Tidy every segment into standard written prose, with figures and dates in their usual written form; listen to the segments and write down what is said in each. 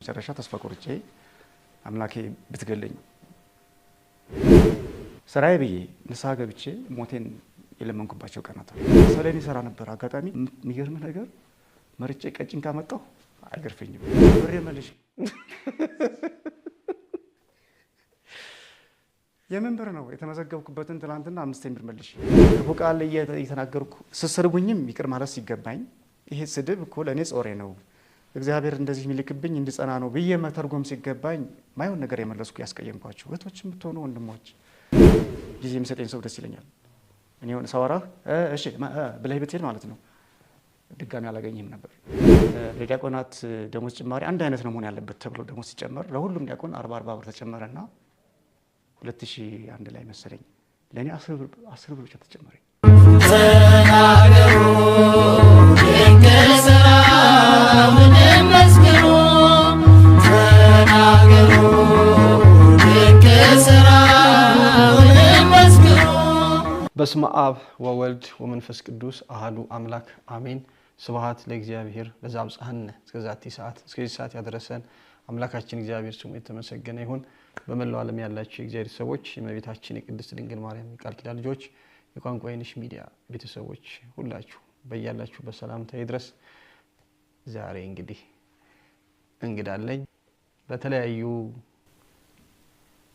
መጨረሻ ተስፋ ቆርጬ አምላኬ ብትገለኝ ስራዬ ብዬ ንስሐ ገብቼ ሞቴን የለመንኩባቸው ቀናት ሰለኔ ሰራ ነበር። አጋጣሚ የሚገርም ነገር መርጬ ቀጭን ካመጣሁ አይገርፈኝም። ብሬ መልሽ የምን ብር ነው የተመዘገብኩበትን ትናንትና 5 ብር መልሽ ቃል እየተናገርኩ ስሰርጉኝም ይቅር ማለት ሲገባኝ ይሄ ስድብ እኮ ለእኔ ጾሬ ነው እግዚአብሔር እንደዚህ የሚልክብኝ እንድጸና ነው ብዬ መተርጎም ሲገባኝ ማይሆን ነገር የመለስኩ ያስቀየምኳቸው እህቶችም ብትሆኑ ወንድሞች ጊዜ የሚሰጠኝ ሰው ደስ ይለኛል። እኔ ሆነ ሳወራህ እሺ ብለህ ብትሄድ ማለት ነው ድጋሚ አላገኘህም ነበር። ለዲያቆናት ደሞዝ ጭማሪ አንድ አይነት ነው መሆን ያለበት ተብሎ ደሞዝ ሲጨመር ለሁሉም ዲያቆን 40 ብር ተጨመረና 2001 ላይ መሰለኝ ለኔ 10 ብር ብቻ ተጨመረኝ። በስመ አብ ወወልድ ወመንፈስ ቅዱስ አሐዱ አምላክ አሜን። ስብሐት ለእግዚአብሔር ለዘአብጽሐነ እስከዛቲ ሰዓት እስከዚህ ሰዓት ያደረሰን አምላካችን እግዚአብሔር ስሙ የተመሰገነ ይሁን። በመላው ዓለም ያላችሁ የእግዚአብሔር ሰዎች የእመቤታችን የቅድስት ድንግል ማርያም የቃል ኪዳን ልጆች የቋንቋ አይነሽ ሚዲያ ቤተሰቦች ሁላችሁ በያላችሁ በሰላምታ ይድረስ። ዛሬ እንግዲህ እንግዳለኝ በተለያዩ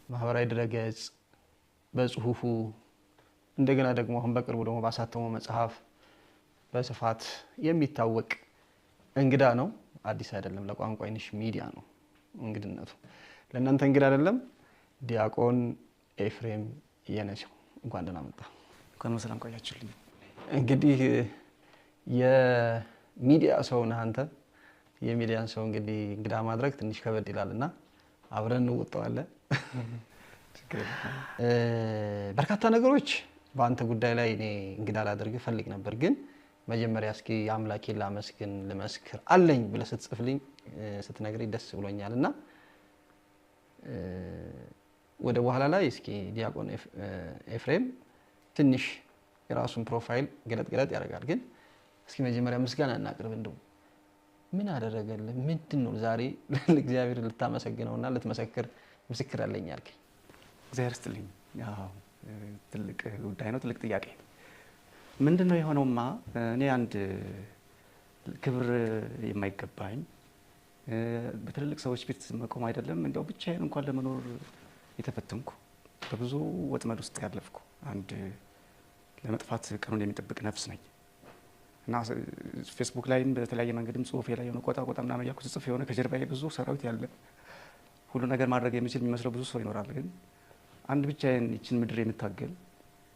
ማህበራዊ ድረገጽ በጽሁፉ እንደገና ደግሞ አሁን በቅርቡ ደግሞ ባሳተመው መጽሐፍ በስፋት የሚታወቅ እንግዳ ነው። አዲስ አይደለም፣ ለቋንቋ አይነሽ ሚዲያ ነው እንግድነቱ። ለእናንተ እንግዳ አይደለም። ዲያቆን ኤፍሬም የነሰው እንኳን ደህና መጣ። እንኳን ሰላም ቆያችሁልኝ። እንግዲህ የሚዲያ ሰው ነህ አንተ። የሚዲያን ሰው እንግዲህ እንግዳ ማድረግ ትንሽ ከበድ ይላልና አብረን እንወጣዋለን። በርካታ ነገሮች በአንተ ጉዳይ ላይ እኔ እንግዳ ላደርግ ፈልግ ነበር፣ ግን መጀመሪያ እስኪ አምላኬን ላመስግን ልመስክር አለኝ ብለህ ስትጽፍልኝ ስትነግረኝ ደስ ብሎኛልና ወደ በኋላ ላይ እስኪ ዲያቆን ኤፍሬም ትንሽ የራሱን ፕሮፋይል ገለጥ ያደርጋል፣ ግን እስኪ መጀመሪያ ምስጋና እናቅርብ። እንደው ምን አደረገልህ? ምንድነው ዛሬ ለእግዚአብሔር ልታመሰግነውና ልትመሰክር ምስክር አለኝ አልከኝ? እግዚአብሔር ይስጥልኝ። ያው ትልቅ ጉዳይ ነው፣ ትልቅ ጥያቄ። ምንድነው የሆነውማ እኔ አንድ ክብር የማይገባኝ በትልልቅ ሰዎች ፊት መቆም አይደለም እንደው ብቻዬን እንኳን ለመኖር የተፈተንኩ በብዙ ወጥመድ ውስጥ ያለፍኩ አንድ ለመጥፋት ቀኑን የሚጠብቅ ነፍስ ነኝ እና ፌስቡክ ላይም በተለያየ መንገድም ጽሁፌ ላይ የሆነ ቆጣ ምናምን ያልኩት ጽፍ የሆነ ከጀርባዬ ብዙ ሰራዊት ያለ ሁሉ ነገር ማድረግ የሚችል የሚመስለው ብዙ ሰው ይኖራል። ግን አንድ ብቻዬን ይችን ምድር የምታገል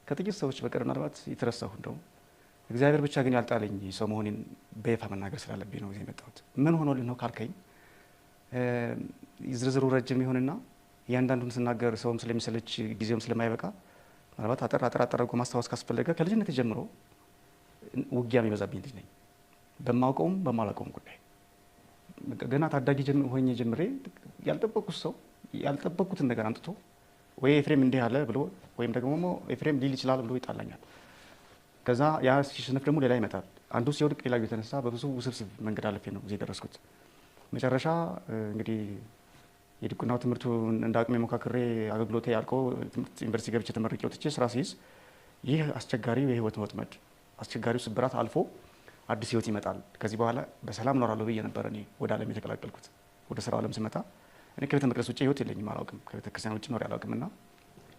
ከጥቂት ሰዎች በቀር ምናልባት የተረሳሁ እንደው እግዚአብሔር ብቻ ግን ያልጣለኝ ሰው መሆኔን በይፋ መናገር ስላለብኝ ነው እዚህ የመጣሁት። ምን ሆኖልህ ነው ካልከኝ ዝርዝሩ ረጅም ይሆንና እያንዳንዱን ስናገር ሰውም ስለሚሰለች ጊዜውም ስለማይበቃ ምናልባት አጠር አድርጎ ማስታወስ ካስፈለገ ከልጅነት ጀምሮ ውጊያ የሚበዛብኝ ልጅ ነኝ፣ በማውቀውም በማላውቀውም ጉዳይ። ገና ታዳጊ ሆኜ ጀምሬ ያልጠበቁት ሰው ያልጠበቁትን ነገር አምጥቶ ወይ ኤፍሬም እንዲህ አለ ብሎ ወይም ደግሞ ኤፍሬም ሊል ይችላል ብሎ ይጣላኛል። ከዛ ያ ሲሸነፍ ደግሞ ሌላ ይመጣል። አንዱ ሲወድቅ ሌላው የተነሳ በብዙ ውስብስብ መንገድ አልፌ ነው እዚህ ደረስኩት። መጨረሻ እንግዲህ የዲቁናው ትምህርቱ እንደ አቅሜ ሞካክሬ አገልግሎቴ አልቆ ዩኒቨርሲቲ ገብቼ ተመርቄ ወጥቼ ስራ ሲይዝ ይህ አስቸጋሪው የህይወት ወጥመድ አስቸጋሪው ስብራት አልፎ አዲስ ህይወት ይመጣል፣ ከዚህ በኋላ በሰላም እኖራለሁ ብዬ ነበር እኔ ወደ ዓለም የተቀላቀልኩት። ወደ ስራው ዓለም ስመጣ እኔ ከቤተ መቅደስ ውጭ ህይወት የለኝም፣ አላውቅም፣ ከቤተ ክርስቲያን ውጭ ኖሬ አላውቅም። እና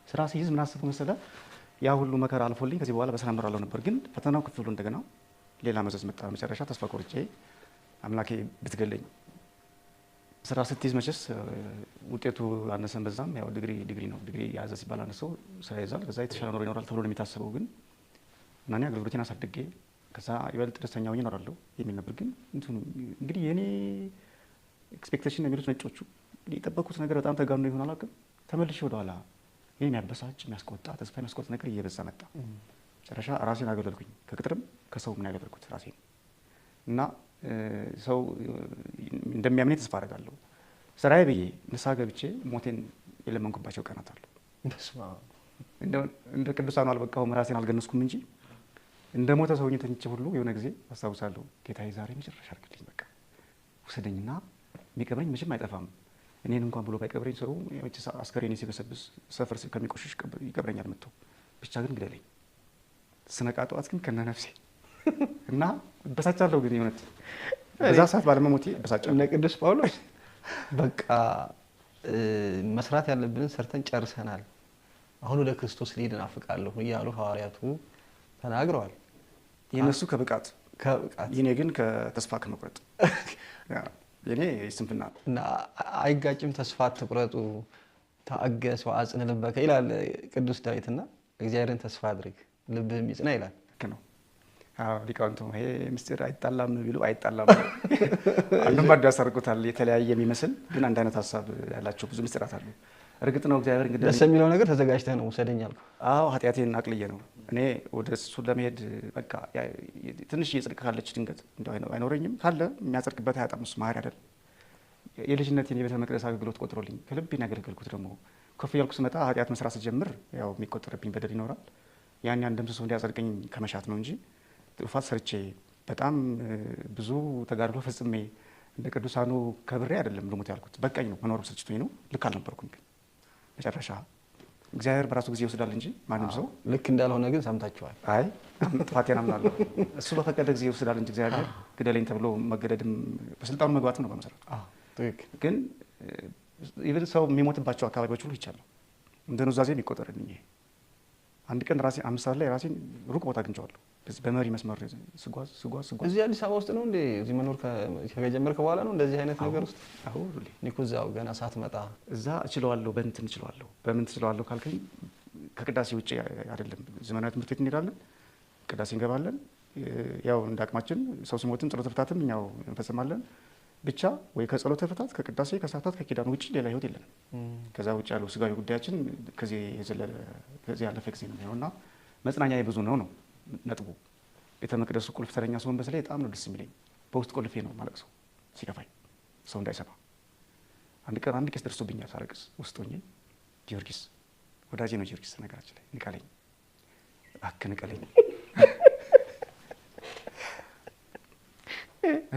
ስራ ሲይዝ ምን አስቡ መሰለህ፣ ያ ሁሉ መከራ አልፎልኝ ከዚህ በኋላ በሰላም እኖራለሁ ነበር። ግን ፈተናው ከፍ ብሎ እንደገና ሌላ መዘዝ መጣ። መጨረሻ ተስፋ ቆርጬ አምላኬ ብትገለኝ። ስራ ስትይዝ መቼስ ውጤቱ አነሰን በዛም ያው ዲግሪ ነው። ዲግሪ ያዘ ሲባል አንድ ሰው ስራ ይዛል፣ ከዛ የተሻለ ኖሮ ይኖራል ተብሎ ነው የሚታሰበው። ግን እና እኔ አገልግሎቴን አሳድጌ ከዛ ይበልጥ ደስተኛ ሆኜ እኖራለሁ የሚል ነበር። ግን እንግዲህ የኔ ኤክስፔክቴሽን የሚሉት ነጮቹ እንግዲህ የጠበቁት ነገር በጣም ተጋኖ ይሆን አላውቅም። ተመልሼ ወደኋላ ይሄ የሚያበሳጭ የሚያስቆጣ ተስፋ የሚያስቆጥ ነገር እየበዛ መጣ። መጨረሻ ራሴን አገለልኩኝ፣ ከቅጥርም ከሰው ምን ያገለልኩት ራሴን። እና ሰው እንደሚያምነኝ ተስፋ አደርጋለሁ። ስራዬ ብዬ ንስሐ ገብቼ ሞቴን የለመንኩባቸው ቀናት አሉ። እንደ ቅዱሳኑ አልበቃሁም፣ ራሴን አልገነስኩም እንጂ እንደ ሞተ ሰውኝ ተኝቼ ሁሉ የሆነ ጊዜ አስታውሳለሁ፣ ጌታዬ ዛሬ መጨረሻ አድርግልኝ፣ በቃ ውሰደኝና የሚቀብረኝ መቼም አይጠፋም። እኔን እንኳን ብሎ ባይቀብረኝ ሰው አስከሬኔ ሲበሰብስ ሰፈር ከሚቆሽሽ ይቀብረኛል መጥቶ። ብቻ ግን ግደለኝ። ስነቃ ጠዋት ግን ከነ ነፍሴ እና እበሳጫለሁ። ግን የእውነት በዛ ሰዓት ባለመሞቴ እበሳጫለሁ። እነ ቅዱስ ጳውሎስ በቃ መስራት ያለብንን ሰርተን ጨርሰናል፣ አሁን ወደ ክርስቶስ ልሄድ እናፍቃለሁ እያሉ ሐዋርያቱ ተናግረዋል። የነሱ ከብቃት የኔ ግን ከተስፋ ከመቁረጥ የኔ ስንፍና እና አይጋጭም። ተስፋ አትቁረጡ ታገስ ወአጽንዕ ልበከ ይላል ቅዱስ ዳዊትና እግዚአብሔርን ተስፋ አድርግ ልብህም ይጽና ይላል። ነው ሊቃውንቱ ይሄ ምስጢር አይጣላም ቢሉ አይጣላም። አንዱም ባዶ ያሰርቁታል። የተለያየ የሚመስል ግን አንድ አይነት ሀሳብ ያላቸው ብዙ ምስጢራት አሉ። እርግጥ ነው እግዚአብሔር እንግዲህ ደስ የሚለው ነገር ተዘጋጅተህ ነው ውሰደኝ አልኩህ። አዎ ኃጢአቴን አቅልዬ ነው እኔ ወደ እሱ ለመሄድ በቃ ትንሽ የጽድቅ ካለች ድንገት እንደው አይኖረኝም ካለ የሚያጸድቅበት አያጣም። እሱ ማህሪ አይደል። የልጅነቴን የቤተ መቅደስ አገልግሎት ቆጥሮልኝ ከልቤን ያገለገልኩት ደግሞ ከፍ እያልኩ ስመጣ ኃጢአት መስራት ስጀምር ያው የሚቆጠርብኝ በደል ይኖራል። ያን ደምስሶ እንዲያጸድቀኝ ከመሻት ነው እንጂ ጥፋት ሰርቼ በጣም ብዙ ተጋድሎ ፈጽሜ እንደ ቅዱሳኑ ከብሬ አይደለም ልሙት ያልኩት። በቃኝ ነው መኖር ስልችቶኝ ነው። ልክ አልነበርኩም። ግን መጨረሻ እግዚአብሔር በራሱ ጊዜ ይወስዳል እንጂ ማንም ሰው ልክ እንዳልሆነ ግን ሰምታችኋል። አይ ጥፋቴን አምናለሁ። እሱ በፈቀደ ጊዜ ይወስዳል እንጂ እግዚአብሔር ግደለኝ ተብሎ መገደድም በስልጣኑ መግባትም ነው በመሰረቱ። ግን ኢቭን ሰው የሚሞትባቸው አካባቢዎች ሁሉ ይቻላል እንደ ኑዛዜ የሚቆጠርልኝ ይሄ አንድ ቀን ራሴ 5 ሰዓት ላይ ራሴን ሩቅ ቦታ አግኝቼዋለሁ። በመሪ መስመር ስጓዝ እዚህ አዲስ አበባ ውስጥ ነው እንዴ? እዚህ መኖር ከጀመርክ በኋላ ነው እንደዚህ አይነት ነገር ውስጥ? አዎ እኔ እኮ እዛው ገና ሳትመጣ እዛ እችለዋለሁ። በእንትን እችለዋለሁ። በምን ትችለዋለሁ ካልከኝ ከቅዳሴ ውጭ አይደለም። ዘመናዊ ትምህርት ቤት እንሄዳለን፣ ቅዳሴ እንገባለን። ያው እንደ አቅማችን ሰው ሲሞትም ጸሎተ ፍታትም እኛው እንፈጽማለን። ብቻ ወይ ከጸሎተ ፍታት ከቅዳሴ ከሰዓታት ከኪዳን ውጭ ሌላ ህይወት የለንም። ከዛ ውጭ ያለው ስጋዊ ጉዳያችን ከዚህ የዘለለ ከዚህ ያለፈ ጊዜ ነው እና መጽናኛ ብዙ ነው ነጥቡ። ቤተ መቅደሱ ቁልፍ ተረኛ ሲሆን በተለይ በጣም ነው ደስ የሚለኝ። በውስጥ ቆልፌ ነው ማለቅሰው ሲከፋኝ ሰው እንዳይሰማ። አንድ ቄስ ደርሶብኛል ሳለቅስ ውስጥ ሆኜ ጊዮርጊስ ወዳጄ ነው ጊዮርጊስ ነገራችን ላይ ንቀለኝ እባክህ ንቀለኝ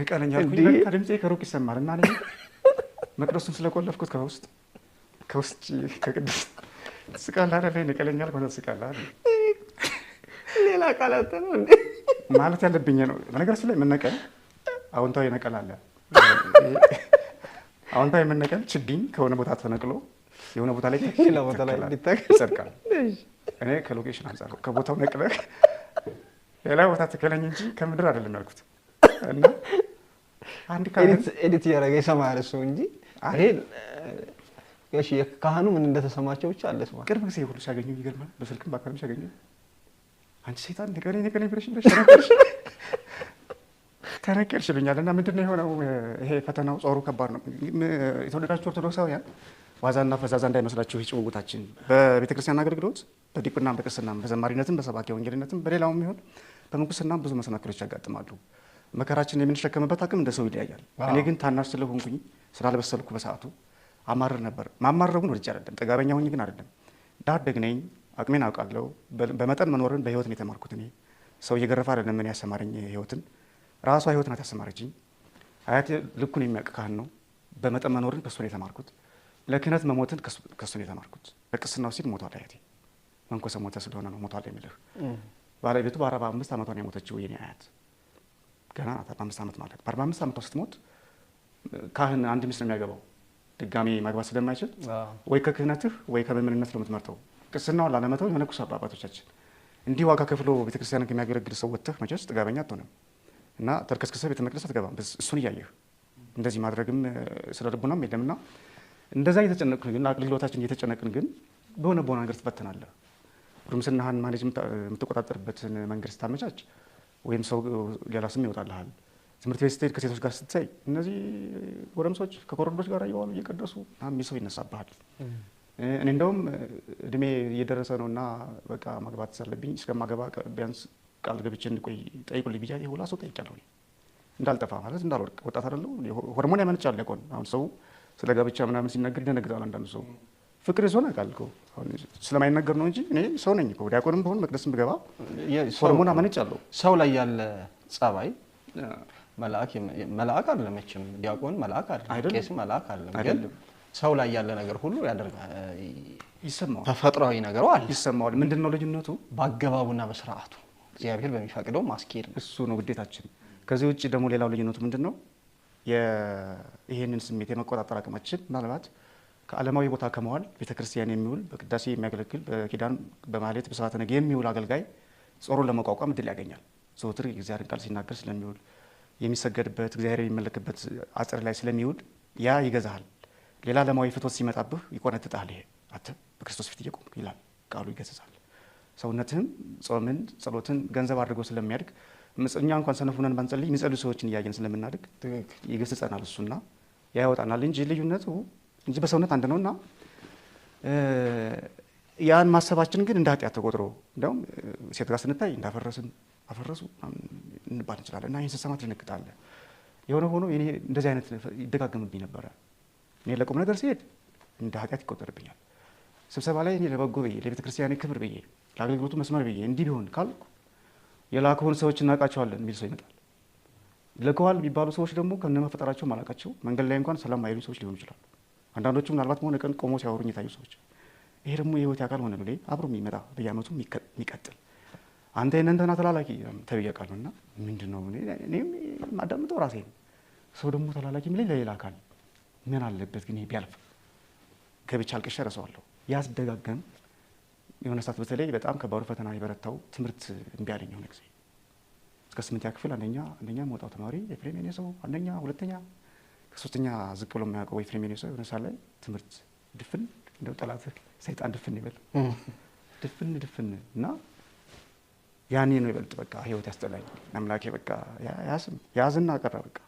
እቀለኝ አልኩኝ። በቃ ድምጼ ከሩቅ ይሰማል እና እኔ መቅደሱን ስለቆለፍኩት ከውስጥ ከቅዱስ ትስቃለህ አይደል ንቀለኝ አልኩ። ትስቃለህ አይደል ሌላ ቃላት ነው እንዴ ማለት ያለብኝ ነው። በነገራችን ላይ መነቀል አዎንታዊ ነቀል አለ። አዎንታዊ መነቀል ችግኝ ከሆነ ቦታ ተነቅሎ የሆነ ቦታ ላይ ሌላ ቦታ ላይ ይጸድቃል። እኔ ከሎኬሽን አንጻር ከቦታው ነቅለህ ሌላ ቦታ ትከለኝ እንጂ ከምድር አይደለም ያልኩት። እና አንድ ኤዲት እያደረገ ይሰማል እሱ እንጂ እሺ ካህኑ ምን እንደተሰማቸው ብቻ አለ ሰው ቅርብ ጊዜ ሁሉ ሲያገኙ ይገርማል። በስልክም በአካልም ሲያገኙ አንቺ ሰይጣን ንቀለኝ ብለሽ ተነቀልሽ ይሉኛል። እና ምንድን ነው የሆነው? ይሄ ፈተናው ጾሩ ከባድ ነው። የተወደዳችሁ ኦርቶዶክሳውያን ዋዛና ፈዛዛ እንዳይመስላችሁ ይህ ጭውውታችን በቤተክርስቲያን አገልግሎት በዲቁናም በቅስናም በዘማሪነትም በሰባኪ ወንጌልነትም በሌላውም ይሆን በምንኩስናም ብዙ መሰናክሎች ያጋጥማሉ። መከራችን የምንሸከምበት አቅም እንደ ሰው ይለያያል። እኔ ግን ታናሽ ስለሆንኩኝ ስላልበሰልኩ በሰዓቱ አማርር ነበር። ማማረሩን ወድጄ አይደለም፣ ጠጋበኛ ሆኜ ግን አይደለም። ዳር ደግ ነኝ፣ አቅሜን አውቃለሁ። በመጠን መኖርን በህይወት ነው የተማርኩት። እኔ ሰው እየገረፈ አይደለም ምን ያሰማረኝ ህይወትን ራሷ ህይወት ናት ያሰማረችኝ። አያቴ ልኩን የሚያውቅ ካህን ነው። በመጠን መኖርን ከሱ ነው የተማርኩት። ለክህነት መሞትን ከሱ ነው የተማርኩት። በቅስናው ሲል ሞቷል። አያቴ መንኮሰ ሞተ ስለሆነ ነው ሞቷል የሚልህ። ባለቤቱ በ45 ዓመቷ ነው የሞተችው የኔ አያት። ገና 45 ዓመት ማለት በ45 ዓመቷ ስትሞት ካህን አንድ ሚስት ነው የሚያገባው። ድጋሜ ማግባት ስለማይችል ወይ ከክህነትህ ወይ ከመምርነት ነው የምትመርጠው። ቅስናውን ላለመተው የመነኩስ አባቶቻችን እንዲህ ዋጋ ከፍሎ ቤተክርስቲያንን ከሚያገለግል ሰው ወጥተህ መቼስ ጥጋበኛ አትሆንም እና ተርከስክሰህ ቤተ መቅደስ አትገባም። እሱን እያየህ እንደዚህ ማድረግም ስለ ልቡናም የለምና እንደዛ እየተጨነቅን ግን አገልግሎታችን እየተጨነቅን ግን በሆነ ነገር ትፈተናለህ። ጉርምስናህን ማኔጅ የምትቆጣጠርበትን መንገድ ስታመቻች ወይም ሰው ሌላ ስም ይወጣልሃል። ትምህርት ቤት ስትሄድ ከሴቶች ጋር ስትሳይ እነዚህ ጎረምሶች ከኮረዶች ጋር እየዋሉ እየቀደሱ ሰው ይነሳብሃል። እኔ እንደውም እድሜ እየደረሰ ነው እና በቃ ማግባት ሳለብኝ እስከማገባ ቢያንስ ቃል ገብቼ እንድቆይ ጠይቁልኝ ብያ ሁላ ሰው ጠይቄያለሁ። እንዳልጠፋ ማለት እንዳልወድቅ ወጣት አይደለሁ። ሆርሞን ያመነጫል። ያቆን አሁን ሰው ስለ ጋብቻ ምናምን ሲናገር ይደነግጣል። አንዳንዱ ሰው ፍቅር ይዞን አውቃል እኮ ስለማይነገር ነው እንጂ እኔ ሰው ነኝ እኮ ዲያቆንም ብሆን መቅደስም ብገባ ሆርሞን አመነጫለሁ። ሰው ላይ ያለ ጸባይ መልአክ አይደለም መቼም ዲያቆን መልአክ አይደለም፣ ቄስ መልአክ አይደለም። ግን ሰው ላይ ያለ ነገር ሁሉ ያደርጋል፣ ይሰማዋል፣ ተፈጥሯዊ ነገሩ አለ፣ ይሰማዋል። ምንድነው ልዩነቱ? በአገባቡና በስርዓቱ እግዚአብሔር በሚፈቅደው ማስኬድ ነው። እሱ ነው ግዴታችን። ከዚህ ውጭ ደግሞ ሌላው ልዩነቱ ምንድነው? ይሄንን ስሜት የመቆጣጠር አቅማችን ምናልባት ከዓለማዊ ቦታ ከመዋል ቤተክርስቲያን የሚውል በቅዳሴ የሚያገለግል በኪዳን በማህሌት በስብሐተ ነግህ የሚውል አገልጋይ ጾሩን ለመቋቋም እድል ያገኛል። ዘወትር የእግዚአብሔርን ቃል ሲናገር ስለሚውል የሚሰገድበት እግዚአብሔር የሚመለክበት አጥር ላይ ስለሚውል ያ ይገዛሃል። ሌላ ዓለማዊ ፍቶት ሲመጣብህ ይቆነጥጣል። ይሄ አንተ በክርስቶስ ፊት እየቆምክ ይላል ቃሉ፣ ይገስጻል። ሰውነትህም ጾምን ጸሎትን ገንዘብ አድርጎ ስለሚያድግ እኛ እንኳን ሰነፍ ሆነን ባንጸልይ የሚጸልዩ ሰዎችን እያየን ስለምናድግ ይገስጸናል እሱና ያወጣናል እንጂ ልዩነቱ እንጂ በሰውነት አንድ ነውና ያን ማሰባችን ግን እንደ ኃጢአት ተቆጥሮ እንደውም ሴት ጋር ስንታይ እንዳፈረስን አፈረሱ እንባል እንችላለን። እና ይህን ስትሰማ ትደነግጣለህ። የሆነ ሆኖ እኔ እንደዚህ አይነት ይደጋገምብኝ ነበረ። እኔ ለቁም ነገር ሲሄድ እንደ ኃጢአት ይቆጠርብኛል። ስብሰባ ላይ እኔ ለበጎ ብዬ ለቤተ ክርስቲያኔ ክብር ብዬ ለአገልግሎቱ መስመር ብዬ እንዲህ ቢሆን ካልኩ የላከውን ሰዎች እናውቃቸዋለን የሚል ሰው ይመጣል። ልከዋል የሚባሉ ሰዎች ደግሞ ከነመፈጠራቸው ማላቃቸው መንገድ ላይ እንኳን ሰላም ማይሉ ሰዎች ሊሆኑ ይችላሉ። አንዳንዶቹ ምናልባት በሆነ ቀን ቆሞ ሲያወሩኝ የታዩ ሰዎች። ይሄ ደግሞ የህይወት አካል ሆነ ነው አብሮ የሚመጣ በየአመቱ የሚቀጥል አንተ የእነንተና ተላላኪ ተብዬ ቃለሁ እና ምንድን ነው እኔም ማዳምጠው ራሴ ነው። ሰው ደግሞ ተላላኪ የሚለኝ ለሌላ አካል ምን አለበት ግን ይሄ ቢያልፍ ገብቼ አልቅሼ እረሳዋለሁ። ያስደጋገም የሆነ ሰዓት በተለይ በጣም ከባዱ ፈተና የበረታው ትምህርት እምቢ አለኝ። የሆነ ጊዜ እስከ 8ኛ ክፍል አንደኛ መውጣው ተማሪ ኤፍሬም የኔ ሰው አንደኛ፣ ሁለተኛ ከ3ኛ ዝቅ ብሎ የማያውቀው ኤፍሬም የኔ ሰው የሆነ ሰዓት ላይ ትምህርት ድፍን እንደው ጠላት ሰይጣን ድፍን ይበል ድፍን እና ያኔ ነው ይበልጥ በቃ ህይወት ያስጠላኝ። አምላኬ በቃ ያዝና ቀረ። በቃ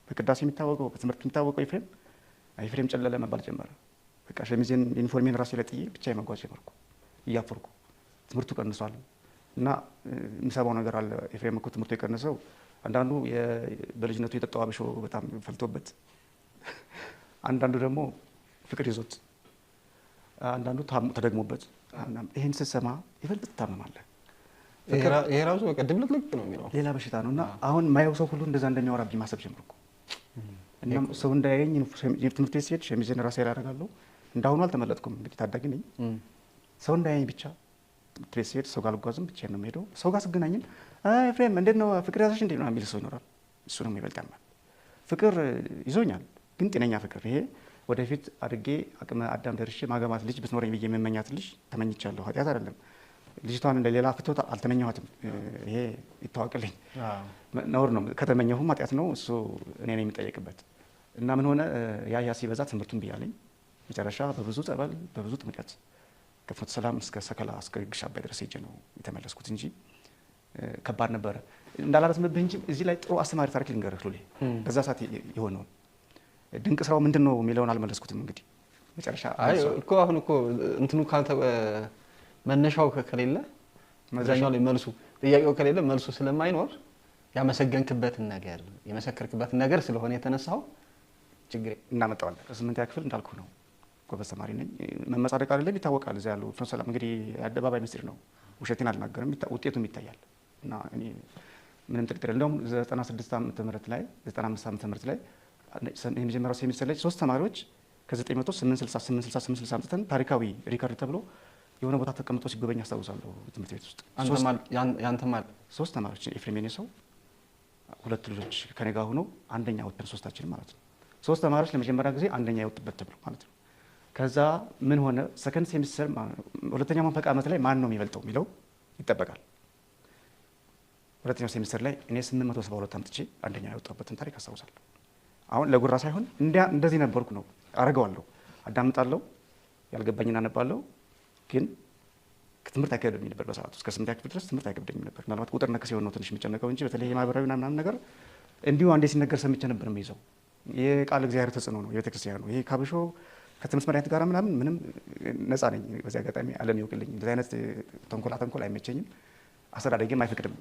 በቅዳሴ የሚታወቀው በትምህርት የሚታወቀው ኤፍሬም ጨለለ መባል ጀመረ። በቃ ሸሚዜን ዩኒፎርሜን ራሴ ላይ ጥዬ ብቻ መጓዝ ጀመርኩ እያፈርኩ። ትምህርቱ ቀንሷል እና የምሰማው ነገር አለ። ኤፍሬም እኮ ትምህርቱ የቀነሰው አንዳንዱ በልጅነቱ የጠጣው አብሾ በጣም ፈልቶበት፣ አንዳንዱ ደግሞ ፍቅር ይዞት፣ አንዳንዱ ተደግሞበት። ይህን ስትሰማ ይበልጥ ትታመማለህ። ይሄ ራሱ በቃ ድብልቅልቅ ነው የሚለው ሌላ በሽታ ነው። እና አሁን ማየው ሰው ሁሉ እንደዛ እንደሚያወራብኝ ማሰብ ጀመርኩ። እናም ሰው እንዳያየኝ ትምህርት ቤት ሲሄድ ሸሚዜን ራሴ ላይ አደርጋለሁ። እንዳሁኑ አልተመለጥኩም እንግዲህ ታዳጊ ነኝ። ሰው እንዳያየኝ ብቻ ትምህርት ቤት ሲሄድ ሰው ጋር አልጓዝም፣ ብቻዬን ነው የምሄደው። ሰው ጋር ስገናኝም ኤፍሬም እንዴት ነው ፍቅር ያዘሽ እንዴ ነው የሚል ሰው ይኖራል። እሱ ነው የሚበልጣል። ፍቅር ይዞኛል ግን ጤነኛ ፍቅር። ይሄ ወደፊት አድጌ አቅመ አዳም ደርሼ ማገባት ልጅ ብትኖረኝ ብዬ የምመኛት ልጅ ተመኝቻለሁ። ኃጢአት አይደለም። ልጅቷን እንደሌላ ፍትወት አልተመኘኋትም። ይሄ ይታወቅልኝ፣ ነውር ነው። ከተመኘሁም ኃጢአት ነው። እሱ እኔ ነው የሚጠየቅበት። እና ምን ሆነ ያ ሲበዛ ትምህርቱን ብያለኝ። መጨረሻ በብዙ ጸበል በብዙ ጥምቀት ከፍኖተ ሰላም እስከ ሰከላ እስከ ግሽ አባይ ድረስ ሄጄ ነው የተመለስኩት እንጂ ከባድ ነበረ። እንዳላረስምብህ እንጂ እዚህ ላይ ጥሩ አስተማሪ ታሪክ ልንገርህ ሉሌ። በዛ ሰዓት የሆነውን ድንቅ ስራው ምንድን ነው የሚለውን አልመለስኩትም። እንግዲህ መጨረሻ እኮ አሁን እኮ እንትኑ ካልተ መነሻው ከሌለ መዛኛው ላይ መልሱ ጥያቄው ከሌለ መልሱ ስለማይኖር ያመሰገንክበትን ነገር የመሰከርክበትን ነገር ስለሆነ የተነሳው ችግር እናመጣዋለን። ከ8ኛ ክፍል እንዳልኩ ነው ጎበዝ ተማሪ ነኝ። መመጻደቅ አይደለም ይታወቃል። እዚያ ያለው ፍኖተ ሰላም እንግዲህ አደባባይ ምስጢር ነው። ውሸቴን አልናገርም፣ ውጤቱም ይታያል። እና እኔ ምንም ጥርጥር እንደውም 96 ዓመተ ምህረት ላይ 95 ዓመተ ምህረት ላይ የመጀመሪያው ሴሚስተር ላይ 3 ተማሪዎች ከ900 860 አምጥተን ታሪካዊ ሪከርድ ተብሎ የሆነ ቦታ ተቀምጦ ሲጎበኝ አስታውሳለሁ። ትምህርት ቤት ውስጥ ያንተ ማለት 3 ተማሪዎች ኤፍሬም የኔ ሰው 2 ልጆች ከኔ ጋር ሆነው አንደኛ ወጥተን 3ታችን ማለት ነው። 3 ተማሪዎች ለመጀመሪያ ጊዜ አንደኛ የወጡበት ተብሎ ማለት ነው። ከዛ ምን ሆነ ሰከንድ ሴሚስተር ሁለተኛው መንፈቅ ዓመት ላይ ማን ነው የሚበልጠው የሚለው ይጠበቃል። ሁለተኛው ሴሚስተር ላይ እኔ 872 አምጥቼ አንደኛ የወጣበትን ታሪክ አስታውሳለሁ። አሁን ለጉራ ሳይሆን እንደዚህ ነበርኩ ነው። አረገዋለሁ፣ አዳምጣለሁ፣ ያልገባኝን አነባለሁ። ግን ትምህርት አይከብደኝም ነበር በሰዓቱ እስከ 8ኛ ክፍል ድረስ ትምህርት አይከብደኝም ነበር። ምናልባት ቁጥር ነክ ሲሆን ነው ትንሽ የሚጨነቀው እንጂ በተለይ የማህበራዊ ምናምን ነገር እንዲሁ አንዴ ሲነገር ሰምቼ ነበር የሚይዘው። የቃል እግዚአብሔር ተጽዕኖ ነው፣ የቤተክርስቲያን ነው። ይሄ ካብሾ ከትምህርት መድኃኒት ጋር ምናምን ምንም ነፃ ነኝ። በዚህ አጋጣሚ ዓለም ይወቅልኝ። እንደዚህ አይነት ተንኮል አይመቸኝም። አስተዳደጌም አይፈቅድም።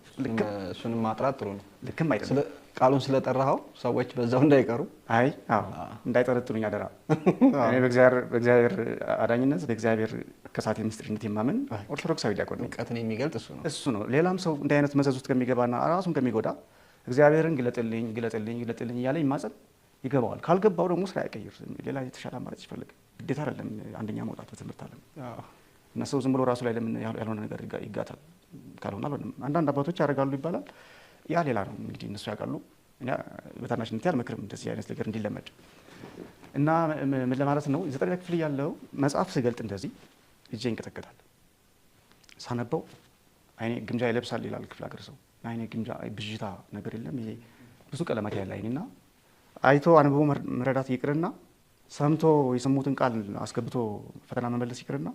እሱንም ማጥራት ጥሩ ነው። ልክም አይደለም። ቃሉን ስለጠራኸው ሰዎች በዛው እንዳይቀሩ እንዳይጠረጥሩኝ አደራ። እኔ በእግዚአብሔር አዳኝነት በእግዚአብሔር ከሳቴ ምስጢርነት የማምን ኦርቶዶክሳዊ ዲያቆን ነው። እውቀትን የሚገልጥ እሱ ነው። ሌላም ሰው እንዲህ አይነት መዘዝ ውስጥ ከሚገባና ራሱን ከሚጎዳ እግዚአብሔርን ግለጥልኝ ግለጥልኝ ግለጥልኝ እያለ ይማጸን ይገባዋል። ካልገባው ደግሞ ስራ ያቀይር፣ ሌላ የተሻለ አማራጭ ይፈልግ። ግዴታ አይደለም አንደኛ መውጣት በትምህርት ዓለም እና ሰው ዝም ብሎ ራሱ ላይ ለምን ያልሆነ ነገር ይጋታል? ካልሆነ አልሆነም። አንዳንድ አባቶች ያደርጋሉ ይባላል። ያ ሌላ ነው እንግዲህ እነሱ ያውቃሉ። እኔ በታናሽነት አልመክርም እንደዚህ አይነት ነገር እንዲለመድ እና ምን ለማለት ነው 9ኛ ክፍል ያለው መጽሐፍ ስገልጥ እንደዚህ እጄ ይንቀጠቀጣል። ሳነበው አይኔ ግምጃ ይለብሳል ይላል ክፍለ ሀገር ሰው። አይኔ ግምጃ ብዥታ ነገር የለም ይሄ ብዙ ቀለማት ያለ አይኔና አይቶ አንብቦ መረዳት ይቅርና ሰምቶ የሰሙትን ቃል አስገብቶ ፈተና መመለስ ይቅርና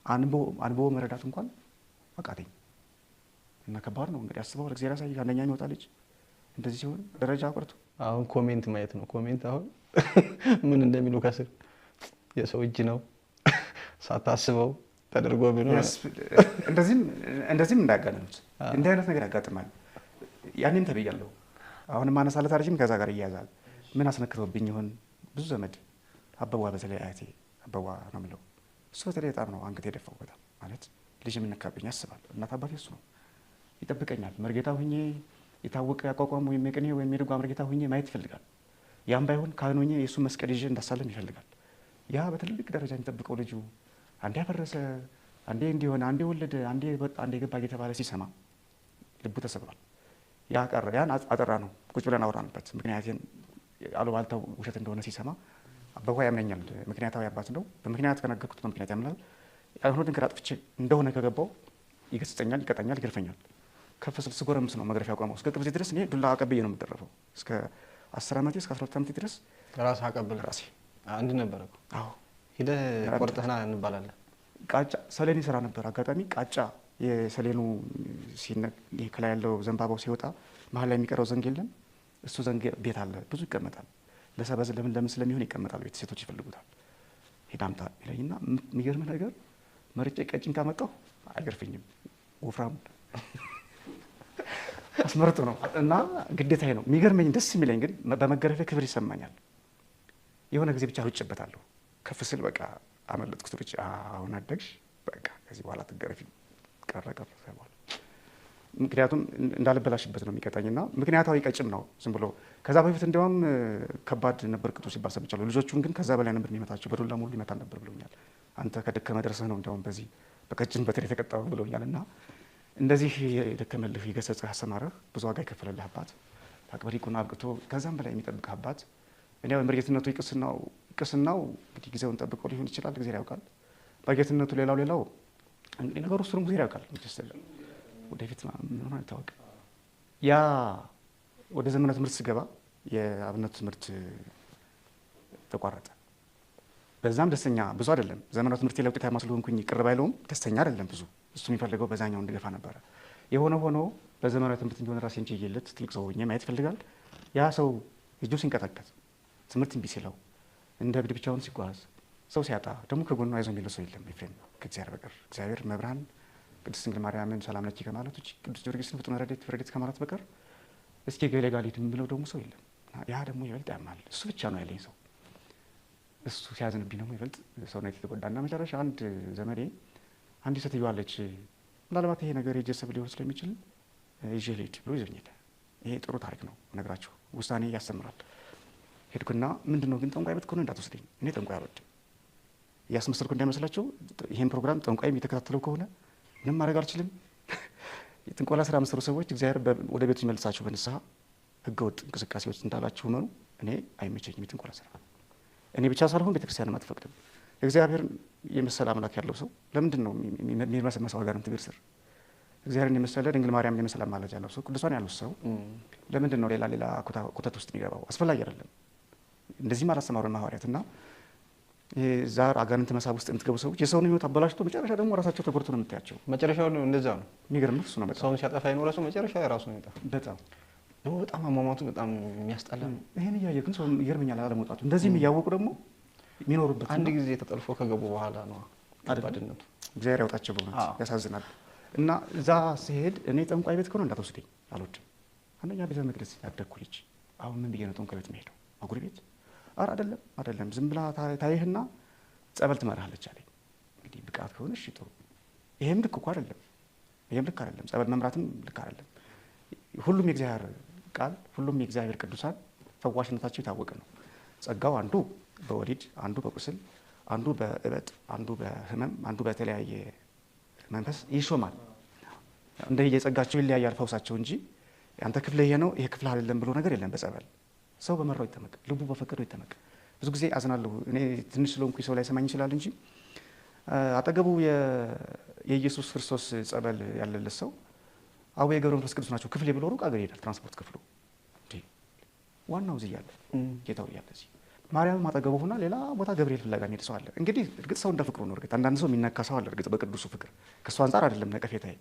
አንብቦ መረዳት እንኳን አቃተኝ እና ከባድ ነው እንግዲህ አስበው። እግዚአብሔር ያሳይ አንደኛ የሚወጣ ልጅ እንደዚህ ሲሆን ደረጃ አቆርቶ አሁን ኮሜንት ማየት ነው። ኮሜንት አሁን ምን እንደሚሉ ከስር የሰው እጅ ነው ሳታስበው ተደርጎ ቢሆን እንደዚህም እንዳያጋነኑት እንዲህ አይነት ነገር ያጋጥማል። ያኔም ተብያለሁ። አሁንም ማነሳለት አለችም ከዛ ጋር እያያዛል። ምን አስነክተውብኝ ይሆን ብዙ ዘመድ አበዋ በተለይ አያቴ አበዋ ነው የምለው እሱ በተለይ በጣም ነው አንገት የደፋው በጣም ማለት ልጅ የምነካብኝ ያስባል። እናት አባቴ እሱ ነው ይጠብቀኛል። መርጌታ ሁኜ የታወቀ ያቋቋም ወይም የቅኔ ወይም የድጓ መርጌታ ሁኜ ማየት ይፈልጋል። ያም ባይሆን ካህን ሆኜ የእሱን መስቀል ይዤ እንዳሳለም ይፈልጋል። ያ በትልልቅ ደረጃ የሚጠብቀው ልጁ አንዴ ያፈረሰ አንዴ እንዲሆነ አንዴ ወለደ አንዴ ገባ እየተባለ ሲሰማ ልቡ ተሰብሯል። ያ ቀረ። ያን አጠራ ነው ቁጭ ብለን አወራንበት። ምክንያቴን አሉባልታው ውሸት እንደሆነ ሲሰማ አበባ ያምነኛል። ምክንያታዊ አባት ነው። በምክንያት ከነገርኩት በምክንያት ያምናል። ያልሆነ ነገር አጥፍቼ እንደሆነ ከገባው ይገስጸኛል፣ ይቀጣኛል፣ ይገርፈኛል። ከፍ ስል ስጎረምስ ነው መግረፍ ያቆመው። እስከ ቅርብ ጊዜ ድረስ እኔ ዱላ አቀብዬ ነው የምደረፈው። እስከ 10 ዓመቴ እስከ 12 ዓመቴ ድረስ ራስ አቀብል ራሴ አንድ ነበር እኮ። አዎ ሄደህ ቆርጠህና እንባላለን። ቃጫ ሰሌን ይሰራ ነበር። አጋጣሚ ቃጫ የሰሌኑ ከላይ ያለው ዘንባባው ሲወጣ መሀል ላይ የሚቀረው ዘንግ የለም። እሱ ዘንግ ቤት አለ ብዙ ይቀመጣል። ለሰበዝ ለምን ስለሚሆን ይቀመጣል። ቤት ሴቶች ይፈልጉታል። ሄዳ አምጣ ይለኝና የሚገርምህ ነገር መርጬ ቀጭን ካመጣሁ አይገርፈኝም። ወፍራም አስመርጦ ነው እና ግዴታዬ ነው። የሚገርመኝ ደስ የሚለኝ ግን በመገረፌ ክብር ይሰማኛል። የሆነ ጊዜ ብቻ ሩጭበታለሁ። ከፍ ስል በቃ አመለጥኩት። ሩጭ አሁን አደግሽ በቃ ከዚህ በኋላ ትገረፊ ቀረ በኋላ ምክንያቱም እንዳልበላሽበት ነው የሚቀጣኝና ምክንያታዊ ቀጭም ነው ዝም ብሎ። ከዛ በፊት እንዲያውም ከባድ ነበር ቅጡ ሲባል ሰምቻለሁ። ልጆቹን ግን ከዛ በላይ ነበር የሚመታቸው። በዱላ ሙሉ ይመታል ነበር ብሎኛል። አንተ ከደከመ ደረሰህ ነው እንዲያውም በዚህ በቀጭን በትር የተቀጣው ብሎኛል። እና እንደዚህ የደከመልህ የገሰጸህ አሰማረህ ብዙ ዋጋ የከፈለልህ አባት አቅበሪቁና አብቅቶ ከዛም በላይ የሚጠብቅህ አባት እኔ መርጌትነቱ ቅስናው እንግዲህ ጊዜውን ጠብቆ ሊሆን ይችላል። እግዚአብሔር ያውቃል። መርጌትነቱ ሌላው እንግዲህ ነገሩ እሱንም እግዚአብሔር ያውቃል። ወደፊት ምን ሆነ አይታወቅ። ያ ወደ ዘመናዊ ትምህርት ስገባ የአብነት ትምህርት ተቋረጠ። በዛም ደስተኛ ብዙ አይደለም። ዘመናዊ ትምህርት ላይ ውጤታማ ስለሆንኩኝ ቅር ባይለውም ደስተኛ አይደለም ብዙ። እሱ የሚፈልገው በዛኛው እንድገፋ ነበረ። የሆነ ሆኖ በዘመናዊ ትምህርት እንዲሆን ራሴን ችዬለት ትልቅ ሰው ሆኜ ማየት ይፈልጋል። ያ ሰው እጁ ሲንቀጠቀጥ ትምህርት እምቢ ሲለው እንደ እብድ ብቻውን ሲጓዝ ሰው ሲያጣ ደግሞ ከጎኑ አይዞህ የሚለው ሰው የለም ኤፍሬም ከእግዚአብሔር በቀር። እግዚአብሔር መብርሃን ቅድስት ድንግል ማርያምን ሰላም ነኪ ከማለት ውጭ ቅዱስ ጊዮርጊስን ፍጡነ ረድኤት ከማለት በቀር እስኪ ገሌ ጋር ልሂድ የሚለው ደግሞ ሰው የለም። ያ ደግሞ ይበልጥ ያማል። እሱ ብቻ ነው ያለኝ ሰው። እሱ ሲያዝንብኝ ደግሞ ይበልጥ ሰውነት የተጎዳና መጨረሻ አንድ ዘመዴ አንዲት ሴትዮ አለች። ምናልባት ይሄ ነገር የጀሰብ ሊሆን ስለሚችል ይዤ ልሂድ ብሎ ይዞኝ ሄደ። ይሄ ጥሩ ታሪክ ነው ነግራችሁ፣ ውሳኔ ያስተምራል። ሄድኩና ምንድነው ግን ጠንቋይ ቤት ከሆነ እንዳትወስደኝ፣ እኔ ጠንቋይ አልወድም። እያስመሰልኩ እንዳይመስላቸው ይሄን ፕሮግራም ጠንቋይ የተከታተለው ከሆነ ምንም ማድረግ አልችልም። የጥንቆላ ስራ መሰሩ ሰዎች እግዚአብሔር ወደ ቤቱ ይመልሳቸው በንስሐ ህገወጥ እንቅስቃሴዎች እንዳላችሁ መኑ። እኔ አይመቸኝም የጥንቆላ ስራ። እኔ ብቻ ሳልሆን ቤተክርስቲያንም አትፈቅድም። እግዚአብሔር የመሰለ አምላክ ያለው ሰው ለምንድን ነው የሚርመሰመሰው አጋንንት እግር ስር? እግዚአብሔርን የመሰለ ድንግል ማርያምን የመሰለ አማላጅ ያለው ሰው ቅዱሳን ያሉት ሰው ለምንድን ነው ሌላ ኮተት ውስጥ የሚገባው? አስፈላጊ አይደለም። እንደዚህም አላስተማሩን ሐዋርያት እና ዛር አጋንንት መሳብ ውስጥ የምትገቡ ሰዎች የሰውን ህይወት አበላሽቶ መጨረሻ ደግሞ ራሳቸው ተጎድቶ ነው የምታያቸው። መጨረሻው እንደዛ ነው። የሚገርም እሱ ነው። በጣም ሰውን ሲያጠፋ የኖረ ሰው መጨረሻ የራሱ ነው የሚጠፋ። በጣም አሟሟቱ በጣም የሚያስጠላ ነው። ይሄን እያየ ግን ሰው ይገርመኛል አለመውጣቱ። እንደዚህም እያወቁ ደግሞ የሚኖሩበት አንድ ጊዜ ተጠልፎ ከገቡ በኋላ ነው አባድነቱ። እግዚአብሔር ያውጣቸው። በእውነት ያሳዝናል። እና እዛ ሲሄድ እኔ ጠንቋይ ቤት ከሆነ እንዳትወስደኝ አልወድም። አንደኛ ቤተ መቅደስ ያደግኩ ልጅ አሁን ምን ብዬ ነው ጠንቋይ ቤት የምሄደው? አጉሪ ቤት አረ አይደለም ዝም ብላ ታይህና ጸበል ትመራለች አለኝ። እንግዲህ ብቃት ከሆነ እሺ ጥሩ። ይሄም ልክ እኮ አይደለም። ጸበል መምራትም ልክ አይደለም። ሁሉም የእግዚአብሔር ቃል ሁሉም የእግዚአብሔር ቅዱሳን ፈዋሽነታቸው የታወቀ ነው። ጸጋው አንዱ በወሊድ፣ አንዱ በቁስል፣ አንዱ በእበጥ፣ አንዱ በህመም፣ አንዱ በተለያየ መንፈስ ይሾማል። እንደየጸጋቸው ይለያያል ፈውሳቸው እንጂ አንተ ክፍል ይሄ ነው ይሄ ክፍል አይደለም ብሎ ነገር የለም። በጸበል ሰው በመራው ይጠመቅ፣ ልቡ በፈቀደው ይጠመቅ። ብዙ ጊዜ አዝናለሁ እኔ ትንሽ ስለሆንኩ ሰው ላይ ሰማኝ ይችላል እንጂ አጠገቡ የኢየሱስ ክርስቶስ ጸበል ያለለት ሰው አቡነ ገብረ መንፈስ ቅዱስ ናቸው ክፍል ብሎ ሩቅ አገር ይሄዳል። ትራንስፖርት ክፍሉ ዋናው እዚህ ያለ ጌታው ያለ እዚህ ማርያም አጠገቡ ሆና ሌላ ቦታ ገብርኤል ፍለጋ የሚሄድ ሰው አለ። እንግዲህ እርግጥ ሰው እንደ ፍቅሩ ነው። እርግጥ አንዳንድ ሰው የሚነካ ሰው አለ። እርግጥ በቅዱሱ ፍቅር ከእሱ አንጻር አይደለም ነቀፌታዬ።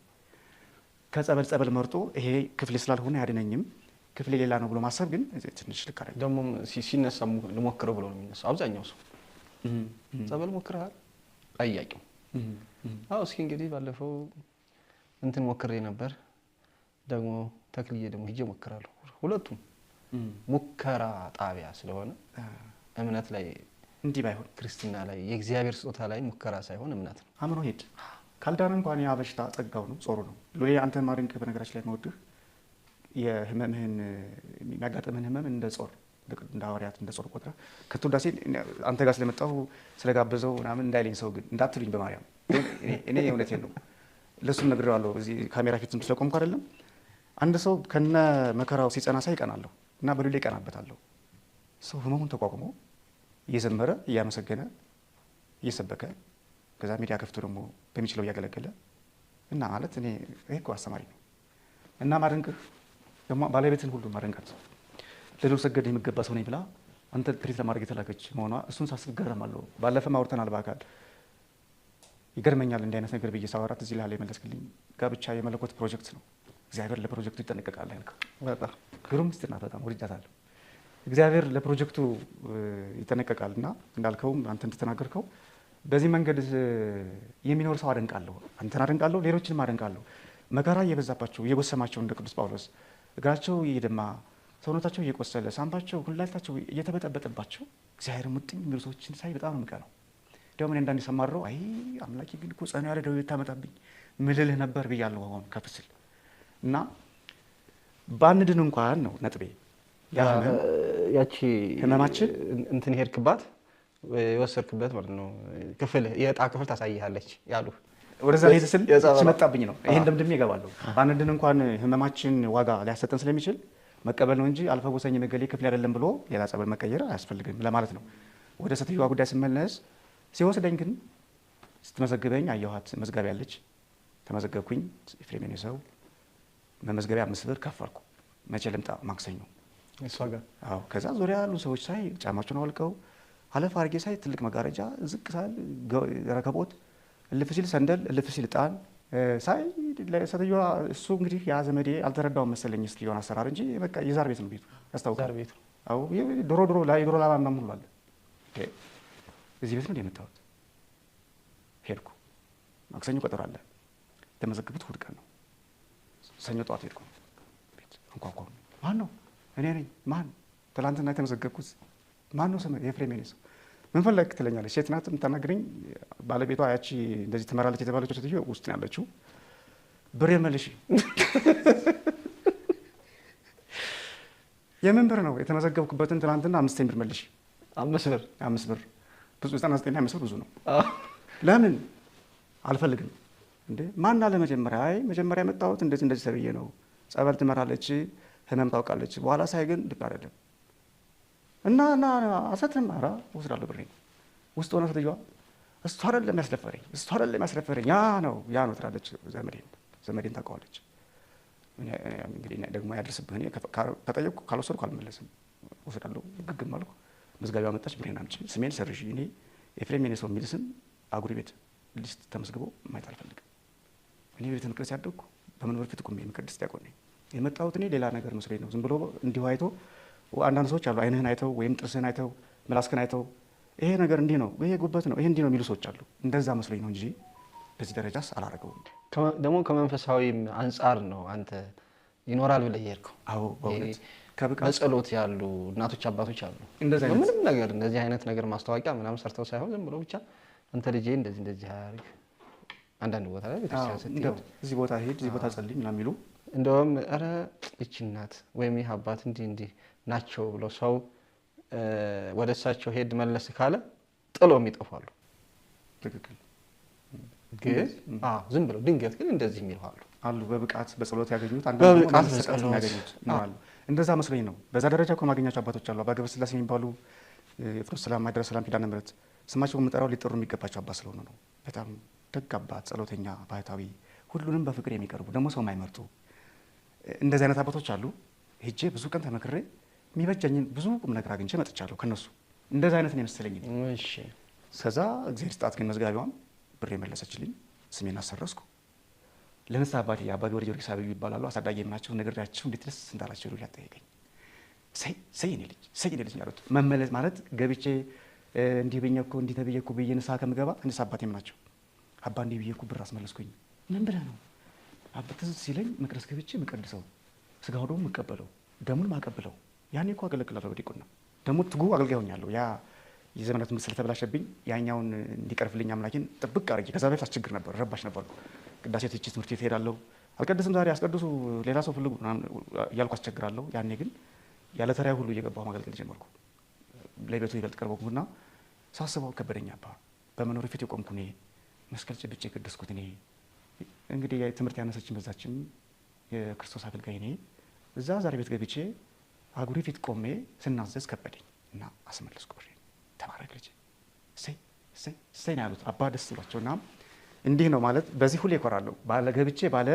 ከጸበል ጸበል መርጦ ይሄ ክፍሌ ስላልሆነ ያድነኝም ክፍሌ ሌላ ነው ብሎ ማሰብ ግን ትንሽ ልክ አይደለም። ደግሞ ሲነሳ ልሞክረው ብሎ ነው የሚነሳው አብዛኛው ሰው። ጸበል ሞክረሃል? ጠያቂው አዎ። እስኪ እንግዲህ ባለፈው እንትን ሞክሬ ነበር፣ ደግሞ ተክልዬ ደግሞ ሂጄ ሞክራለሁ። ሁለቱም ሙከራ ጣቢያ ስለሆነ እምነት ላይ እንዲህ ባይሆን ክርስትና ላይ የእግዚአብሔር ስጦታ ላይ ሙከራ ሳይሆን እምነት ነው። አምኖ ሄድ ካልዳነ እንኳን ያ በሽታ ጸጋው ነው፣ ጾሩ ነው። ሎሌ አንተ ማድንቅ በነገራችን ላይ መወድህ የህመምህን የሚያጋጥምህን ህመም እንደ ጾር እንደ ሐዋርያት እንደ ጾር ቆጥረህ ከትውዳሴ አንተ ጋር ስለመጣሁ ስለጋበዘው ምናምን እንዳይለኝ ሰው ግን እንዳትሉኝ በማርያም እኔ እውነቴን ነው። ለሱም ነግሬዋለሁ። እዚህ ካሜራ ፊትም ስለቆምኩ አይደለም። አንድ ሰው ከነ መከራው ሲጸና ሳይ ይቀናለሁ እና በሉሌ ይቀናበታለሁ። ሰው ህመሙን ተቋቁሞ እየዘመረ እያመሰገነ እየሰበከ ከዛ ሚዲያ ከፍቶ ደግሞ በሚችለው እያገለገለ እና ማለት እኔ ይሄ እኮ አስተማሪ ነው። እና ማድንቅህ ደግሞ ባለቤትን ሁሉ ማድንቃት ለልዑል ሰገድ የሚገባ ሰው ነኝ ብላ አንተ ትሪት ለማድረግ የተላከች መሆኗ እሱን ሳስብ እገረማለሁ። ባለፈም አውርተናል በአካል ይገርመኛል። እንዲህ አይነት ነገር ብዬ ሳወራት እዚህ ላይ የመለስክልኝ ጋብቻ የመለኮት ፕሮጀክት ነው። እግዚአብሔር ለፕሮጀክቱ ይጠነቀቃል ያልከው በጣም ግሩም ምስጢር ናት። በጣም ወድጃታለሁ። እግዚአብሔር ለፕሮጀክቱ ይጠነቀቃል እና እንዳልከውም አንተ እንደተናገርከው በዚህ መንገድ የሚኖር ሰው አደንቃለሁ። አንተን አደንቃለሁ፣ ሌሎችንም አደንቃለሁ። መከራ እየበዛባቸው እየጎሰማቸው እንደ ቅዱስ ጳውሎስ እግራቸው እየደማ ሰውነታቸው እየቆሰለ ሳምባቸው ኩላሊታቸው እየተበጠበጠባቸው እግዚአብሔር ሙጥኝ የሚሉ ሰዎችን ሳይ በጣም ነው የምቀናው። እንዲያውም እኔ አንዳንዴ ሰማረው አይ አምላኬ ግን እኮ ጸኑ ያለ ደዌ ልታመጣብኝ ምልልህ ነበር ብያለሁ። አሁን ከፍ ስል እና ባንድን እንኳን ነው ነጥቤ። ያቺ ህመማችን እንትን ሄድክባት የወሰድክበት ማለት ነው ክፍል የዕጣ ክፍል ታሳይሃለች ያሉ ወደዛ ላይ ስል ሲመጣብኝ ነው ይሄን ደምድሜ እገባለሁ። ባንድን እንኳን ህመማችን ዋጋ ሊያሰጠን ስለሚችል መቀበል ነው እንጂ አልፈወሰኝ መገሌ ክፍል አይደለም ብሎ ሌላ ጸበል መቀየር አያስፈልግም ለማለት ነው። ወደ ሴትዮዋ ጉዳይ ስመለስ ሲወስደኝ ግን ስትመዘግበኝ አየኋት። መዝገቢያ ያለች ተመዘገብኩኝ። ኤፍሬም የኔ ሰው መመዝገቢያ 5 ብር ከፈልኩ። መቼ ልምጣ? ማክሰኞ እሷ ጋር አዎ። ከዛ ዙሪያ ያሉ ሰዎች ሳይ ጫማቸውን አውልቀው አለፍ አድርጌ ሳይ ትልቅ መጋረጃ ዝቅ ሳል ረከቦት እልፍ ሲል ሰንደል እልፍ ሲል ዕጣን ሳይ ለሴትዮዋ እሱ እንግዲህ ያ ዘመዴ አልተረዳውም መሰለኝ ስትየውን አሰራር እንጂ በቃ የዛር ቤት ነው ቤቱ ያስታውቃል። ቤቱ አዎ ድሮ ላይ ድሮ ላባ ምናምን ሁሉ አለ። እዚህ ቤት ነው የመጣሁት። ሄድኩ። ማክሰኞ ቀጠሮ አለ። የተመዘገቡት እሑድ ቀን ነው። ሰኞ ጠዋት ሄድኩ። ቤት አንኳኳ። ማን ነው? እኔ ነኝ። ማን? ትላንትና የተመዘገብኩት። ማን ነው? ስም የኤፍሬም የኔ ሰው። ምን ፈለግ ትለኛለች። ሴት ናት የምታናግረኝ። ባለቤቷ ያቺ እንደዚህ ትመራለች የተባለችው ሴትዮ ውስጥ ነው ያለችው። ብሬን መልሽ። የምን ብር ነው? የተመዘገብኩበትን ትናንትና 5 ብር መልሽ። 5 ብር 5 ብር ብዙ 99 5 ብር ብዙ ነው። ለምን አልፈልግም እንዴ? ማን አለ መጀመሪያ? አይ መጀመሪያ የመጣሁት እንደዚህ ተብዬ ነው። ጸበል ትመራለች፣ ህመም ታውቃለች። በኋላ ሳይ ግን ልክ አይደለም እና አሰትም ኧረ እወስዳለሁ ብሬን። ውስጥ ሆነ ሴትዮዋ እሱ አይደለም ያስደፈረኝ ያ ነው ትላለች። ዘመዴን ታውቀዋለች። እንግዲህ ደግሞ ያደርስብህ። ከጠየቅኩ ካልወሰድኩ አልመለስም። እወስዳለሁ ግግም አልኩ። መዝገቢያ መጣች። ብሬን አምጪ፣ ስሜን ሰርዥ። እኔ ኤፍሬም የኔ ሰው የሚል ስም አጉሪ ቤት ሊስት ተመዝግቦ ማየት አልፈልግም። እኔ ቤተ መቅደስ ያደግኩ በመንበር ፊት ቆሜ የምቀድስ ዲያቆን ነኝ። የመጣሁት እኔ ሌላ ነገር መስሎኝ ነው። ዝም ብሎ እንዲሁ አይቶ አንዳንድ ሰዎች አሉ አይንህን አይተው ወይም ጥርስህን አይተው ምላስክን አይተው ይሄ ነገር እንዲህ ነው፣ ይሄ ጉበት ነው፣ ይሄ እንዲህ ነው የሚሉ ሰዎች አሉ። እንደዛ መስሎኝ ነው እንጂ በዚህ ደረጃስ አላረገውም። ደግሞ ከመንፈሳዊም አንጻር ነው አንተ ይኖራል ብለህ የሄድከው። አዎ በእውነት በጸሎት ያሉ እናቶች አባቶች አሉ። ምንም ነገር እንደዚህ አይነት ነገር ማስታወቂያ ምናምን ሰርተው ሳይሆን ዝም ብሎ ብቻ አንተ ልጄ እንደዚህ አያርግ። አንዳንድ ቦታ ላይ ቤተክርስቲያን ስትሄድ እዚህ ቦታ ሄድ፣ እዚህ ቦታ ጸልይ ምናምን የሚሉ እንደውም ኧረ ይቺ እናት ወይም ይህ አባት እንዲህ ናቸው ብሎ ሰው ወደ እሳቸው ሄድ መለስ ካለ ጥሎም ይጠፋሉ። ትክክል። ግን ዝም ብለው ድንገት ግን እንደዚህ የሚሉ አሉ። በብቃት በጸሎት ያገኙት በብቃት በጸሎት ያገኙት አሉ። እንደዛ መስሎኝ ነው። በዛ ደረጃ እኮ ማገኛቸው አባቶች አሉ። አባ ገብረ ሥላሴ የሚባሉ ፍኖተ ሰላም፣ ማኅደረ ሰላም፣ ኪዳነ ምሕረት ስማቸው የምጠራው ሊጠሩ የሚገባቸው አባት ስለሆነ ነው። በጣም ደግ አባት፣ ጸሎተኛ፣ ባህታዊ፣ ሁሉንም በፍቅር የሚቀርቡ ደግሞ ሰው የማይመርጡ እንደዚህ አይነት አባቶች አሉ። ሄጄ ብዙ ቀን ተመክሬ የሚበጃኝን ብዙ ቁም ነገር አግኝቼ መጥቻለሁ ከነሱ። እንደዚህ አይነት ነው የመሰለኝ። እሺ ከዛ እግዚአብሔር ስጣት ግን መዝጋቢዋን ብር የመለሰችልኝ፣ ስሜን አሰረስኩ። ለንስሐ አባቴ አባ ገብረ ጊዮርጊስ አብዩ ይባላሉ። አሳዳጊ ናቸው። ነግሬያቸው እንዴት ደስ እንዳላቸው ሉ ያጠየቀኝ ሰይ እኔ ልጅ ያሉት መመለስ ማለት ገብቼ እንዲህ ብዬ እኮ እንዲህ ተብዬ እኮ ብዬ ንስሐ ከምገባ ንስሐ አባቴም ናቸው። አባ እንዲህ ብዬ እኮ ብር አስመለስኩኝ። ምን ብለህ ነው? አባ ትዝ ሲለኝ መቅደስ ገብቼ የምቀድሰው ስጋው ደግሞ የምቀበለው ደሙን ማቀብለው ያኔ እኮ አገለግላለሁ በዲቁና ደግሞ ትጉ አገልጋይ ሆኛለሁ። ያ የዘመናት ምስል ስለተበላሸብኝ ያኛውን እንዲቀርፍልኝ አምላኬን ጥብቅ አድርጌ ከዛ በፊት አስቸግር ነበር፣ ረባሽ ነበርኩ። ቅዳሴ ትቼ ትምህርት ቤት እሄዳለሁ። አልቀድስም ዛሬ አስቀድሱ ሌላ ሰው ፈልጉ እያልኩ አስቸግራለሁ። ያኔ ግን ያለ ተራያ ሁሉ እየገባሁ ማገልገል ጀመርኩ። ለቤቱ ይበልጥ ቀርበኩና ሳስበው ከበደኝ። አባ በመኖር ፊት የቆምኩ እኔ፣ መስቀል ጭብጬ የቀደስኩት እኔ፣ እንግዲህ ትምህርት ያነሰችን በዛችን የክርስቶስ አገልጋይ እኔ፣ እዛ ዛሬ ቤት ገብቼ አጉሪ ፊት ቆሜ ስናዘዝ ከበደኝ እና አስመለስኩ ብሬ። ተባረክ ልጅ እሰይ ነው ያሉት አባ ደስ ብሏቸውና እንዲህ ነው ማለት በዚህ ሁሌ እኮራለሁ ባለ ገብቼ ባለ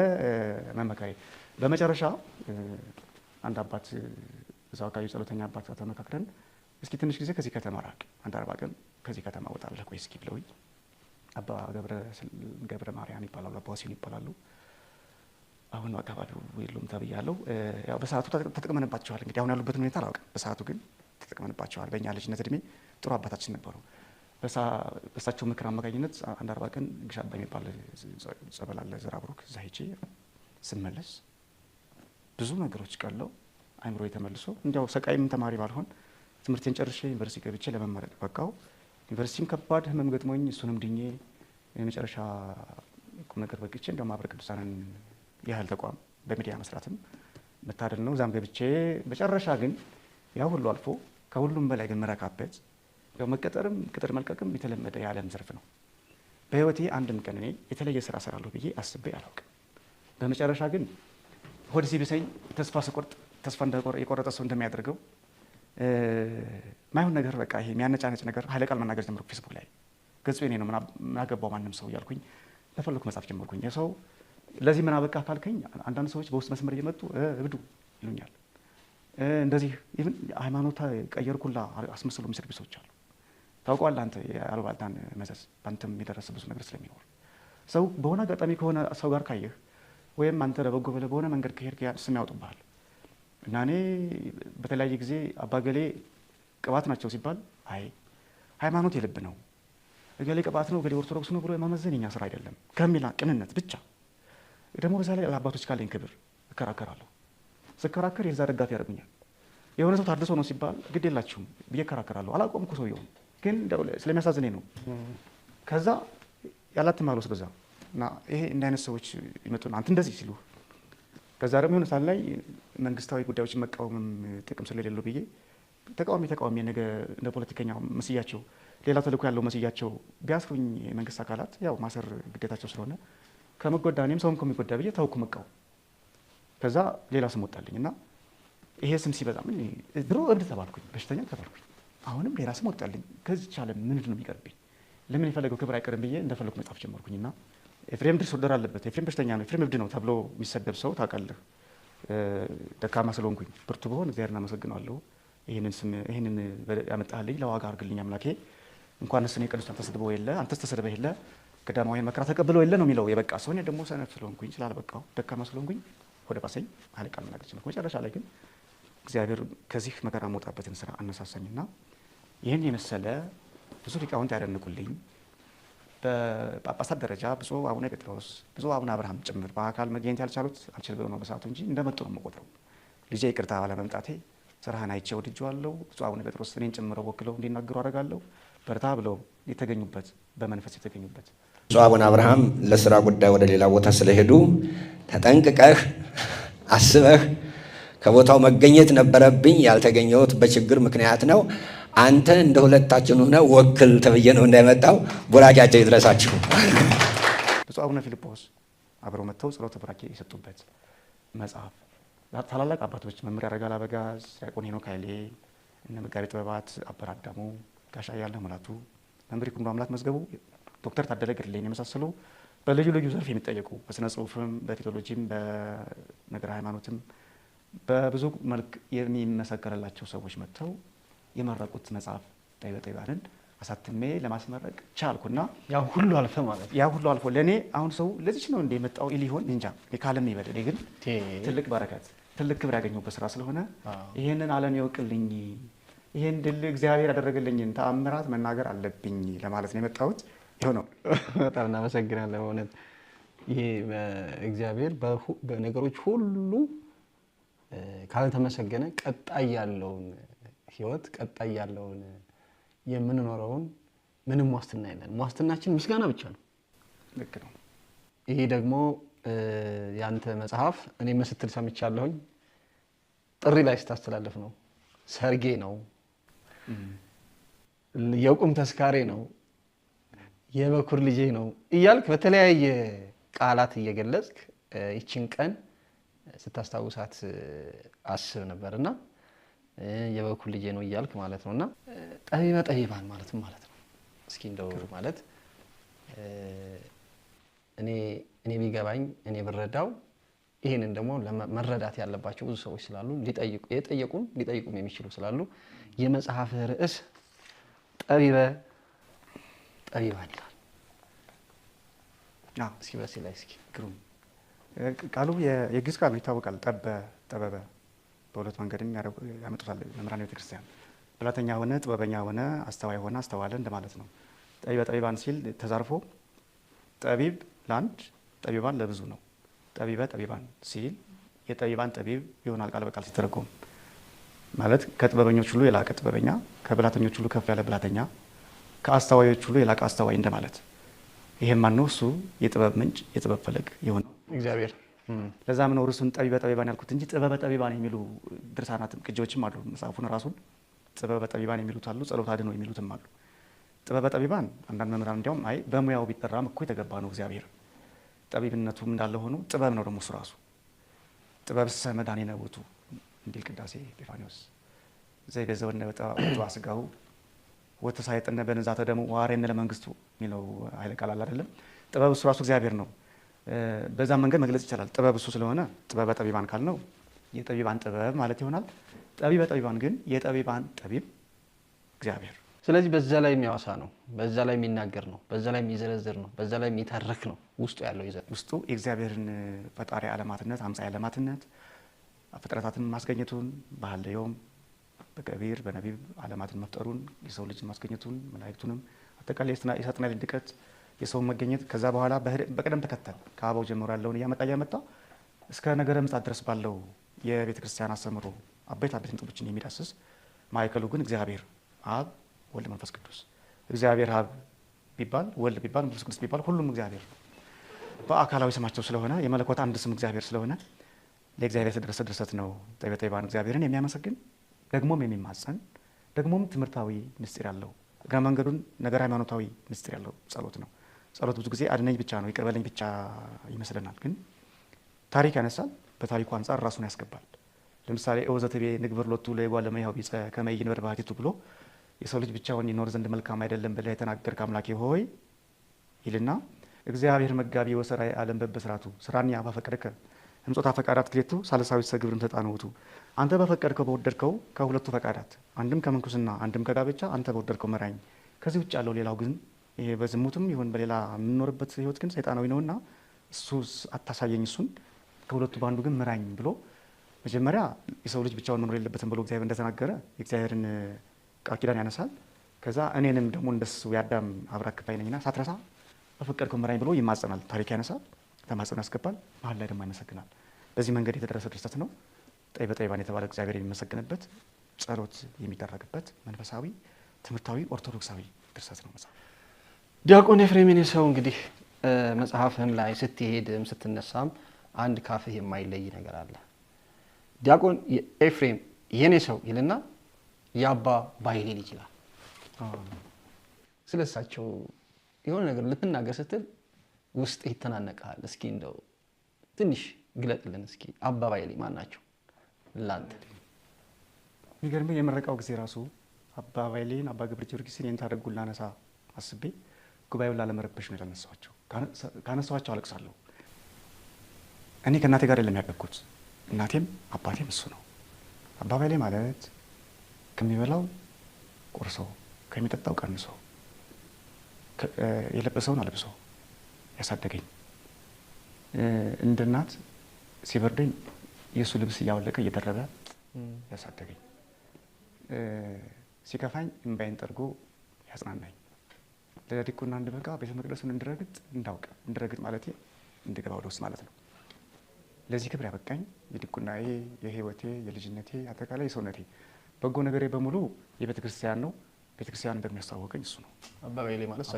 መመካሪ። በመጨረሻ አንድ አባት እዛው አካባቢ ጸሎተኛ አባት ተመካክረን እስኪ ትንሽ ጊዜ ከዚህ ከተማ ራቅ፣ አንድ 40 ቀን ከዚህ ከተማ ወጣ ብለህ ቆይ እስኪ ብለውኝ አባ ገብረ ማርያም ይባላሉ፣ አባ ወሲን ይባላሉ። አሁን አካባቢው የሉም ተብያለሁ። ያው በሰዓቱ ተጠቅመንባቸዋል። እንግዲህ አሁን ያሉበትን ሁኔታ አላውቅም። በሰዓቱ ግን ተጠቅመንባቸዋል። በእኛ ልጅነት እድሜ ጥሩ አባታችን ነበሩ። በእሳቸው ምክር አማካኝነት አንድ 40 ቀን ግሽ አባ የሚባል ጸበል አለ ዘራብሩክ፣ እዛ ሄጄ ስመለስ ብዙ ነገሮች ቀለው አይምሮ የተመልሶ እንዲያው ሰቃይም ተማሪ ባልሆን ትምህርቴን ጨርሼ ዩኒቨርሲቲ ገብቼ ለመመረቅ በቃው። ዩኒቨርሲቲም ከባድ ህመም ገጥሞኝ እሱንም ድኜ የመጨረሻ ቁም ነገር በቅቼ እንደ ማህበረ ቅዱሳንን ያህል ተቋም በሚዲያ መስራትም መታደል ነው። እዛም ገብቼ መጨረሻ ግን ያ ሁሉ አልፎ ከሁሉም በላይ ግን መረካበት ያው መቀጠርም ቅጥር መልቀቅም የተለመደ የዓለም ዘርፍ ነው። በህይወቴ አንድም ቀን እኔ የተለየ ስራ እሰራለሁ ብዬ አስቤ አላውቅም። በመጨረሻ ግን ሆድ ሲብሰኝ ተስፋ ስቆርጥ ተስፋ የቆረጠ ሰው እንደሚያደርገው ማይሆን ነገር በቃ ይሄ የሚያነጫነጭ ነገር ኃይለ ቃል መናገር ጀመርኩ። ፌስቡክ ላይ ገጹ የኔ ነው ምናገባው ማንም ሰው እያልኩኝ ለፈለኩ መጻፍ ጀመርኩኝ። የሰው ለዚህ ምን አበቃ ካልከኝ አንዳንድ ሰዎች በውስጥ መስመር እየመጡ እብዱ ይሉኛል። እንደዚህ ኢቭን ሃይማኖት ቀየርኩላ አስመስሎ የሚሰድቡ ሰዎች አሉ። ታውቀዋለህ አንተ የአሉባልታን መዘዝ በአንተም የደረሰ ብዙ ነገር ስለሚኖር ሰው በሆነ አጋጣሚ ከሆነ ሰው ጋር ካየህ ወይም አንተ ለበጎ ብለህ በሆነ መንገድ ከሄድክ ስም ያወጡብሃል። እና እኔ በተለያየ ጊዜ አባገሌ ቅባት ናቸው ሲባል አይ ሃይማኖት የልብ ነው፣ እገሌ ቅባት ነው እገሌ ኦርቶዶክስ ነው ብሎ የማመዘን የኛ ስራ አይደለም ከሚል ቅንነት ብቻ ደግሞ በዛ ላይ አባቶች ካለኝ ክብር እከራከራለሁ። ስከራከር የዛ ደጋፊ ያደርጉኛል። የሆነ ሰው ታድሶ ነው ሲባል ግድ የላችሁም ብዬ እከራከራለሁ። አላቆምኩ ሰውየውን ግን ስለሚያሳዝነኝ ነው። ከዛ ያላትማለስ በዛ እና ይሄ እንደ አይነት ሰዎች ይመጡና አንተ እንደዚህ ሲሉ ከዛ ደግሞ የሆነ ሳል ላይ መንግስታዊ ጉዳዮችን መቃወምም ጥቅም ስለሌለው ብዬ ተቃዋሚ ነገ እንደ ፖለቲከኛ መስያቸው ሌላ ተልእኮ ያለው መስያቸው ቢያስሩኝ የመንግስት አካላት ያው ማሰር ግዴታቸው ስለሆነ ከመጎዳ እኔም ሰውም ከሚጎዳ ብዬ ታውኩ መቃወም። ከዛ ሌላ ስም ወጣልኝ እና ይሄ ስም ሲበዛ ምን ድሮ እብድ ተባልኩኝ፣ በሽተኛ ተባልኩኝ። አሁንም ሌላ ስም ወጣልኝ። ከዚህ ቻለ ምንድን ነው የሚቀርብኝ? ለምን የፈለገው ክብር አይቀርም ብዬ እንደፈለኩ መጻፍ ጀመርኩኝና ኤፍሬም ዲስኦርደር አለበት፣ ኤፍሬም በሽተኛ ነው፣ ኤፍሬም እብድ ነው ተብሎ የሚሰደብ ሰው ታውቃለህ። ደካማ ስለሆንኩኝ ብርቱ ብሆን እግዚአብሔርን አመሰግነዋለሁ። ይህንን ያመጣልኝ ለዋጋ አድርግልኝ አምላኬ። እንኳንስ እኔ ቅዱሳን ተሰድበው የለ አንተስ ተሰድበህ የለ ገዳማውያን መከራ ተቀብለው የለ ነው የሚለው የበቃ ሰው። እኔ ደግሞ ሰነፍ ስለሆንኩኝ ስላልበቃው ደካማ ስለሆንኩኝ ወደ ባሰኝ ኃይለ ቃል መናገር ጀመርኩ። መጨረሻ ላይ ግን እግዚአብሔር ከዚህ መከራ መውጣበትን ስራ አነሳሳኝና ይህን የመሰለ ብዙ ሊቃውንት ያደንቁልኝ በጳጳሳት ደረጃ ብፁዕ አቡነ ጴጥሮስ፣ ብፁዕ አቡነ አብርሃም ጭምር በአካል መገኘት ያልቻሉት አልችል ብለው ነው በሰዓቱ እንጂ እንደመጡ ነው የምቆጥረው። ልጄ ይቅርታ ባለመምጣቴ ስራህን አይቼ ወድጄዋለሁ። ብፁዕ አቡነ ጴጥሮስ እኔን ጨምረው ወክለው እንዲናገሩ አደርጋለሁ። በርታ ብለው የተገኙበት በመንፈስ የተገኙበት ብፁዕ አቡነ አብርሃም ለስራ ጉዳይ ወደ ሌላ ቦታ ስለሄዱ ተጠንቅቀህ አስበህ ከቦታው መገኘት ነበረብኝ። ያልተገኘሁት በችግር ምክንያት ነው። አንተ እንደ ሁለታችን ሆነ ወክል ተብዬ ነው እንዳይመጣው። ቡራኪያቸው ይድረሳችሁ። ብፁዕ አቡነ ፊልጶስ አብረው መጥተው ጸሎተ ቡራኬ የሰጡበት መጽሐፍ ታላላቅ አባቶች መምህር ያረጋል አበጋዝ፣ ዲያቆን ሄኖክ ኃይሌ፣ እነ መጋቤ ጥበባት አበራ አዳሙ፣ ጋሻ ያልነህ ሙላቱ፣ መምህር ይኩኖ አምላክ መዝገቡ፣ ዶክተር ታደለ ግርሌን የመሳሰሉ በልዩ ልዩ ዘርፍ የሚጠየቁ በስነ ጽሁፍም በቴዎሎጂም በነገረ ሃይማኖትም በብዙ መልክ የሚመሰከርላቸው ሰዎች መጥተው የመረቁት መጽሐፍ ጠቢበ ጠቢባንን አሳትሜ ለማስመረቅ ቻልኩና ያ ሁሉ አልፈ ማለት ነው። ያ ሁሉ አልፎ ለእኔ አሁን ሰው ለዚች ነው እንደ የመጣው ሊሆን እንጃ ካለም ይበል። ግን ትልቅ በረከት ትልቅ ክብር ያገኘሁበት ስራ ስለሆነ ይህንን ዓለም ይወቅልኝ፣ ይህን ድል እግዚአብሔር ያደረገልኝን ተአምራት መናገር አለብኝ ለማለት ነው የመጣሁት። ይኸው ነው። በጣም እናመሰግናለን። በእውነት ይሄ እግዚአብሔር በነገሮች ሁሉ ካልተመሰገነ ቀጣይ ያለውን ህይወት ቀጣይ ያለውን የምንኖረውን ምንም ዋስትና የለን። ዋስትናችን ምስጋና ብቻ ነው። ልክ ነው። ይሄ ደግሞ ያንተ መጽሐፍ እኔ ስትል ሰምቻለሁኝ። ጥሪ ላይ ስታስተላልፍ ነው፣ ሰርጌ ነው፣ የቁም ተስካሬ ነው፣ የበኩር ልጄ ነው እያልክ በተለያየ ቃላት እየገለጽክ ይችን ቀን ስታስታውሳት አስብ ነበርና የበኩር ልጄ ነው እያልክ ማለት ነውና ጠቢበ ጠቢባን ማለት ነው። እስኪ እንደው ማለት እኔ ቢገባኝ እኔ ብረዳው ይሄንን ደግሞ መረዳት ያለባቸው ብዙ ሰዎች ስላሉ ሊጠይቁም የሚችሉ ስላሉ የመጽሐፍ ርዕስ ጠቢበ ጠቢባን ይላል። እስኪ በሲ ላይ እስኪ ግሩም ቃሉ የግዕዝ ቃል ነው ይታወቃል። ጠበበ በሁለት መንገድም ያመጡታል መምህራን ቤተክርስቲያን። ብላተኛ ሆነ፣ ጥበበኛ ሆነ፣ አስተዋይ ሆነ፣ አስተዋለ እንደማለት ነው። ጠቢበ ጠቢባን ሲል ተዛርፎ ጠቢብ ለአንድ ጠቢባን ለብዙ ነው። ጠቢበ ጠቢባን ሲል የጠቢባን ጠቢብ ይሆናል ቃል በቃል ሲተረጎም ማለት ከጥበበኞች ሁሉ የላቀ ጥበበኛ፣ ከብላተኞች ሁሉ ከፍ ያለ ብላተኛ፣ ከአስተዋዮች ሁሉ የላቀ አስተዋይ እንደማለት። ይሄም ማነው? እሱ የጥበብ ምንጭ የጥበብ ፈለግ የሆነው እግዚአብሔር። ለዛም ነው ርዕሱን ጠቢበ ጠቢባን ያልኩት እንጂ ጥበበ ጠቢባን የሚሉ ድርሳናትም ቅጂዎችም አሉ። መጽሐፉን ራሱን ጥበበ ጠቢባን የሚሉት አሉ፣ ጸሎተ አድኅኖ የሚሉትም አሉ። ጥበበ ጠቢባን አንዳንድ መምህራን እንዲያውም አይ በሙያው ቢጠራም እኮ የተገባ ነው እግዚአብሔር። ጠቢብነቱም እንዳለ ሆኖ ጥበብ ነው ደግሞ እሱ ራሱ። ጥበብሰ መድኃኒነ ውእቱ እንዲል ቅዳሴ ኤጲፋንዮስ ዘይገዘወነ በጠዋቱ ስጋው ወተሳይጠነ በንዛተ ደሙ ዋሬነ ለመንግስቱ የሚለው ኃይለ ቃል አለ አይደለም። ጥበብ እሱ ራሱ እግዚአብሔር ነው። በዛም መንገድ መግለጽ ይቻላል። ጥበብ እሱ ስለሆነ ጥበበ ጠቢባን ካልነው የጠቢባን ጥበብ ማለት ይሆናል። ጠቢበ ጠቢባን ግን የጠቢባን ጠቢብ እግዚአብሔር። ስለዚህ በዛ ላይ የሚያወሳ ነው፣ በዛ ላይ የሚናገር ነው፣ በዛ ላይ የሚዘረዝር ነው፣ በዛ ላይ የሚተርክ ነው። ውስጡ ያለው ይዘት ውስጡ የእግዚአብሔርን ፈጣሪ ዓለማትነት አምሳየ ዓለማትነት ፍጥረታትን ማስገኘቱን ባህልዮም በገቢር በነቢብ ዓለማትን መፍጠሩን የሰው ልጅ ማስገኘቱን መላእክቱንም አጠቃላይ የሳጥናኤል ድቀት የሰውን መገኘት ከዛ በኋላ በቅደም ተከተል ከአበው ጀምሮ ያለውን እያመጣ እስከ ነገረ ምጽአት ድረስ ባለው የቤተ ክርስቲያን አስተምህሮ አበይት ነጥቦችን የሚዳስስ ማዕከሉ ግን እግዚአብሔር አብ ወልድ መንፈስ ቅዱስ። እግዚአብሔር አብ ቢባል ወልድ ቢባል መንፈስ ቅዱስ ቢባል ሁሉም እግዚአብሔር በአካላዊ ስማቸው ስለሆነ የመለኮት አንድ ስም እግዚአብሔር ስለሆነ ለእግዚአብሔር የተደረሰ ድርሰት ነው። ጠቢበ ጠቢባን እግዚአብሔርን የሚያመሰግን ደግሞም የሚማጸን ደግሞም ትምህርታዊ ምስጢር ያለው እግረ መንገዱን ነገር ሃይማኖታዊ ምስጢር ያለው ጸሎት ነው። ጸሎት ብዙ ጊዜ አድነኝ ብቻ ነው ይቅር በለኝ ብቻ ይመስለናል። ግን ታሪክ ያነሳል። በታሪኩ አንጻር ራሱን ያስገባል። ለምሳሌ እወዘትቤ ንግበር ሎቱ ለይጓለ እመሕያው ቢጸ ከመ ይንበር በባሕቲቱ ብሎ የሰው ልጅ ብቻውን ይኖር ዘንድ መልካም አይደለም ብለህ የተናገርክ አምላኬ ሆይ ይልና እግዚአብሔር መጋቢ ወሰራይ ዓለም በበስራቱ ስራኛ ባፈቀደከ እምጾታ ፈቃዳት ክሌቱ ሳልሳዊት ሰግብርም ተጣነውቱ አንተ በፈቀድከው በወደድከው ከሁለቱ ፈቃዳት አንድም ከምንኩስና አንድም ከጋብቻ አንተ በወደድከው መራኝ። ከዚህ ውጭ ያለው ሌላው ግን ይሄ በዝሙትም ይሁን በሌላ የምንኖርበት ህይወት ግን ሰይጣናዊ ነውና እሱ አታሳየኝ፣ እሱን ከሁለቱ በአንዱ ግን ምራኝ ብሎ መጀመሪያ የሰው ልጅ ብቻውን መኖር የለበትም ብሎ እግዚአብሔር እንደተናገረ የእግዚአብሔርን ቃል ኪዳን ያነሳል። ከዛ እኔንም ደግሞ እንደሱ የአዳም አብራክ ክፋይ ነኝና ሳትረሳ በፈቀድከው ምራኝ ብሎ ይማጸናል። ታሪክ ያነሳል፣ ተማጽኖ ያስገባል፣ መሀል ላይ ደግሞ ያመሰግናል። በዚህ መንገድ የተደረሰ ድርሰት ነው። ጠቢበ ጠቢባን የተባለ እግዚአብሔር የሚመሰግንበት ጸሎት የሚደረግበት መንፈሳዊ ትምህርታዊ ኦርቶዶክሳዊ ድርሰት ነው መጽሐፍ። ዲያቆን ኤፍሬም ሰው እንግዲህ መጽሐፍህም ላይ ስትሄድም ስትነሳም አንድ ካፍህ የማይለይ ነገር አለ። ዲያቆን ኤፍሬም የኔ ሰው ይልና የአባ ባይሌ ልጅ ይላል። ስለሳቸው የሆነ ነገር ልትናገር ስትል ውስጥ ይተናነቃል። እስኪ እንደው ትንሽ ግለጥልን እስኪ አባ ባይሌ ማን ናቸው ላንተ? የሚገርምህ የምረቃው ጊዜ ራሱ አባ ባይሌን አባ ገብረ ጊዮርጊስን ይህን ታደርጉ ላነሳ አስቤ ጉባኤውን ላለመረበሽ ነው ያነሳኋቸው። ካነሳኋቸው አለቅሳለሁ። እኔ ከእናቴ ጋር የለም ያደግኩት፣ እናቴም አባቴም እሱ ነው። አባ ባይሌ ማለት ከሚበላው ቆርሶ ከሚጠጣው ቀንሶ የለበሰውን አለብሶ ያሳደገኝ፣ እንደ እናት ሲበርደኝ የእሱ ልብስ እያወለቀ እየደረበ ያሳደገኝ፣ ሲከፋኝ እምባይን ጠርጎ ያጽናናኝ፣ ለዲቁና እንድበቃ ቤተ መቅደሱን እንድረግጥ ማለት እንድገባ ወደ ውስጥ ማለት ነው። ለዚህ ክብር ያበቃኝ የዲቁናዬ፣ የህይወቴ፣ የልጅነቴ፣ አጠቃላይ የሰውነቴ በጎ ነገሬ በሙሉ የቤተ ክርስቲያን ነው። ቤተ ክርስቲያን እንደሚያስተዋወቀኝ እሱ ነው። አባ ባይሌ ማለት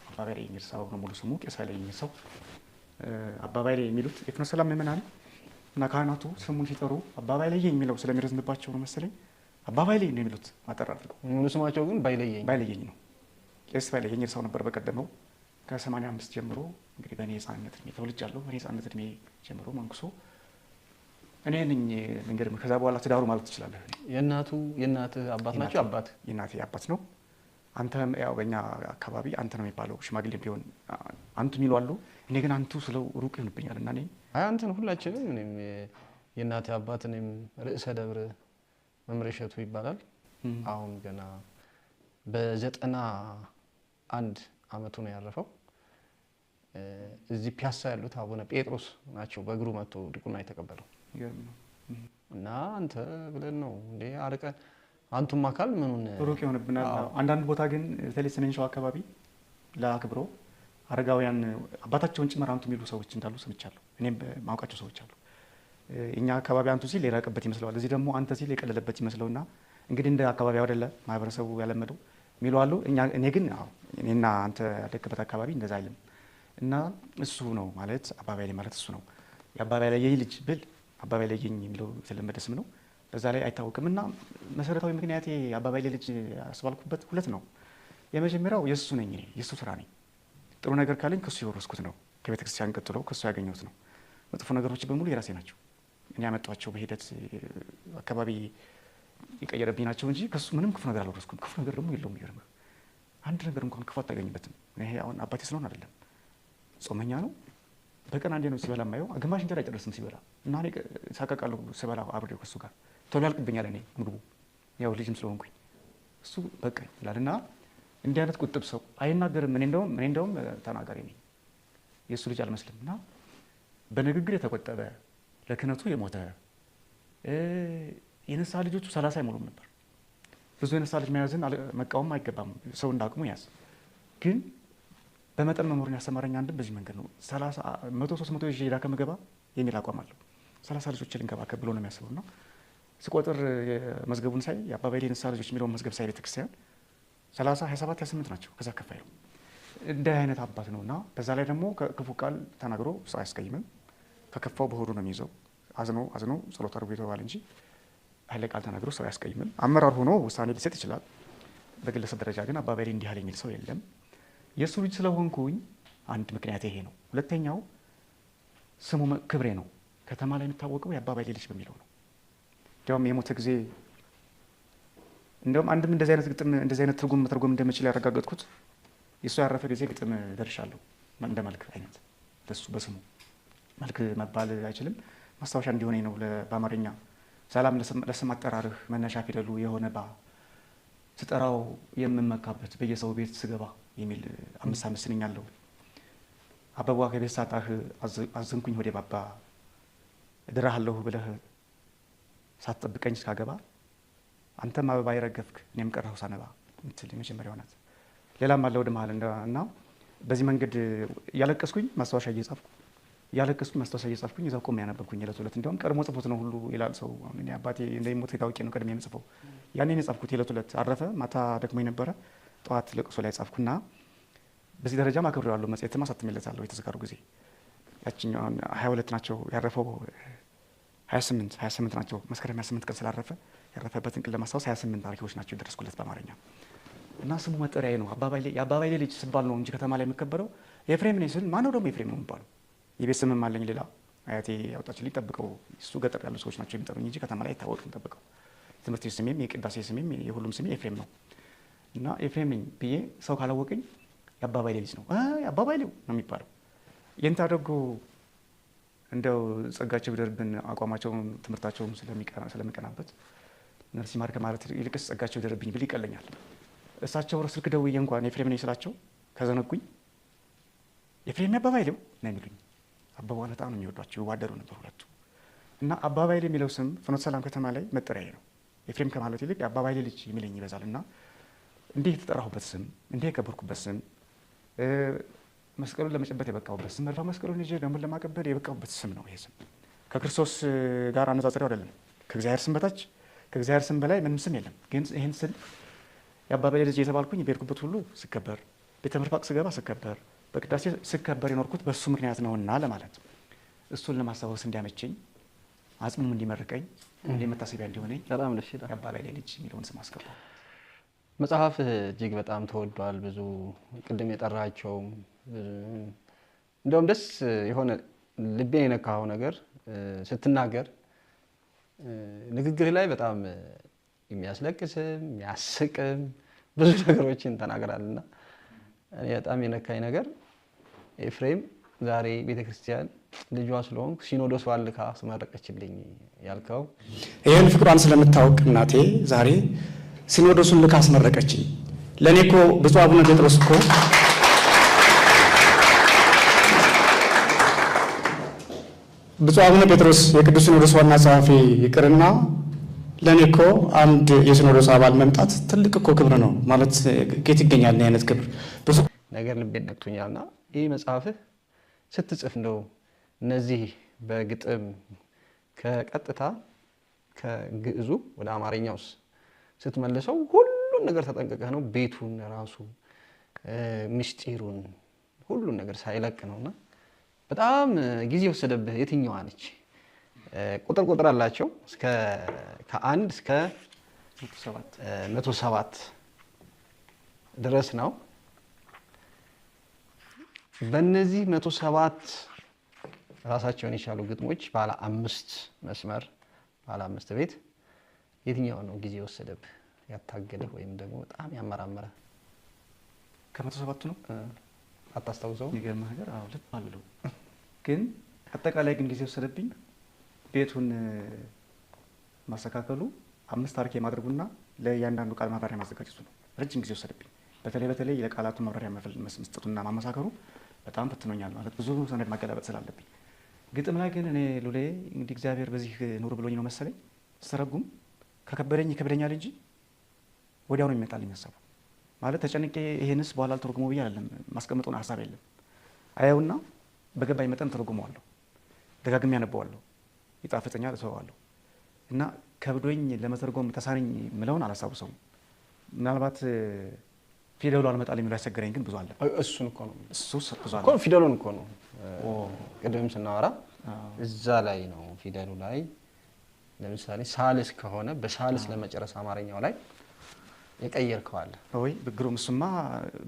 አባ ባይሌ የሚል ሰው ነው ሙሉ ስሙ። ቄስ ኃይሌ የሚል ሰው አባ ባይሌ የሚሉት የፍኖተ ሰላም ምእመናን እና ካህናቱ ስሙን ሲጠሩ አባ ባይሌ የሚለው ስለሚረዝምባቸው ነው መሰለኝ አባ ባይሌ ነው የሚሉት ማጠር አድርገው። ሙሉ ስማቸው ግን ባይሌየኝ ነው። ቄስ ባይሌየኝ ሰው ነበር በቀደመው ከ85 ጀምሮ እንግዲህ በእኔ ህፃንነት እድሜ ተወልጃለሁ። በእኔ ህፃንነት እድሜ ጀምሮ መንኩሶ እኔ ነኝ እንግዲህ ከዛ በኋላ ትዳሩ ማለት ትችላለህ። የእናትህ አባት ናቸው? አባት የእናቴ አባት ነው። አንተ ያው በእኛ አካባቢ አንተ ነው የሚባለው፣ ሽማግሌ ቢሆን አንቱ የሚሉ አሉ። እኔ ግን አንቱ ስለው ሩቅ ይሆንብኛል እና እኔ አንተ ነው ሁላችንም። እኔም የእናቴ አባት እኔም ርዕሰ ደብር መምህር እሸቱ ይባላል። አሁን ገና በ91 አመቱ ነው ያረፈው። እዚህ ፒያሳ ያሉት አቡነ ጴጥሮስ ናቸው በእግሩ መጥቶ ዲቁና የተቀበለው እና አንተ ብለን ነው እንዴ አርቀ አንቱም አካል ምኑን ሩቅ ይሆንብናል። አንዳንድ ቦታ ግን በተለይ ሰሜን ሸዋ አካባቢ ለአክብሮ አረጋውያን አባታቸውን ጭምር አንቱ የሚሉ ሰዎች እንዳሉ ሰምቻለሁ። እኔም ማውቃቸው ሰዎች አሉ። እኛ አካባቢ አንቱ ሲል የራቀበት ይመስለዋል፣ እዚህ ደግሞ አንተ ሲል የቀለለበት ይመስለውና እንግዲህ እንደ አካባቢ አይደለ ማህበረሰቡ ያለመደው የሚሉ አሉ። እኔ ግን እኔና አንተ ያደግበት አካባቢ እንደዛ አይልም እና እሱ ነው ማለት አባ ባይሌ ማለት እሱ ነው። የአባ ባይሌ ልጅ ብል አባ ባይሌ የሚለው የተለመደ ስም ነው። በዛ ላይ አይታወቅም እና መሰረታዊ ምክንያቴ አባ ባይሌ ልጅ ያስባልኩበት ሁለት ነው። የመጀመሪያው የእሱ ነኝ፣ እኔ የእሱ ስራ ነኝ። ጥሩ ነገር ካለኝ ከሱ የወረስኩት ነው። ከቤተ ክርስቲያን ቀጥሎ ከሱ ያገኘሁት ነው። መጥፎ ነገሮች በሙሉ የራሴ ናቸው። እኔ ያመጧቸው በሂደት አካባቢ የቀየረብኝ ናቸው እንጂ ከሱ ምንም ክፉ ነገር አልወረስኩም። ክፉ ነገር ደግሞ የለውም። ይገርምህ አንድ ነገር እንኳን ክፉ አታገኝበትም። ይሄ አሁን አባቴ ስለሆነ አይደለም፣ ጾመኛ ነው። በቀን አንዴ ነው ሲበላ የማየው። ግማሽ እንጀራ አይጨርስም ሲበላ እና እኔ ሳቀቃለሁ ስበላ አብሬው ከሱ ጋር ቶሎ ያልቅብኛል። እኔ ምግቡ ያው ልጅም ስለሆንኩኝ እሱ በቃኝ ይላል እና እንዲህ አይነት ቁጥብ ሰው አይናገርም። እኔ እንደውም ተናጋሪ ነኝ፣ የእሱ ልጅ አልመስልም እና በንግግር የተቆጠበ ለክህነቱ የሞተ የነሳ ልጆቹ 30 አይሞሉም ነበር። ብዙ የነሳ ልጅ መያዝን መቃወም አይገባም፣ ሰው እንዳቅሙ ያዝ። ግን በመጠን መኖርን ያስተማረኝ አንድም በዚህ መንገድ ነው። 100-300 ይዤ ሄዳ ከምገባ የሚል አቋም አለው። 30 ልጆች ልንከባከብ ብሎ ነው የሚያስበው እና ስቆጥር መዝገቡን ሳይ የአባ ባይሌ የነሳ ልጆች የሚለውን መዝገብ ሳይ ቤተክርስቲያን 30፣ 27፣ 28 ናቸው። ከዛ ከፍ አይለው። እንዲህ አይነት አባት ነው እና በዛ ላይ ደግሞ ክፉ ቃል ተናግሮ ሰው አያስቀይምም። ከከፋው በሆዱ ነው የሚይዘው። አዝኖ ጸሎት አድርጎ የተባለ እንጂ ኃይለ ቃል ተናግሮ ሰው አያስቀይምም። አመራር ሆኖ ውሳኔ ሊሰጥ ይችላል። በግለሰብ ደረጃ ግን አባ ባይሌ እንዲህ ያለ የሚል ሰው የለም። የእሱ ልጅ ስለሆንኩኝ አንድ ምክንያት ይሄ ነው። ሁለተኛው ስሙ ክብሬ ነው። ከተማ ላይ የሚታወቀው የአባ ባይሌ ልጅ በሚለው ነው። እንዲያውም የሞተ ጊዜ እንዲያውም አንድም እንደዚህ አይነት ትርጉም መተርጎም እንደምችል ያረጋገጥኩት የእሱ ያረፈ ጊዜ ግጥም ደርሻለሁ። እንደ መልክ አይነት ለሱ በስሙ መልክ መባል አይችልም፣ ማስታወሻ እንዲሆነኝ ነው። በአማርኛ ሰላም ለስም አጠራርህ መነሻ ፊደሉ የሆነ ባ ስጠራው የምመካበት በየሰው ቤት ስገባ የሚል 5 ስንኝ አለው። አበባ ከቤት ሳጣህ አዘንኩኝ ሆዴ ባባ እድራሃለሁ ብለህ ሳትጠብቀኝ እስካገባ አንተም አበባ የረገፍክ እኔም ቀረሁ ሳነባ ምትል የመጀመሪያው ናት። ሌላም አለ ወደ መሀል እና በዚህ መንገድ እያለቀስኩኝ ማስታወሻ እየጻፍኩኝ እዛው ቆሜ ያነበብኩኝ ዕለት ዕለት። እንዲያውም ቀድሞ ጽፎት ነው ሁሉ ይላል ሰው። እኔ አባቴ እንደሚሞት ታውቄ ነው ቀድሜ የምጽፈው። ያኔ የጻፍኩት ዕለት ዕለት አረፈ። ማታ ደግሞ የነበረ ጠዋት ለቅሶ ላይ ጻፍኩና በዚህ ደረጃ አክብሬዋለሁ። መጽሔትም አሳትሜለታለሁ። የተዘጋሩ ጊዜ ያችኛውን 22 ናቸው ያረፈው 28 ናቸው። መስከረም 28 ቀን ስላረፈ ያረፈበትን ቀን ለማስታወስ 28 አርኪዎች ናቸው የደረስኩለት በአማርኛ እና ስሙ መጠሪያዬ ነው። የአባባይሌ ልጅ ስባል ነው እንጂ ከተማ ላይ የሚከበረው ኤፍሬም ነኝ ስል ማነው ደግሞ ኤፍሬም ነው የሚባለው? የቤት ስምም አለኝ ሌላ አያቴ ያወጣችልኝ ጠብቀው፣ እሱ ገጠር ያሉ ሰዎች ናቸው የሚጠሩኝ እንጂ ከተማ ላይ አይታወቅም ጠብቀው። የትምህርት ቤት ስሜም የቅዳሴ ስሜም የሁሉም ስሜ ኤፍሬም ነው እና ኤፍሬም ነኝ ብዬ ሰው ካላወቀኝ የአባባይሌ ልጅ ነው የአባባይሌው ነው የሚባለው። ይህን ታደርጉ እንደው ጸጋቸው ቢደርብን አቋማቸውን ትምህርታቸውን ስለሚቀናበት ነርሲ ማር ከማለት ይልቅስ ጸጋቸው ቢደርብኝ ብል ይቀለኛል። እሳቸው ስልክ ደውዬ እንኳን ኤፍሬም ነኝ ስላቸው ከዘነጉኝ ኤፍሬም አባባይሌው ነው የሚሉኝ። አባባል በጣም ነው የሚወዷቸው፣ ይዋደዱ ነበር ሁለቱ እና አባባይሌ የሚለው ስም ፍኖተ ሰላም ከተማ ላይ መጠሪያዬ ነው። ኤፍሬም ከማለት ይልቅ የአባባይሌ ልጅ የሚለኝ ይበዛል እና እንዲህ የተጠራሁበት ስም፣ እንዲህ የከበርኩበት ስም፣ መስቀሉን ለመጨበጥ የበቃሁበት ስም፣ መልፋ መስቀሉን ይዤ ደሙን ለማቀበል የበቃሁበት ስም ነው። ይሄ ስም ከክርስቶስ ጋር አነጻጽሬው አይደለም። ከእግዚአብሔር ስም በታች ከእግዚአብሔር ስም በላይ ምንም ስም የለም። ግን ይህን ስል የአባባይሌ ልጅ የተባልኩኝ በሄድኩበት ሁሉ ስከበር፣ ቤተ ምርፋቅ ስገባ ስከበር፣ በቅዳሴ ስከበር የኖርኩት በእሱ ምክንያት ነውና ለማለት እሱን ለማስታወስ እንዲያመቸኝ አጽሙም እንዲመርቀኝ እንደ መታሰቢያ እንዲሆነኝ በጣም ደስ ይላል። የአባባይሌ ልጅ የሚለውን ስም አስገባው። መጽሐፍ እጅግ በጣም ተወዷል። ብዙ ቅድም የጠራቸው እንደውም ደስ የሆነ ልቤን የነካው ነገር ስትናገር ንግግር ላይ በጣም የሚያስለቅስም የሚያስቅም ብዙ ነገሮችን ተናግራልና እኔ በጣም የነካኝ ነገር ኤፍሬም ዛሬ ቤተክርስቲያን ልጇ ስለሆንኩ ሲኖዶስ ዋልካ አስመረቀችልኝ ያልከው ይህን ፍቅሯን ስለምታውቅ እናቴ ዛሬ ሲኖዶሱን ልካ አስመረቀችኝ። ለእኔ እኮ ብፁዕ አቡነ ጴጥሮስ እኮ ብፁዕ አቡነ ጴጥሮስ የቅዱስ ሲኖዶስ ዋና ጸሐፊ ይቅርና ለእኔ እኮ አንድ የሲኖዶስ አባል መምጣት ትልቅ እኮ ክብር ነው ማለት ከየት ይገኛል ይህ አይነት ክብር? ብዙ ነገር ልቤን ነክቶኛልና ይህ መጽሐፍህ ስትጽፍ እንደው እነዚህ በግጥም ከቀጥታ ከግዕዙ ወደ አማርኛውስ ስትመልሰው ሁሉን ነገር ተጠንቅቀህ ነው፣ ቤቱን ራሱ ምስጢሩን ሁሉን ነገር ሳይለቅ ነውና በጣም ጊዜ ወሰደብህ። የትኛዋ ነች? ቁጥር አላቸው ከ1 እስከ 107 ድረስ ነው። በእነዚህ 107 ራሳቸውን የቻሉ ግጥሞች ባለ 5 መስመር ባለ 5 ቤት የትኛው ነው ጊዜ ወሰደብህ ያታገለህ ወይም ደግሞ በጣም ያመራመረ? ከ107 ነው አታስታውሰው? የሚገርምህ ነገር ልብ አለው ግን አጠቃላይ ግን ጊዜ ወሰደብኝ ቤቱን ማስተካከሉ 5 አርኬ ማድረጉና ለእያንዳንዱ ቃል ማብራሪያ ማዘጋጀቱ ነው። ረጅም ጊዜ ወሰደብኝ። በተለይ ለቃላቱ ማብራሪያ መስጠቱና ማመሳከሩ በጣም ፈትኖኛል። ማለት ብዙ ሰነድ ማገላበጥ ስላለብኝ። ግጥም ላይ ግን እኔ ሉሌ እንግዲህ እግዚአብሔር በዚህ ኑር ብሎኝ ነው መሰለኝ ስተረጉም ከከበደኝ ይከብደኛል እንጂ ወዲያው ነው የሚመጣልኝ ሀሳቡ። ማለት ተጨንቄ ይሄንስ በኋላ ተርጉሞ ብዬ አይደለም ማስቀመጡን ሀሳብ የለም። አየውና በገባኝ መጠን ተርጉመዋለሁ፣ ደጋግሜ ያነበዋለሁ፣ ይጣፍጠኛል፣ እተወዋለሁ እና ከብዶኝ ለመተርጎም ተሳነኝ ምለውን አላስታውሰውም። ምናልባት ፊደሉ አልመጣልኝ የሚለው ያስቸገረኝ ግን ብዙ አለ። እሱን እኮ ነው ብዙ አለ። ፊደሉን እኮ ነው ቅድም ስናወራ እዛ ላይ ነው ፊደሉ ላይ ለምሳሌ ሳልስ ከሆነ በሳልስ ለመጨረስ አማርኛው ላይ የቀየርከው አለ ወይ? ብግሩም እሱማ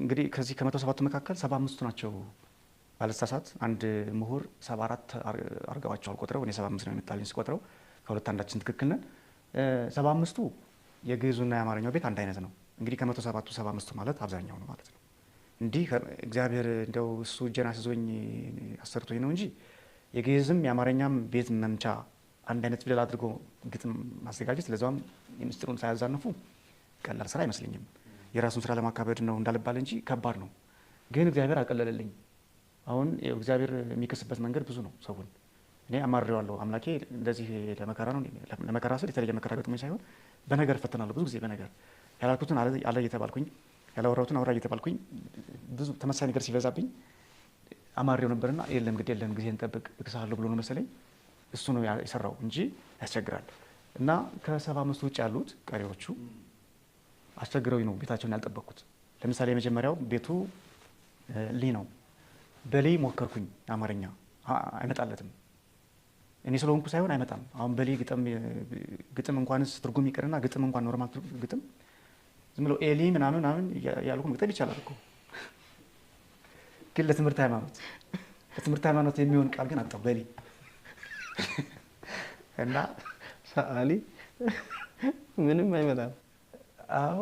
እንግዲህ ከዚህ ከ107ቱ መካከል 75ቱ ናቸው ባለሳሳት። አንድ ምሁር 74 አርገዋቸዋል ቆጥረው፣ እኔ 75 ነው የመጣልኝ ስቆጥረው፣ ከሁለት አንዳችን ትክክል ነን። 75ቱ የግዕዙና የአማርኛው ቤት አንድ አይነት ነው። እንግዲህ ከ107ቱ 75ቱ ማለት አብዛኛው ነው ማለት ነው። እንዲህ እግዚአብሔር እንደው እሱ እጄን አስይዞኝ አሰርቶኝ ነው እንጂ የግዕዝም የአማርኛም ቤት መምቻ አንድ አይነት ፊደል አድርጎ ግጥም ማዘጋጀት ለዛውም የምስጢሩን ሳያዛንፉ ቀላል ስራ አይመስለኝም። የራሱን ስራ ለማካበድ ነው እንዳልባል እንጂ ከባድ ነው። ግን እግዚአብሔር አቀለለልኝ። አሁን እግዚአብሔር የሚከስበት መንገድ ብዙ ነው ሰውን። እኔ አማርሬዋለሁ። አምላኬ እንደዚህ ለመከራ ነው። ለመከራ ስል የተለየ መከራ ገጥሞኝ ሳይሆን በነገር እፈተናለሁ። ብዙ ጊዜ በነገር ያላልኩትን አለ እየተባልኩኝ ያላወራሁትን አውራ እየተባልኩኝ ብዙ ተመሳሳይ ነገር ሲበዛብኝ አማሬው ነበርና የለም ግድ የለም ጊዜን ጠብቅ እክስሃለሁ ብሎ ነው መሰለኝ እሱ ነው የሰራው እንጂ ያስቸግራል። እና ከ75 ውጭ ያሉት ቀሪዎቹ አስቸግረውኝ ነው ቤታቸውን ያልጠበቅኩት። ለምሳሌ የመጀመሪያው ቤቱ ሊ ነው። በሊ ሞከርኩኝ አማርኛ አይመጣለትም። እኔ ስለሆንኩ ሳይሆን አይመጣም። አሁን በሌ ግጥም እንኳንስ ትርጉም ይቅርና ግጥም እንኳን ኖርማል ግጥም ዝም ብሎ ኤሊ ምናምን ምናምን ያልኩ መግጠም ይቻላል እኮ ግን ለትምህርት ሃይማኖት የሚሆን ቃል ግን አጣው በሌ እና ሰዓሊ ምንም አይመጣም። አዎ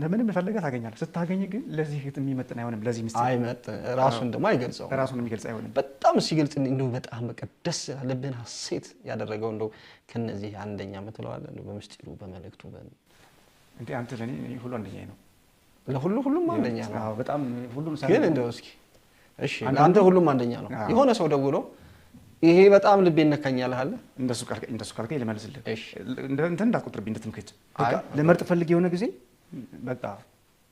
ምንም ፈልገህ ታገኛለህ። ስታገኝ ግን ለዚህ ግጥም የሚመጥን አይሆንም። ለዚህ ምስል አይመጥን ራሱን ደግሞ አይገልጸው። ራሱን የሚገልጽ አይሆንም። በጣም ሲገልጽ እንደው በጣም በቃ ደስ ያለብን ሐሴት ያደረገው እንደው ከነዚህ አንደኛ ምትለዋለህ እንደው በምስጢሩ በመልእክቱ እንዴ አንተ ለኔ ሁሉ አንደኛ ነው። ሁሉም አንደኛ ነው። አዎ በጣም ሁሉም ግን እንደው እስኪ እሺ አንተ ሁሉም አንደኛ ነው። የሆነ ሰው ደውሎ ይሄ በጣም ልቤን ነካኛል አለ እንደሱ ካልከኝ ልመልስልህ። እንትን እንዳትቆጥርብኝ እንድትምክት በቃ ለመርጥ ፈልግ የሆነ ጊዜ በቃ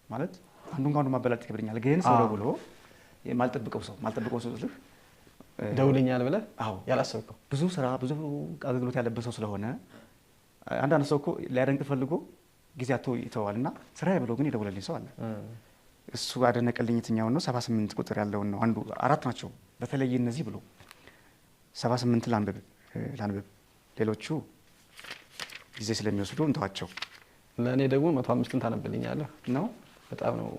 ማለት አንዱን ጋር ማበላጥ ይከብደኛል። ግን ሰው ደውሎ ማልጠብቀው ሰው ልህ ደውለኛል ብለህ አዎ ያላሰብከው ብዙ ስራ ብዙ አገልግሎት ያለበት ሰው ስለሆነ አንዳንድ ሰው እኮ ሊያደንቅ ፈልጎ ጊዜ አቶ ይተዋልና ስራዬ ብሎ ግን ይደውልልኝ ሰው አለ። እሱ አደነቀልኝ የትኛው ነው 78 ቁጥር ያለው ነው። አንዱ አራት ናቸው በተለይ እነዚህ ብሎ 78 ላንብብ ሌሎቹ ጊዜ ስለሚወስዱ እንተዋቸው። ለእኔ ደግሞ 105ን ታነብልኛለህ ነው በጣም ነው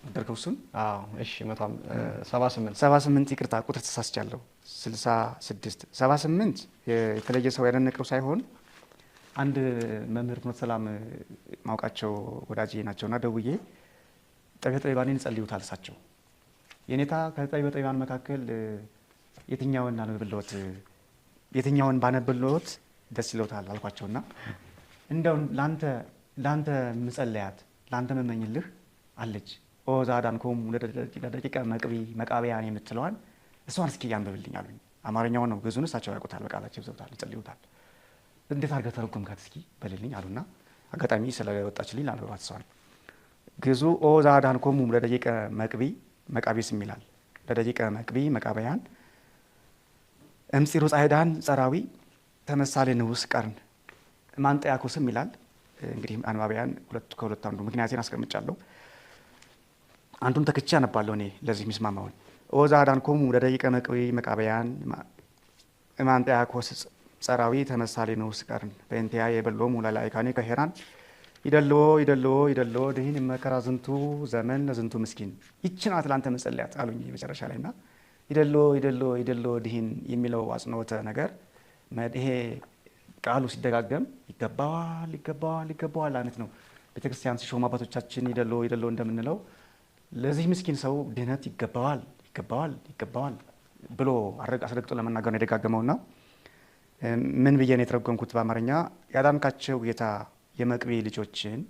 አደርከው እሱን። አዎ እሺ 78 ይቅርታ ቁጥር ተሳስቻለሁ 66 78 የተለየ ሰው ያደነቀው ሳይሆን አንድ መምህር ፍኖተ ሰላም ማውቃቸው ወዳጄ ናቸውና ደውዬ ጠቢበ ጠቢባንን ይጸልዩታል እሳቸው የኔታ ከጠቢበ ጠቢባን መካከል የትኛውን አነብልዎት የትኛውን ባነብልዎት ደስ ይለውታል አልኳቸውና እንደው ላንተ ምጸለያት ላንተ መመኝልህ አለች ኦ ዛዳንኮሙ ለደቂቀ መቃብያን የምትለዋን እሷን እስኪ ያንብብልኝ አሉኝ። አማርኛው ነው ግዙን እሳቸው ያውቁታል በቃላቸው ይዘውታል ይጸልዩታል። እንዴት አድርገህ ተረጎምካት እስኪ በልልኝ አሉና አጋጣሚ ስለወጣችልኝ ላንብባት እሷን። ግዙ ኦ ዛዳንኮሙ ለደቂቀ መቃቢስ ይላል። ለደቂቀ መቃብያን እምፂሩ ጻይዳን ጸራዊ ተመሳሌ ንዑስ ቀርን ማንጠያኮስም ይላል። እንግዲህ አንባቢያን ከሁለት አንዱ ምክንያቴን አስቀምጫለሁ። አንዱን ተክቼ አነባለሁ እኔ ለዚህ የሚስማማውን ኦ ዛዳንኮሙ ለደቂቀ መቃብያን ማንጠያኮስ ጸራዊ ተመሳሌ ንዑስ ቀርን በእንቲያ የበሎሙ ለላይካኔ ከሄራን ይደልዎ ድህን መከራ ዝንቱ ዘመን ዝንቱ ምስኪን ይችናት ላንተ መጸለያት አሉኝ መጨረሻ ላይና ይደልዎ ድህን የሚለው አጽንኦተ ነገር ይሄ ቃሉ ሲደጋገም ይገባዋል አይነት ነው። ቤተክርስቲያን ሲሾሙ አባቶቻችን ይደልዎ እንደምንለው ለዚህ ምስኪን ሰው ድህነት ይገባዋል ብሎ አስረግጦ ለመናገር ነው የደጋገመውና ምን ብዬ ነው የተረጎምኩት በአማርኛ ያዳንካቸው ጌታ የመቅቢ ልጆችን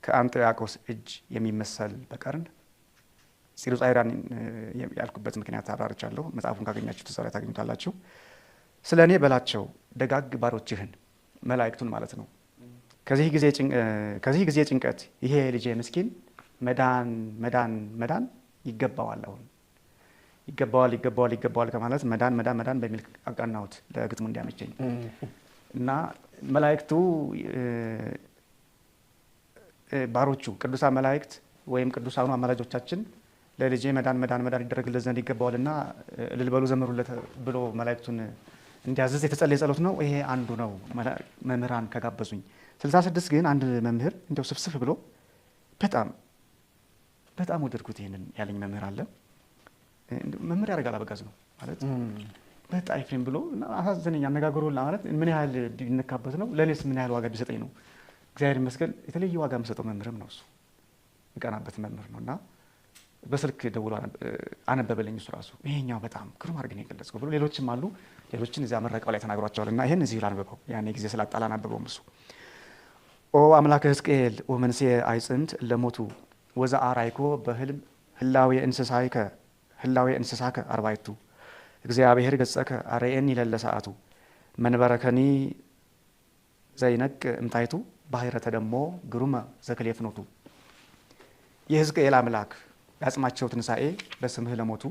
ከአንጥያቆስ እጅ የሚመሰል በቀርን ፂሩ ጻይዳን ያልኩበት ምክንያት አብራርቻለሁ። መጽሐፉን ካገኛችሁ ተሰራ ታገኙታላችሁ። ስለ እኔ በላቸው ደጋግ ባሮችህን መላእክቱን ማለት ነው። ከዚህ ጊዜ ጭንቀት ይሄ ልጄ ምስኪን መዳን ይገባዋል። አሁን ይገባዋል ከማለት መዳን በሚል አቃናሁት ለግጥሙ እንዲያመቸኝ እና መላእክቱ ባሮቹ ቅዱሳን መላእክት ወይም ቅዱሳኑ አማላጆቻችን ለልጄ መዳን ይደረግለት ዘንድ ይገባዋልና እልል በሉ ዘምሩለት ብሎ መላእክቱን እንዲያዘዝ የተጸለየ ጸሎት ነው። ይሄ አንዱ ነው መምህራን ከጋበዙኝ። 66 ግን አንድ መምህር እንደው ስፍስፍ ብሎ በጣም ወደድኩት ይሄንን ያለኝ መምህር አለ። መምህር ያደርጋል አበጋዝ ነው ማለት በጣም ኤፍሬም ብሎ አሳዘነኝ። አነጋገሩ ማለት ምን ያህል ይነካበት ነው፣ ለእኔስ ምን ያህል ዋጋ ቢሰጠኝ ነው። እግዚአብሔር ይመስገን የተለየ ዋጋ የምሰጠው መምህርም ነው እሱ የቀናበት መምህር ነው። እና በስልክ ደውሎ አነበበልኝ እሱ ራሱ ይሄኛው በጣም ግሩም አድርገን የገለጽከው ብሎ ሌሎችም አሉ። ሌሎችን እዚያ መረቃው ላይ ተናግሯቸዋል እና ይሄን እዚህ ላንብበው ያኔ ጊዜ ስላጣላ አናበበውም እሱ ኦ አምላከ ሕዝቅኤል ወመንሴ አይጽንት ለሞቱ ወዛ አራይኮ በህልም ህላዌ እንስሳከ አርባይቱ እግዚአብሔር ገጸከ አርኤኒ ለለ ሰዓቱ መንበረከኒ ዘይነቅ እምታይቱ ባህረተ ደሞ ግሩመ ዘክሌፍኖቱ የሕዝቅኤል አምላክ ያጽማቸው ትንሣኤ በስምህ ለሞቱ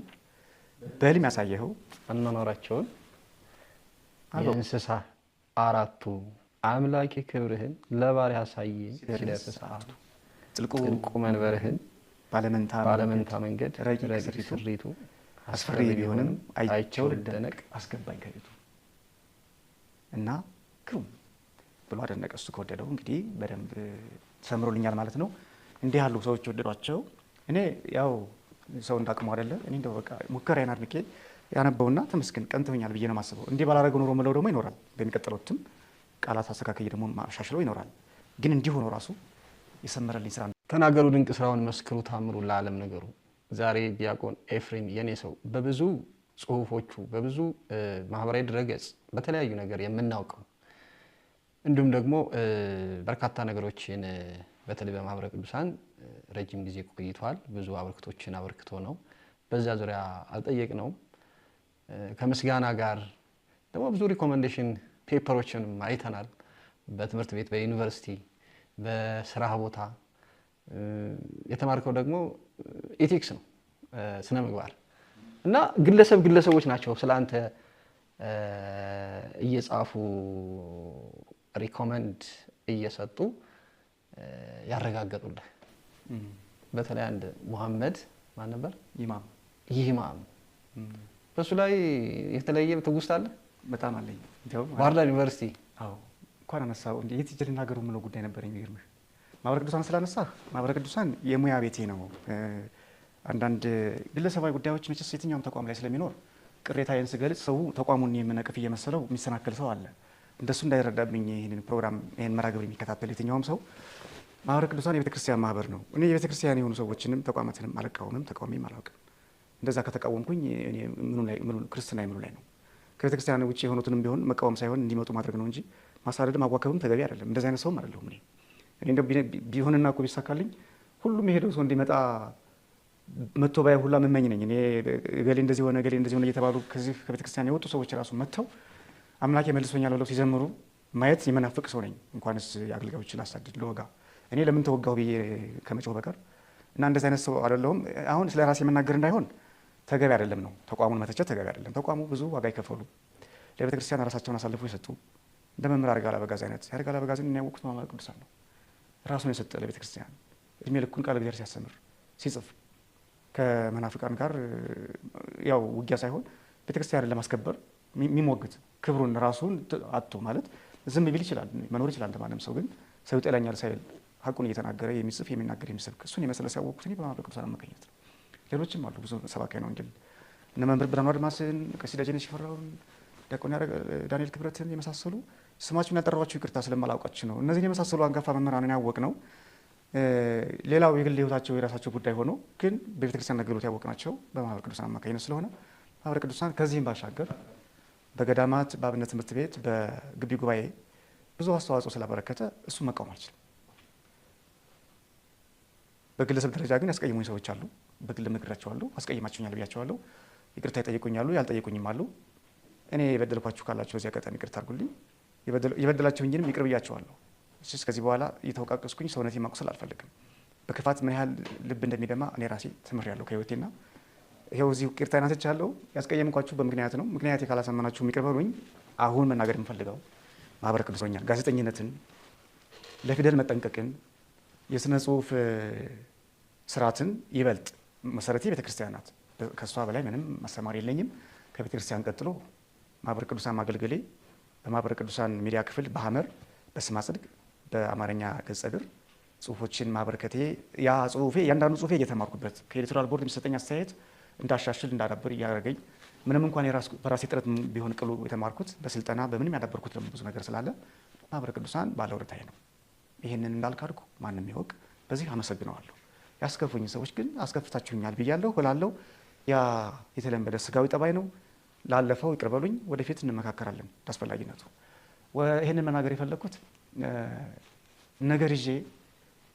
በህልም ያሳየኸው አኗኗራቸውን የእንስሳ አራቱ አምላኬ ክብርህን ለባሪያ ያሳየ ሲደርስ ሰዓቱ ጥልቁ መንበርህን ባለመንታ መንገድ ረቂቅ ስሪቱ አስፈሪ ቢሆንም አይቼው ልደነቅ አስገባኝ ከቤቱ እና ግሩም ብሎ አደነቀ። እሱ ከወደደው እንግዲህ በደንብ ሰምሮልኛል ማለት ነው። እንዲህ ያሉ ሰዎች ወደዷቸው። እኔ ያው ሰው እንዳቅሙ አይደለ። እኔ እንደው በቃ ሙከራዬን አድንቄ ያነበውና ተመስገን ቀንተውኛል ብዬ ነው የማስበው። እንዲህ ባላረገው ኖሮ ምለው ደግሞ ይኖራል። በሚቀጥለው እትም ቃላት አስተካክዬ ደግሞ ማሻሽለው ይኖራል። ግን እንዲህ ሆኖ ራሱ የሰመረልኝ ስራ ተናገሩ ድንቅ ስራውን መስክሩ ታምሩ ለዓለም ነገሩ። ዛሬ ዲያቆን ኤፍሬም የኔ ሰው በብዙ ጽሁፎቹ በብዙ ማህበራዊ ድረገጽ በተለያዩ ነገር የምናውቀው እንዲሁም ደግሞ በርካታ ነገሮችን በተለይ በማህበረ ቅዱሳን ረጅም ጊዜ ቆይቷል። ብዙ አበርክቶችን አበርክቶ ነው። በዛ ዙሪያ አልጠየቅነው። ከምስጋና ጋር ደግሞ ብዙ ሪኮመንዴሽን ፔፐሮችንም አይተናል። በትምህርት ቤት፣ በዩኒቨርሲቲ፣ በስራ ቦታ የተማርከው ደግሞ ኤቲክስ ነው፣ ስነ ምግባር እና ግለሰቦች ናቸው ስለአንተ እየጻፉ ሪኮመንድ እየሰጡ ያረጋገጡልህ። በተለይ አንድ ሙሐመድ ማን ነበር? ይማም በሱ ላይ የተለየ ትውስታ አለ? በጣም አለኝ። ባህር ዳር ዩኒቨርሲቲ። አዎ እንኳን አነሳው እንዴ የት ይጀል እናገሩ ምለው ጉዳይ ነበር የሚገርምህ። ማህበረ ቅዱሳን ስላነሳህ ማህበረ ቅዱሳን የሙያ ቤቴ ነው። አንዳንድ ግለሰባዊ ጉዳዮች መቼስ የትኛውም ተቋም ላይ ስለሚኖር ቅሬታዬን ስገልጽ ሰው ተቋሙን የምነቅፍ እየመሰለው የሚሰናከል ሰው አለ። እንደሱ እንዳይረዳብኝ ይሄንን ፕሮግራም ይሄን መርሃ ግብር የሚከታተል የትኛውም ሰው ማህበረ ቅዱሳን የቤተክርስቲያን ማህበር ነው። እኔ የቤተክርስቲያን የሆኑ ሰዎችንም ተቋማትንም አልቃወምም፣ ተቃውሜም አላውቅም። እንደዛ ከተቃወምኩኝ እኔ ክርስትና ምኑ ላይ ነው? ከቤተክርስቲያን ውጪ የሆኑትንም ቢሆን መቃወም ሳይሆን እንዲመጡ ማድረግ ነው እንጂ ማሳደድ ማዋከብም ተገቢ አይደለም። እንደዛ አይነት ሰውም አይደለሁም እኔ እንደው ቢሆንና እኮ ቢሳካልኝ ሁሉም የሄደው ሰው እንዲመጣ መጥቶ ባይ ሁላ መመኝ ነኝ እኔ። ገሌ እንደዚህ ሆነ ገሌ እንደዚህ ሆነ እየተባሉ ከዚህ ከቤተክርስቲያን የወጡ ሰዎች ራሱ መጥተው አምላክ መልሶኛል ብለው ሲዘምሩ ማየት የመናፍቅ ሰው ነኝ። እንኳንስ አገልጋዮችን ላሳድድ ለወጋ እኔ ለምን ተወጋው ብዬ ከመጮህ በቀር እና እንደዚህ አይነት ሰው አይደለሁም። አሁን ስለ ራሴ መናገር እንዳይሆን ተገቢ አይደለም ነው። ተቋሙን መተቸት ተገቢ አይደለም። ተቋሙ ብዙ ዋጋ ይከፈሉ ለቤተክርስቲያን ራሳቸውን አሳልፎ የሰጡ እንደ መምህር አረጋል አበጋዝ አይነት ያረጋል አበጋዝን የሚያውቁት ማህበረ ቅዱሳን ነው። ራሱን የሰጠ ለቤተክርስቲያን እድሜ ልኩን ቃል እግዚአብሔር ሲያስተምር ሲጽፍ ከመናፍቃን ጋር ያው ውጊያ ሳይሆን ቤተክርስቲያንን ለማስከበር የሚሞግት ክብሩን ራሱን አጥቶ ማለት ዝም ቢል ይችላል መኖር ይችላል እንደማንም ሰው። ግን ሰው ይጠላኛል ሳይል ሀቁን እየተናገረ የሚጽፍ የሚናገር የሚሰብክ እሱን የመሰለ ሲያወቁት እኔ በማህበረ ቅዱሳን አማካኝነት ነው። ሌሎችም አሉ ብዙ ሰባኪያን ወንጌል እነ መምህር ብርሃኑ አድማስን፣ ቀሲስ ደጀኔ ሽፈራውን፣ ዲያቆን ዳንኤል ክብረትን የመሳሰሉ ስማችሁን ያልጠራኋቸው ይቅርታ ስለማላውቃችሁ ነው። እነዚህን የመሳሰሉ አንጋፋ መምህራንን ያወቅ ነው። ሌላው የግል ህይወታቸው የራሳቸው ጉዳይ ሆኖ ግን በቤተክርስቲያን አገልግሎት ያወቅናቸው በማህበረ ቅዱሳን አማካኝነት ስለሆነ ማህበረ ቅዱሳን ከዚህም ባሻገር በገዳማት በአብነት ትምህርት ቤት በግቢ ጉባኤ ብዙ አስተዋጽኦ ስላበረከተ እሱ መቃወም አልችልም። በግለሰብ ደረጃ ግን ያስቀይሙኝ ሰዎች አሉ። በግል መግራቸዋለሁ፣ አስቀይማችሁኛል ብያቸዋለሁ። ይቅርታ ይጠይቁኛሉ፣ ያልጠይቁኝም አሉ። እኔ የበደልኳችሁ ካላችሁ በዚህ አጋጣሚ ይቅርታ አድርጉልኝ። የበደላችሁኝንም ይቅር ብያቸዋለሁ። እሺ ከዚህ በኋላ እየተወቃቀስኩኝ ሰውነቴን ማቁሰል አልፈልግም። በክፋት ምን ያህል ልብ እንደሚደማ እኔ ራሴ ተምሬያለሁ ከህይወቴና ይሄው እዚሁ ይቅርታ እናትቻለሁ። ያስቀየምኳችሁ በምክንያት ነው። ምክንያት ካላሰማናችሁ ይቅር በሉኝ። አሁን መናገር የምፈልገው ማህበረ ቅዱሳን ጋዜጠኝነትን፣ ለፊደል መጠንቀቅን፣ የስነ ጽሁፍ ስርዓትን ይበልጥ መሰረቴ ቤተክርስቲያን ናት። ከሷ በላይ ምንም ማስተማር የለኝም። ከቤተክርስቲያን ቀጥሎ ማህበረ ቅዱሳን ማገልገሌ በማህበረ ቅዱሳን ሚዲያ ክፍል በሐመር በስማ ጽድቅ በአማርኛ ገጸ ድር ጽሁፎችን ማበርከቴ ያ ጽሁፌ ያንዳንዱ ጽሁፌ እየተማርኩበት ከኤዲቶሪያል ቦርድ የሚሰጠኝ አስተያየት እንዳሻሽል እንዳዳብር እያደረገኝ ምንም እንኳን በራሴ ጥረት ቢሆን ቅሉ የተማርኩት በስልጠና በምንም ያዳበርኩት ደግሞ ብዙ ነገር ስላለ ማህበረ ቅዱሳን ባለውለታዬ ነው። ይህንን እንዳልካድኩ ማንም ይወቅ። በዚህ አመሰግነዋለሁ። ያስከፉኝ ሰዎች ግን አስከፍታችሁኛል ብያለሁ እላለሁ። ያ የተለመደ ስጋዊ ጠባይ ነው። ላለፈው ይቅር በሉኝ። ወደፊት እንመካከራለን አስፈላጊነቱ። ይህንን መናገር የፈለግኩት ነገር ይዤ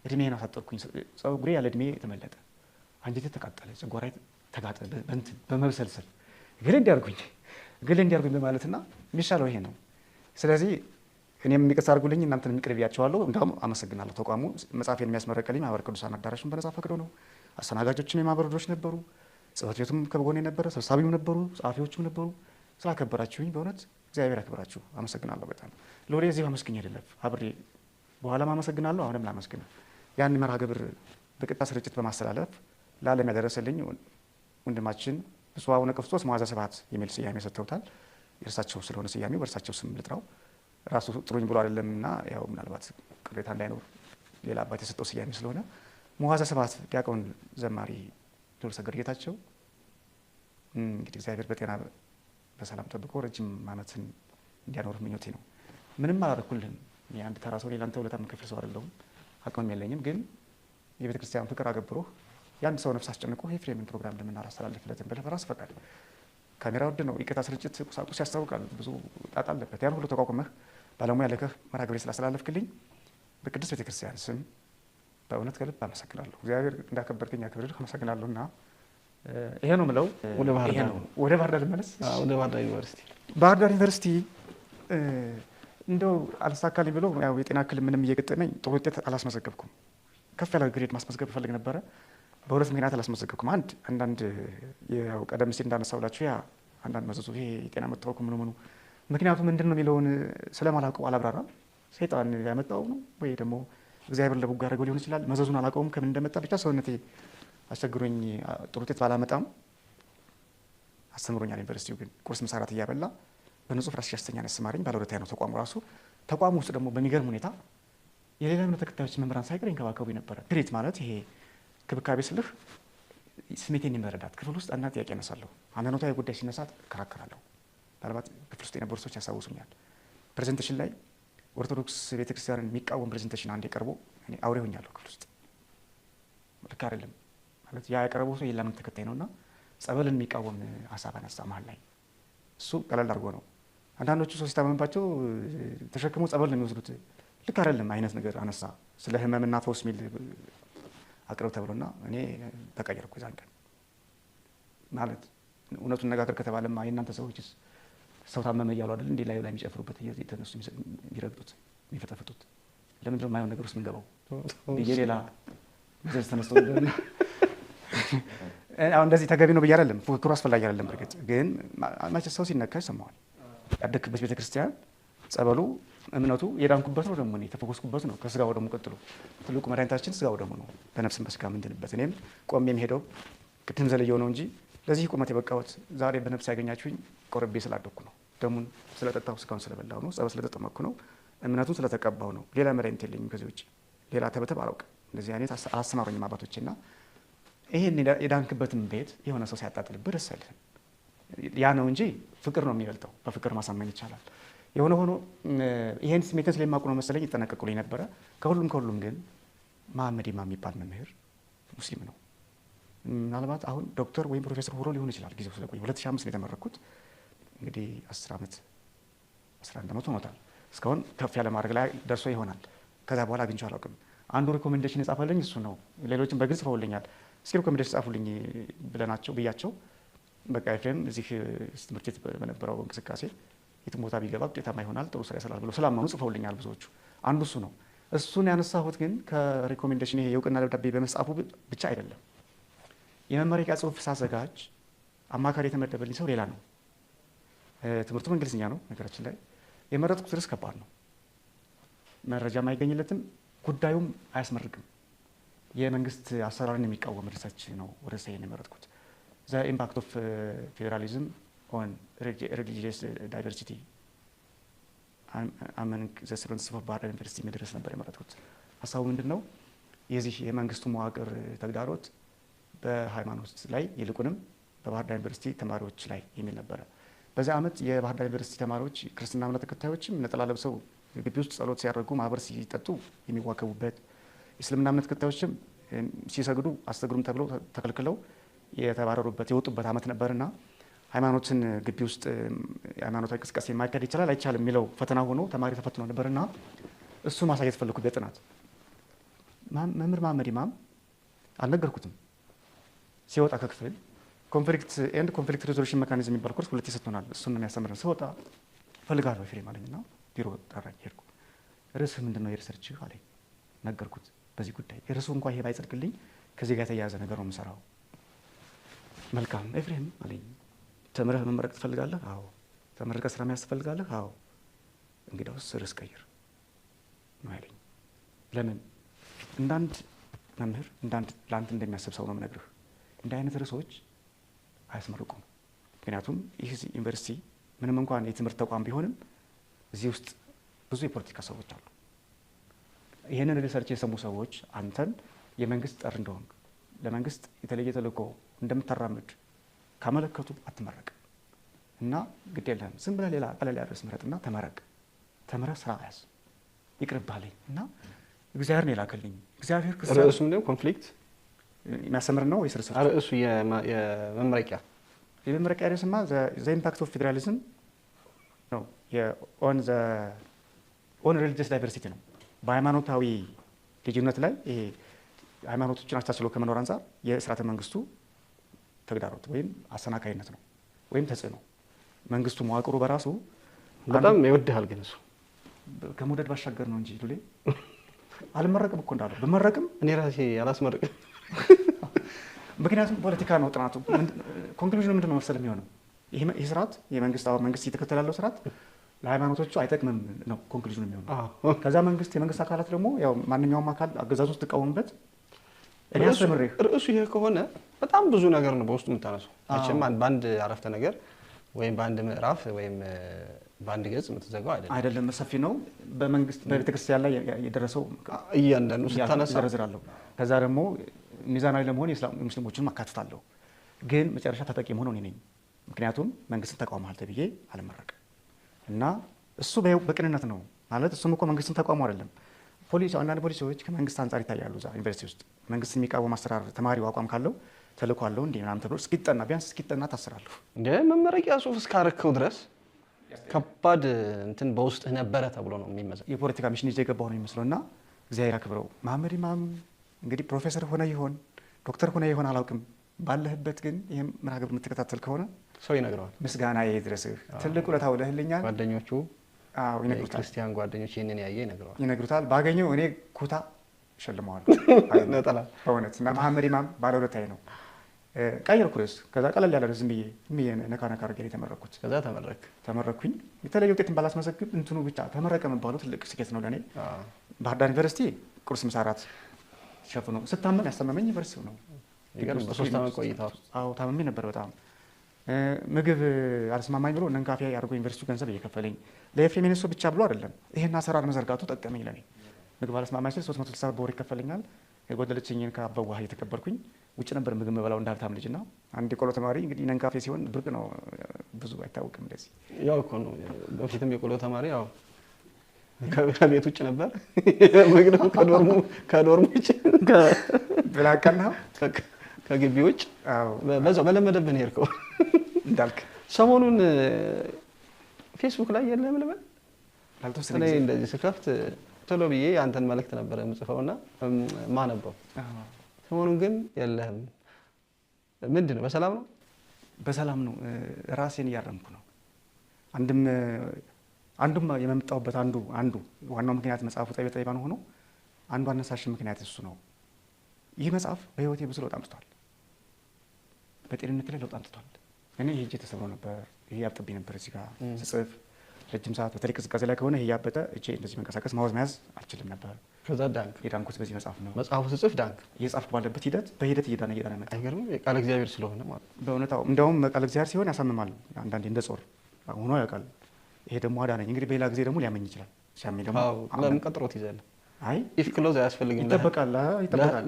እድሜን አሳጠርኩኝ። ጸጉሬ ያለ እድሜ ተመለጠ፣ አንጀቴ ተቃጠለ፣ ጨጓራዬ ተጋጠ በመብሰልሰል ግል እንዲያርጉኝ በማለትና የሚሻለው ይሄ ነው። ስለዚህ እኔም ይቅርታ አድርጉልኝ፣ እናንተን ይቅር ብያቸዋለሁ። እንዳውም አመሰግናለሁ። ተቋሙ መጽሐፌን የሚያስመረቀልኝ ማህበረ ቅዱሳን አዳራሹን በነጻ ፈቅዶ ነው። አስተናጋጆችም የማህበረ ልጆች ነበሩ፣ ጽሕፈት ቤቱም ከጎኔ ነበረ፣ ሰብሳቢው ነበሩ፣ ጸሐፊዎችም ነበሩ። ስላከበራችሁኝ በእውነት እግዚአብሔር ያክብራችሁ። አመሰግናለሁ በጣም ለወሬ እዚሁ አመስግኝ አይደለም አብሬ በኋላም አመሰግናለሁ። አሁንም ላመስግን። ያን መርሃ ግብር በቀጥታ ስርጭት በማስተላለፍ ለዓለም ያደረሰልኝ ወንድማችን ብፁዕ አቡነ ቀውስጦስ መዋዘ ስብሐት የሚል ስያሜ ሰጥተውታል። የእርሳቸው ስለሆነ ስያሜው በእርሳቸው ስም ልጥራው። ራሱ ጥሩኝ ብሎ አይደለምና ያው ምናልባት ቅሬታ እንዳይኖር ሌላ አባት የሰጠው ስያሜ ስለሆነ መዋዘ ስብሐት ዲያቆን ዘማሪ ልዑል ሰገድ ጌታቸው እንግዲህ እግዚአብሔር በጤና በሰላም ጠብቆ ረጅም ዓመትን እንዲያኖር ምኞቴ ነው። ምንም አላደረኩልህም። የአንድ ተራ ሰው ሌላንተ ውለታ የምከፍል ሰው አይደለሁም፣ አቅምም የለኝም። ግን የቤተ ክርስቲያን ፍቅር አገብሮህ የአንድ ሰው ነፍስ አስጨንቆ ኤፍሬምን ፕሮግራም ለምን አላስተላልፍለትም ብለህ በራስህ ፈቃድ ካሜራ ውድ ነው፣ የቀጥታ ስርጭት ቁሳቁስ ያስታውቃል፣ ብዙ ጣጣ አለበት። ያን ሁሉ ተቋቁመህ ባለሙያ ልከህ መርሃ ግብሬ ስላስተላለፍክልኝ በቅድስት ቤተ ክርስቲያን ስም በእውነት ከልብ አመሰግናለሁ። እግዚአብሔር እንዳከበርከኝ ያክብርልህ። አመሰግናለሁ። እና ይሄ ነው የምለው። ወደ ባህር ዳር ልመለስ። ወደ ባህር ዳር ዩኒቨርሲቲ እንደው አልሳካልኝ ብሎ ያው የጤና እክል ምንም እየገጠመኝ ጥሩ ውጤት አላስመዘገብኩም። ከፍ ያለ ግሬድ ማስመዝገብ እፈልግ ነበረ። በሁለት ምክንያት አላስመዘገብኩም። አንዳንድ ያው ቀደም ሲል እንዳነሳውላችሁ ያ አንዳንድ መዘዙ ይሄ የጤና መታወኩ ምኑ ምክንያቱ ምንድን ነው የሚለውን ስለማላውቀው አላብራራም። ሰይጣን ያመጣው ነው ወይ ደግሞ እግዚአብሔር ለበጎ ያደረገው ሊሆን ይችላል። መዘዙን አላውቀውም ከምን እንደመጣ ብቻ ሰውነቴ አስቸግሮኝ ጥሩ ውጤት ባላመጣም አስተምሮኛል። ዩኒቨርሲቲው ግን ቁርስ ምሳ እራት እያበላ በንጹህ ፍራሽ ያስተኛ አስተማረኝ። ባለውለታዬ ነው ተቋሙ ራሱ። ተቋሙ ውስጥ ደግሞ በሚገርም ሁኔታ የሌላ እምነት ተከታዮች መምህራን ሳይቀር ይንከባከቡ ነበረ። ትሪት ማለት ይሄ ክብካቤ ስልህ ስሜቴን የመረዳት ክፍል ውስጥ አንዳንድ ጥያቄ ያነሳለሁ። ሃይማኖታዊ ጉዳይ ሲነሳት እከራከራለሁ። ምናልባት ክፍል ውስጥ የነበሩ ሰዎች ያስታውሱኛል። ፕሬዘንቴሽን ላይ ኦርቶዶክስ ቤተክርስቲያንን የሚቃወም ፕሬዘንቴሽን አንዴ ቀርቦ እኔ አውሬ ሆኛለሁ ክፍል ውስጥ። ልክ አይደለም ማለት ያ ያቀረበው ሰው የሌላ እምነት ተከታይ ነውና ጸበልን የሚቃወም ሀሳብ አነሳ መሀል ላይ። እሱ ቀለል አድርጎ ነው። አንዳንዶቹ ሰው ሲታመምባቸው ተሸክመው ጸበል ነው የሚወስዱት። ልክ አይደለም አይነት ነገር አነሳ። ስለ ህመምና ፈውስ የሚል አቅርብ ተብሎና እኔ ተቀየርኩ። ዛን ቀን ማለት እውነቱን ነጋገር ከተባለማ የእናንተ ሰዎችስ ሰው ታመመ እያሉ አይደል እንዴ ላይ የሚጨፍሩበት እየተነሱ የሚረግጡት የሚፈተፍቱት? ለምንድን ነው የማይሆን ነገር ውስጥ የምንገባው? ሌላ መዘዝ ተነስቶ አሁን እንደዚህ ተገቢ ነው ብዬ አይደለም። ፉክክሩ አስፈላጊ አይደለም። በርግጥ ግን ማቸ ሰው ሲነካ ይሰማዋል። ያደግክበት ቤተክርስቲያን ጸበሉ እምነቱ የዳንኩበት ነው፣ ደግሞ እኔ የተፈወስኩበት ነው። ከስጋው ደግሞ ቀጥሎ ትልቁ መድኃኒታችን ስጋው ደግሞ ነው፣ በነፍስም በስጋ ምንድንበት። እኔም ቆሜ የሚሄደው ቅድም ዘለየው ነው እንጂ ለዚህ ቁመት የበቃሁት ዛሬ በነፍስ ያገኛችሁኝ ቆርቤ ስላደኩ ነው። ደሙን ስለጠጣሁ ስጋውን ስለበላሁ ነው። ጸበል ስለተጠመቅኩ ነው። እምነቱን ስለተቀባሁ ነው። ሌላ መድኃኒት የለኝም ከዚህ ውጭ። ሌላ ተበተብ አላውቅም። እንደዚህ አይነት አላስተማሩኝም አባቶቼና ይሄን የዳንክበትን ቤት የሆነ ሰው ሲያጣጥልብህ ደስ አይልም። ያ ነው እንጂ ፍቅር ነው የሚበልጠው። በፍቅር ማሳመን ይቻላል። የሆነ ሆኖ ይሄን ስሜትን ስለማውቁ ነው መሰለኝ ይጠነቀቁልኝ ነበረ። ከሁሉም ግን መሐመድ ኢማም የሚባል መምህር ሙስሊም ነው። ምናልባት አሁን ዶክተር ወይም ፕሮፌሰር ሆኖ ሊሆን ይችላል። ጊዜው ስለቆየ 2005 ነው የተመረኩት። እንግዲህ 10 ዓመት 11 ዓመት ሆኖታል። እስካሁን ከፍ ያለ ማድረግ ላይ ደርሶ ይሆናል። ከዛ በኋላ አግኝቼው አላውቅም። አንዱ ሪኮሜንዴሽን የጻፈልኝ እሱ ነው። ሌሎችም በግልጽ ጽፈውልኛል። እስኪ ሪኮሜንዴሽን ጻፉልኝ ብያቸው በቃ ኤፍሬም እዚህ ትምህርት ቤት በነበረው እንቅስቃሴ የትም ቦታ ቢገባ ውጤታማ ይሆናል፣ ጥሩ ስራ ይሰራል ብሎ ስላመኑ ጽፈውልኛል ብዙዎቹ። አንዱ እሱ ነው። እሱን ያነሳሁት ግን ከሪኮሜንዴሽን ይሄ የእውቅና ደብዳቤ በመጻፉ ብቻ አይደለም። የመመረቂያ ጽሁፍ ሳዘጋጅ አማካሪ የተመደበልኝ ሰው ሌላ ነው። ትምህርቱም እንግሊዝኛ ነው። ነገራችን ላይ የመረጥኩት ርዕስ ከባድ ነው። መረጃም አይገኝለትም፣ ጉዳዩም አያስመርቅም። የመንግስት አሰራርን የሚቃወም ርዕሳች ነው ርዕሴን የመረጥኩት። ዘ ኢምፓክት ኦፍ ፌዴራሊዝም ኦን ሪሊጂየስ ዳይቨርሲቲ አመንግ ዘ ስቱደንትስ ኦፍ ባህር ዳር ዩኒቨርሲቲ የሚል ርዕስ ነበር የመረጥኩት። ሀሳቡ ምንድን ነው? የዚህ የመንግስቱ መዋቅር ተግዳሮት በሃይማኖት ላይ ይልቁንም በባህር ዳር ዩኒቨርሲቲ ተማሪዎች ላይ የሚል ነበረ። በዚህ ዓመት የባህር ዳር ዩኒቨርሲቲ ተማሪዎች ክርስትና እምነት ተከታዮችም ነጠላ ለብሰው ግቢ ውስጥ ጸሎት ሲያደርጉ ማህበር ሲጠጡ የሚዋከቡበት፣ የእስልምና እምነት ተከታዮችም ሲሰግዱ አስተግሩም ተብለው ተከልክለው የተባረሩበት የወጡበት ዓመት ነበርና ሃይማኖትን ግቢ ውስጥ ሃይማኖታዊ እንቅስቃሴ ማካሄድ ይቻላል አይቻልም የሚለው ፈተና ሆኖ ተማሪ ተፈትኖ ነበርና እሱ ማሳየት ፈለኩ በጥናት። መምህር መሐመድ ኢማም አልነገርኩትም። ሲወጣ ከክፍል ኮንፍሊክት ሪዞሉሽን ሜካኒዝም የሚባል ኮርስ 2 ሰጥቶናል። እሱን ነው የሚያስተምረን። ሲወጣ ፈልጋለሁ ኤፍሬም አለኝና ቢሮ ጠራኝ። ሄድኩ። ርዕስህ ምንድን ነው የሪሰርችህ አለኝ። ነገርኩት። በዚህ ጉዳይ ርዕሱ እንኳን ይሄ ባይጸድቅልኝ ከዚህ ጋር የተያያዘ ነገር ነው የምሰራው። መልካም ኤፍሬም አለኝ። ተምረህ መመረቅ ትፈልጋለህ? አዎ። ተመረቀህ ስራ መያዝ ትፈልጋለህ? አዎ። እንግዲያውስ ርዕስ ቀይር ነው ያለኝ። ለምን? እንዳንድ መምህር ለአንተ እንደሚያስብ ሰው ነው የምነግርህ። እንዲህ አይነት ርዕሶች አያስመርቁም። ምክንያቱም ይህ ዩኒቨርሲቲ ምንም እንኳን የትምህርት ተቋም ቢሆንም እዚህ ውስጥ ብዙ የፖለቲካ ሰዎች አሉ። ይህንን ሪሰርች የሰሙ ሰዎች አንተን የመንግስት ጠር እንደሆንክ ለመንግስት የተለየ ተልእኮ እንደምታራምድ ካመለከቱ አትመረቅ እና ግድ የለህም ዝም ብለህ ሌላ ቀለል ያለ ምረጥና ተመረቅ። ተምረህ ስራ ያዝ ይቅርብሃለኝ እና እግዚአብሔር ነው የላከልኝ። እግዚአብሔር ርዕሱ ምንድነው? ኮንፍሊክት የሚያስተምር ነው ወይስ ርዕሱ? ርዕሱ የመመረቂያ ርዕስማ ዘ ኢምፓክት ኦፍ ፌዴራሊዝም ነው። ኦን ሪሊጂየስ ዳይቨርሲቲ ነው። በሃይማኖታዊ ልዩነት ላይ ይሄ ሃይማኖቶችን አቻችሎ ከመኖር አንጻር የስርዓተ መንግስቱ ተግዳሮት ወይም አሰናካይነት ነው ወይም ተጽዕኖ። መንግስቱ መዋቅሩ በራሱ በጣም ይወድሃል። ግን እሱ ከመውደድ ባሻገር ነው እንጂ ሉሌ አልመረቅም እኮ እንዳለው ብመረቅም እኔ ራሴ አላስመርቅም። ምክንያቱም ፖለቲካ ነው ጥናቱ። ኮንክሉዥኑ ምንድን ነው መሰለህ የሚሆነው ይህ ስርዓት መንግስት እየተከተለ ያለው ስርዓት ለሃይማኖቶቹ አይጠቅምም ነው ኮንክሉዥኑ የሚሆነው። ከዛ የመንግስት አካላት ደግሞ ያው ማንኛውም አካል አገዛዙን ስትቃወምበት እኔ አስተምሬህ ርዕሱ ይሄ ከሆነ በጣም ብዙ ነገር ነው በውስጡ የምታነሳው። መቼም በአንድ አረፍተ ነገር ወይም በአንድ ምዕራፍ ወይም በአንድ ገጽ የምትዘጋው አይደለም። ሰፊ ነው። በመንግስት በቤተክርስቲያን ላይ የደረሰው እያንዳንዱ ስታነሳ ዘረዝራለሁ። ከዛ ደግሞ ሚዛናዊ ለመሆን ሙስሊሞችን አካትታለሁ። ግን መጨረሻ ተጠቂ መሆን እኔ ነኝ። ምክንያቱም መንግስትን ተቃውመሃል ተብዬ አልመረቅም እና እሱ በቅንነት ነው ማለት እሱም እኮ መንግስትን ተቃውሞ አይደለም። አንዳንድ ፖሊሲዎች ከመንግስት አንጻር ይታያሉ። እዛ ዩኒቨርሲቲ ውስጥ መንግስት የሚቃወም አሰራር ተማሪው አቋም ካለው ተልእኮ አለው እንዲህ ምናምን ተብሎ ቢያንስ እስኪጠና ታስራለሁ። እንደ መመረቂያ ጽሁፍ እስካረከው ድረስ ከባድ እንትን በውስጥህ ነበረ ተብሎ ነው የሚመዘው። የፖለቲካ ሚሽን ይዤ የገባሁ ነው የሚመስለው እና እግዚአብሔር ያክብረው። መሐመድ ኢማም እንግዲህ ፕሮፌሰር ሆነ ይሆን ዶክተር ሆነ ይሆን አላውቅም። ባለህበት ግን ይህም መርሃ ግብር የምትከታተል ከሆነ ሰው ይነግረዋል። ምስጋና ይድረስህ። ትልቅ ውለታ ውለህልኛል። ጓደኞቹ ይነግሩታል። ክርስቲያን ጓደኞች ይህንን ያየ ይነግሩታል። ባገኘው እኔ ኩታ ሸልመዋለሁ በእውነት እና መሐመድ ኢማም ባለውለታዬ ነው። ቀየርኩ ርዕስ። ከዛ ቀለል ያለ ዝም ብዬ ነካ አድርጌ የተመረኩት። ከዛ ተመረኩኝ። የተለየ ውጤትን ባላስመዘግብ እንትኑ ብቻ ተመረቀ መባሉ ትልቅ ስኬት ነው ለእኔ። ባህር ዳር ዩኒቨርሲቲ ቁርስ ምሳ እራት ሸፍኖ ስታመም ያስተመመኝ ዩኒቨርሲቲው ነው። በሶስት ዓመት ቆይታ ታመሜ ነበር በጣም ምግብ አልስማማኝ ብሎ ነንካፌ አድርጎ ዩኒቨርሲቲው ገንዘብ እየከፈለኝ ለኤፍሬም የነሱ ብቻ ብሎ አይደለም ይሄን አሰራር መዘርጋቱ ጠቀመኝ ለኔ። ምግብ አልስማማኝ ሲል 360 በወር ይከፈልኛል። የጎደለችኝን ከአበው ውሃ እየተቀበልኩኝ ውጭ ነበር ምግብ መበላው እንደ ሀብታም ልጅና አንድ የቆሎ ተማሪ እንግዲህ ነንካፌ ሲሆን ብርቅ ነው፣ ብዙ አይታወቅም እንደዚህ። ያው እኮ ነው በፊትም የቆሎ ተማሪ ያው ከቤት ውጭ ነበር ምግብ ከዶርም ውጭ ብላቀና ከግቢ ውጭ በዛው በለመደብን ሄድከው እንዳልክ። ሰሞኑን ፌስቡክ ላይ የለም ልበል አልተወሰነ ጊዜ እንደዚህ ስከፍት ቶሎ ብዬ አንተን መልእክት ነበር የምጽፈውና ማነበው። ሰሞኑን ግን የለህም። ምንድን ነው? በሰላም ነው? በሰላም ነው። ራሴን እያረምኩ ነው። አንዱም የመምጣውበት አንዱ ዋናው ምክንያት መጽሐፉ ጠቢበ ጠቢባን ሆኖ አንዱ አነሳሽ ምክንያት እሱ ነው። ይህ መጽሐፍ በህይወቴ ብዙ ለውጥ አምጥቷል። በጤንነት ላይ ለውጥ አምጥቷል። እኔ ይሄ እጄ ተሰብሮ ነበር፣ ይሄ ያብጥብኝ ነበር እዚህ ጋር ስጽፍ ረጅም ሰዓት በተለይ ቅዝቃዜ ላይ ከሆነ ይሄ ያበጠ እጄ እንደዚህ መንቀሳቀስ ማወዝ መያዝ አልችልም ነበር። ከዛ ዳንክ። የዳንኩት በዚህ መጽሐፍ ነው። መጽሐፉ ስጽፍ ዳንክ። እየጻፍኩ ባለበት በሂደት እየዳነ መጣ። አይገርምም? የቃለ እግዚአብሔር ስለሆነ ማለት በእውነታው እንደውም ቃለ እግዚአብሔር ሲሆን ያሳምማል አንዳንዴ እንደ ጾር ሆኖ ያውቃል። ይሄ ደግሞ አዳነኝ። እንግዲህ በሌላ ጊዜ ደግሞ ሊያመኝ ይችላል። ሲያመኝ ደግሞ ለምን ቀጥሮት ይዘል? አይ ኢፍ ክሎዝ አያስፈልግም። ይጠበቃል።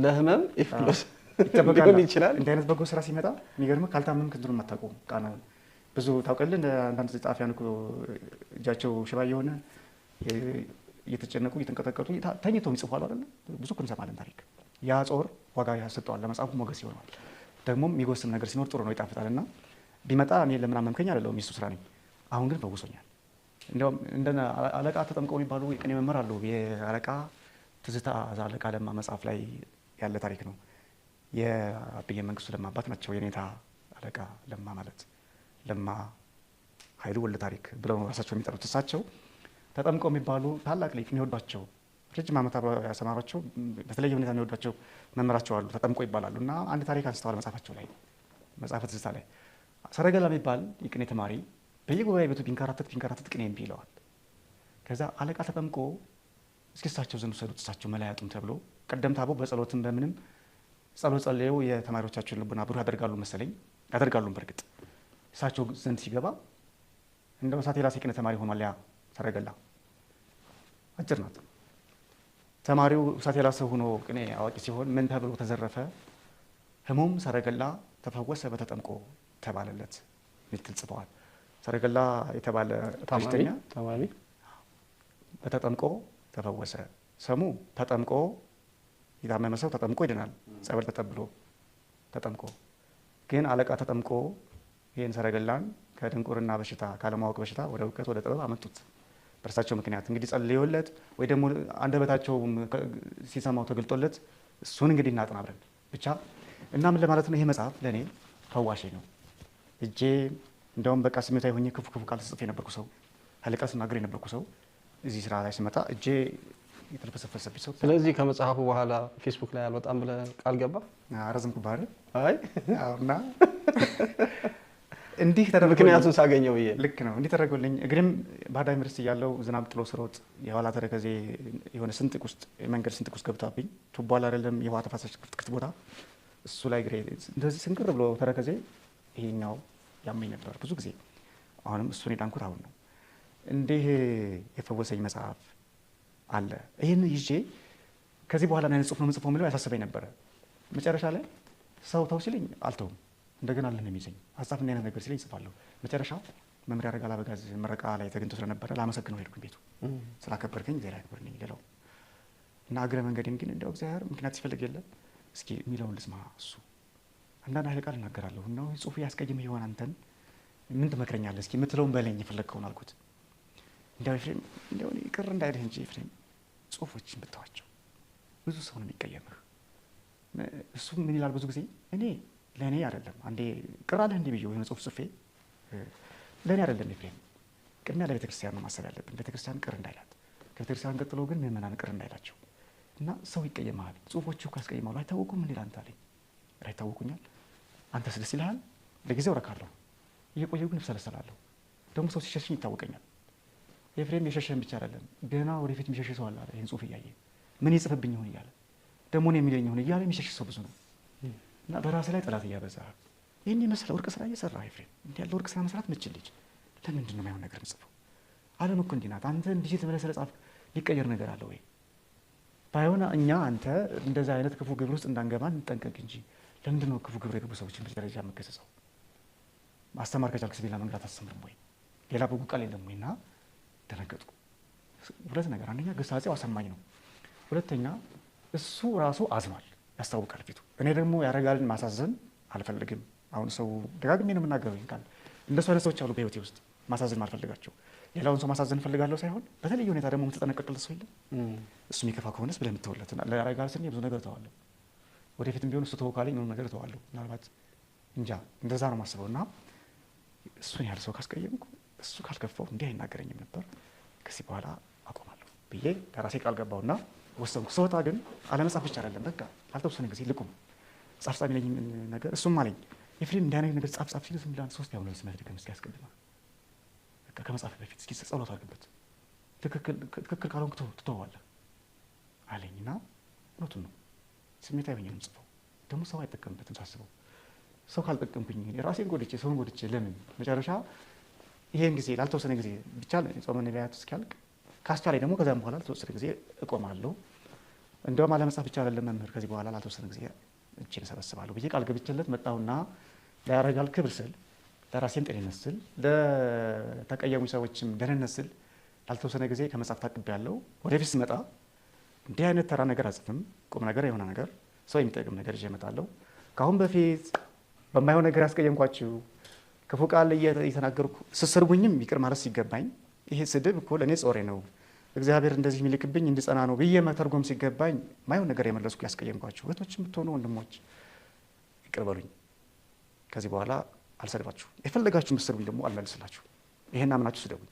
ለህመም ኢፍ ክሎዝ ይጠበቃል ይችላል። እንደ አይነት በጎ ስራ ሲመጣ የሚገርምህ ካልታመምክ እንትኑን አታውቀውም። ቃናውን ብዙ ታውቃለህ። አንዳንድ ጸሐፊያን እኮ እጃቸው ሽባ የሆነ እየተጨነቁ እየተንቀጠቀጡ ተኝተው የሚጽፉ አሉ አይደለ? ብዙ እኮ እንሰማለን ታሪክ። ያ ጾር ዋጋ ያሰጠዋል፣ ለመጽሐፉ ሞገስ ይሆናል። ደግሞም የሚጎስም ነገር ሲኖር ጥሩ ነው፣ ይጣፍጣል። እና ቢመጣ እኔ ለምን አመምከኝ አይደለሁም፣ የእሱ ስራ ነኝ። አሁን ግን ፈውሶኛል። እንዲያውም እንደ አለቃ ተጠምቀው የሚባሉ የቅኔ መምህር አሉ። የአለቃ ትዝታ አለቃ ለማ መጽሐፍ ላይ ያለ ታሪክ ነው። የአብየ መንግስቱ ለማ አባት ናቸው። የኔታ አለቃ ለማ ማለት ለማ ኃይሉ ወልደ ታሪክ ብለው ራሳቸው የሚጠሩት እሳቸው ተጠምቀው የሚባሉ ታላቅ ሊቅ የሚወዷቸው ረጅም ዓመት ያሰማሯቸው በተለየ ሁኔታ የሚወዷቸው መምህራቸው አሉ። ተጠምቆ ይባላሉ እና አንድ ታሪክ አንስተዋል መጽሐፋቸው ላይ መጽሐፈ ትዝታ ላይ ሰረገላ የሚባል የቅኔ ተማሪ በየጉባኤ ቤቱ ቢንከራተት ቅኔ እምቢ ይለዋል። ከዛ አለቃ ተጠምቆ እስኪ እሳቸው ዘንድ ውሰዱት እሳቸው መላ ያጡም ተብሎ ቀደምት አበው በጸሎትም በምንም ጸሎት ጸልየው የተማሪዎቻቸውን ልቡና ብሩህ ያደርጋሉ መሰለኝ፣ ያደርጋሉም። በእርግጥ እሳቸው ዘንድ ሲገባ እንደው እሳት የላሰ የቅኔ ተማሪ ሆኗል። ያ ሰረገላ አጭር ናት። ተማሪው እሳት የላሰ ሆኖ ቅኔ አዋቂ ሲሆን ምን ተብሎ ተዘረፈ? ህሙም ሰረገላ ተፈወሰ በተጠምቆ ተባለለት ምትል ጽፈዋል። ሰረገላ የተባለ ታማሚ በተጠምቆ ተፈወሰ። ሰሙ ተጠምቆ የታመመ ሰው ተጠምቆ ይድናል። ጸበል ተጠብሎ ተጠምቆ ግን አለቃ ተጠምቆ ይህን ሰረገላን ከድንቁርና በሽታ ካለማወቅ በሽታ ወደ እውቀት ወደ ጥበብ አመጡት። በእርሳቸው ምክንያት እንግዲህ ጸልዮለት ወይ ደግሞ አንደበታቸው ሲሰማው ተገልጦለት እሱን እንግዲህ እናጥና አብረን ብቻ እና ምን ለማለት ነው? ይሄ መጽሐፍ ለእኔ ፈዋሽ ነው። እጄ እንደውም በቃ ስሜታዊ ሆኜ ክፉ ቃል ስጽፍ የነበርኩ ሰው፣ ኃይለ ቃል ስናገር የነበርኩ ሰው እዚህ ስራ ላይ ስመጣ እጄ የተልፈሰፈሰብኝ ሰው። ስለዚህ ከመጽሐፉ በኋላ ፌስቡክ ላይ አልወጣም ብለህ ቃል ገባ? አረዘምኩ ባህል አይ እና እንዲህ ተደረገ። ምክንያቱን ሳገኘው ብዬ ልክ ነው። እንዲህ ተደረገልኝ። እግሬም ባህር ዳር ዩኒቨርሲቲ ያለው ዝናብ ጥሎ ስሮጥ የኋላ ተረከዜ የሆነ ስንጥቅ ውስጥ የመንገድ ስንጥቅ ውስጥ ገብታብኝ ቱቦ አይደለም የውሃ ተፋሳሽ ክፍት ቦታ እሱ ላይ እግሬ እንደዚህ ስንቅር ብሎ ተረከዜ ይሄኛው ያመኝ ነበር ብዙ ጊዜ። አሁንም እሱን የዳንኩት አሁን ነው። እንዲህ የፈወሰኝ መጽሐፍ አለ። ይህን ይዤ ከዚህ በኋላ ምን አይነት ጽሁፍ ነው የምጽፈው የሚለው ያሳስበኝ ነበረ። መጨረሻ ላይ ሰው ተው ሲለኝ አልተውም። እንደገና አለ ነው የሚይዘኝ ሀሳብ እና ነገር ሲለኝ እጽፋለሁ። መጨረሻ መምሪያ አረጋል አበጋዝ ምረቃ ላይ ተገኝቶ ስለነበረ ላመሰግነው ሄድኩኝ። ቤቱ ስላከበርከኝ እግዚአብሔር ያክብርልኝ ሌላው እና እግረ መንገዴን ግን እንደው እግዚአብሔር ምክንያት ሲፈልግ የለም እስኪ የሚለውን ልስማ። እሱ አንዳንድ ኃይለ ቃል እናገራለሁ እና ጽሁፍ ያስቀይምህ ይሆን አንተን ምን ትመክረኛለህ? እስኪ የምትለውን በለኝ የፈለግከውን አልኩት። እንዲያው ኤፍሬም እንዲያው ቅር እንዳይልህ እንጂ ኤፍሬም ጽሁፎችን ብታዋቸው ብዙ ሰው ነው የሚቀየምህ። እሱ ምን ይላል ብዙ ጊዜ እኔ ለእኔ አይደለም አንዴ ቅር አለህ እንዲህ ብዬው የሆነ ጽሁፍ ጽፌ ለእኔ አይደለም ኤፍሬም ቅድሚያ ለቤተክርስቲያን ነው ማሰብ ያለብን። ቤተክርስቲያን ቅር እንዳይላት፣ ከቤተክርስቲያን ቀጥሎ ግን ምእመናን ቅር እንዳይላቸው እና ሰው ይቀየማል። ጽሁፎቹ ካስቀይማሉ አይታወቁም እንዴ አንተ አለኝ። አይታወቁኛል። አንተስ ደስ ይልሃል? ለጊዜው ረካለሁ፣ እየቆየሁ ግን እብሰለሰላለሁ። ደግሞ ሰው ሲሸሽኝ ይታወቀኛል። ኤፍሬም የሸሸን ብቻ አይደለም ገና ወደፊት የሚሸሽ ሰው አለ። ይህን ጽሁፍ እያየ ምን ይጽፍብኝ ይሆን እያለ ደግሞ ነው የሚለኝ ይሆን እያለ የሚሸሽ ሰው ብዙ ነው። እና በራስህ ላይ ጠላት እያበዛህ ይህን የመሰለ ወርቅ ስራ እየሰራህ ኤፍሬም እንዲህ ያለ ወርቅ ስራ መስራት ምችል ልጅ ለምንድን ነው የማይሆን ነገር ምጽፈው? ዓለም እኮ እንዲህ ናት። አንተ እንዲህ ተብለህ ስለጻፍክ ሊቀየር ነገር አለ ወይ? ባይሆን እኛ አንተ እንደዛ አይነት ክፉ ግብር ውስጥ እንዳንገባ እንጠንቀቅ እንጂ ለምንድን ነው ክፉ ግብር የገቡ ሰዎችን በዚህ ደረጃ መገሰጸው? ማስተማር ከቻልክ በሌላ መንገድ አታስተምርም ወይ? ሌላ በጎ ቃል የለም ወይ? እና ደነገጥኩ። ሁለት ነገር፣ አንደኛ ግሳጼው አሳማኝ ነው። ሁለተኛ እሱ ራሱ አዝኗል፣ ያስታውቃል ፊቱ። እኔ ደግሞ ያረጋልን ማሳዘን አልፈልግም። አሁን ሰው ደጋግሜ ነው የምናገረው ቃል። እንደሱ አይነት ሰዎች አሉ በህይወቴ ውስጥ ማሳዘን አልፈልጋቸው። ሌላውን ሰው ማሳዘን እፈልጋለሁ ሳይሆን በተለየ ሁኔታ ደግሞ የምትጠነቀቅለት ሰው የለም። እሱ የሚከፋ ከሆነስ ብለህ የምትተውለት ለያረጋል ስኔ ብዙ ነገር እተዋለሁ። ወደፊትም ቢሆን እሱ ተወው ካለኝ ምንም ነገር እተዋለሁ። ምናልባት እንጃ እንደዛ ነው የማስበው። እና እሱን ያህል ሰው ካስቀየምኩ እሱ ካልከፋው እንዲህ አይናገረኝም ነበር። ከዚህ በኋላ አቆማለሁ ብዬ ለራሴ ቃል ገባሁና ወሰንኩ። ስወጣ ግን አለመጻፍ ብቻ አይደለም፣ በቃ አልተወሰነ ጊዜ ልቁም ጻፍ ጻፍ የሚለኝ ነገር እሱም አለኝ ኤፍሬም እንዲህ አይነት ነገር ጻፍ ጻፍ ሲል ዝም ብለህ ሶስት ያሁን ስመት ድገም እስኪ ያስቀድማል። በቃ ከመጻፍ በፊት እስኪ ጸሎት አድርግበት፣ ትክክል ካልሆንክ ትተዋለህ አለኝና እውነቱን ነው። ስሜታዊ ሆኜ ነው የምጽፈው። ደግሞ ሰው አይጠቀምበትም ሳስበው። ሰው ካልጠቀምኩኝ ራሴን ጎድቼ ሰውን ጎድቼ ለምን መጨረሻ ይሄን ጊዜ ላልተወሰነ ጊዜ ብቻ ጾመ ነቢያት እስኪያልቅ ካስቻለኝ ደግሞ ከዛም በኋላ ላልተወሰነ ጊዜ እቆማለሁ። እንደውም አለመጻፍ ብቻ አይደለም መምህር፣ ከዚህ በኋላ ላልተወሰነ ጊዜ እጄን እሰበስባለሁ ብዬ ቃል ገብቼለት መጣሁና ለያረጋል ክብር ስል፣ ለራሴም ጤንነት ስል፣ ለተቀየሙ ሰዎችም ደህንነት ስል ላልተወሰነ ጊዜ ከመጻፍ ታቅቤያለሁ። ወደፊት ስመጣ እንዲህ አይነት ተራ ነገር አጽፍም፣ ቁም ነገር የሆነ ነገር ሰው የሚጠቅም ነገር ይዤ እመጣለሁ። ከአሁን በፊት በማይሆን ነገር ያስቀየምኳችሁ ክፉ ቃል እየተናገርኩ ስሰርጉኝም ይቅር ማለት ሲገባኝ ይሄ ስድብ እኮ ለእኔ ጾሬ ነው እግዚአብሔር እንደዚህ የሚልክብኝ እንድጸና ነው ብዬ መተርጎም ሲገባኝ ማይሆን ነገር የመለስኩ ያስቀየምኳችሁ እህቶችም ብትሆኑ ወንድሞች ይቅር በሉኝ። ከዚህ በኋላ አልሰድባችሁ። የፈለጋችሁ ብትሰድቡኝ ደግሞ አልመልስላችሁ። ይሄን አምናችሁ ስደቡኝ።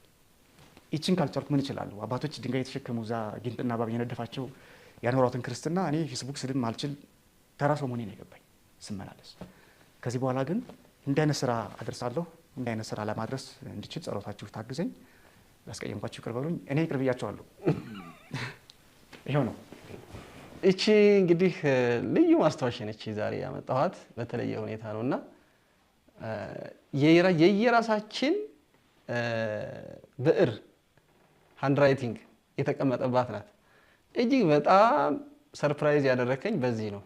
ይችን ካልቻልኩ ምን እችላለሁ? አባቶች ድንጋይ የተሸከሙ እዛ ጊንጥና እባብ እየነደፋቸው ያኖሯትን ክርስትና እኔ ፌስቡክ ስድብ ማልችል ተራ ሰው መሆኔ ነው የገባኝ ስመላለስ። ከዚህ በኋላ ግን እንዲህ አይነት ስራ አደርሳለሁ። እንዲህ አይነት ስራ ለማድረስ እንድችል ጸሎታችሁ ታግዘኝ። ያስቀየምኳችሁ ይቅር በሉኝ። እኔ ይቅር ብያቸዋለሁ። ይሄው ነው። እቺ እንግዲህ ልዩ ማስታወሻ ነች ዛሬ ያመጣኋት በተለየ ሁኔታ ነውና የየራሳችን ብዕር ሃንድ ራይቲንግ የተቀመጠባት ናት። እጅግ በጣም ሰርፕራይዝ ያደረከኝ በዚህ ነው።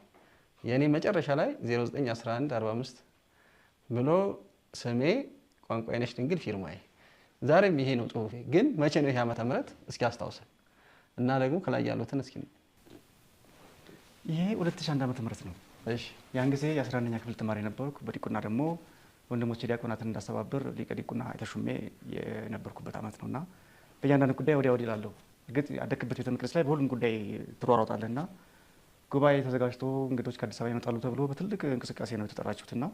የኔ መጨረሻ ላይ 091145 ብሎ ስሜ ቋንቋይነሽ ድንግል ፊርማዬ። ዛሬም ይሄ ነው ጽሁፌ። ግን መቼ ነው ይሄ ዓመተ ምህረት እስኪ አስታውሰን እና ደግሞ ከላይ ያሉትን እስኪ። ይሄ 2001 ዓመተ ምህረት ነው። እሺ ያን ጊዜ የ11ኛ ክፍል ተማሪ ነበርኩ። በዲቁና ደግሞ ወንድሞቼ ዲያቆናትን እንዳስተባብር ሊቀ ዲቁና ተሹሜ የነበርኩበት ዓመት ነውና በእያንዳንዱ ጉዳይ ወዲያ ወዲህ እላለሁ። እርግጥ ያደግክበት ቤተ መቅደስ ላይ በሁሉም ጉዳይ ትሯሯጣለህና ጉባኤ ተዘጋጅቶ እንግዶች ከአዲስ አበባ ይመጣሉ ተብሎ በትልቅ እንቅስቃሴ ነው የተጠራችሁትና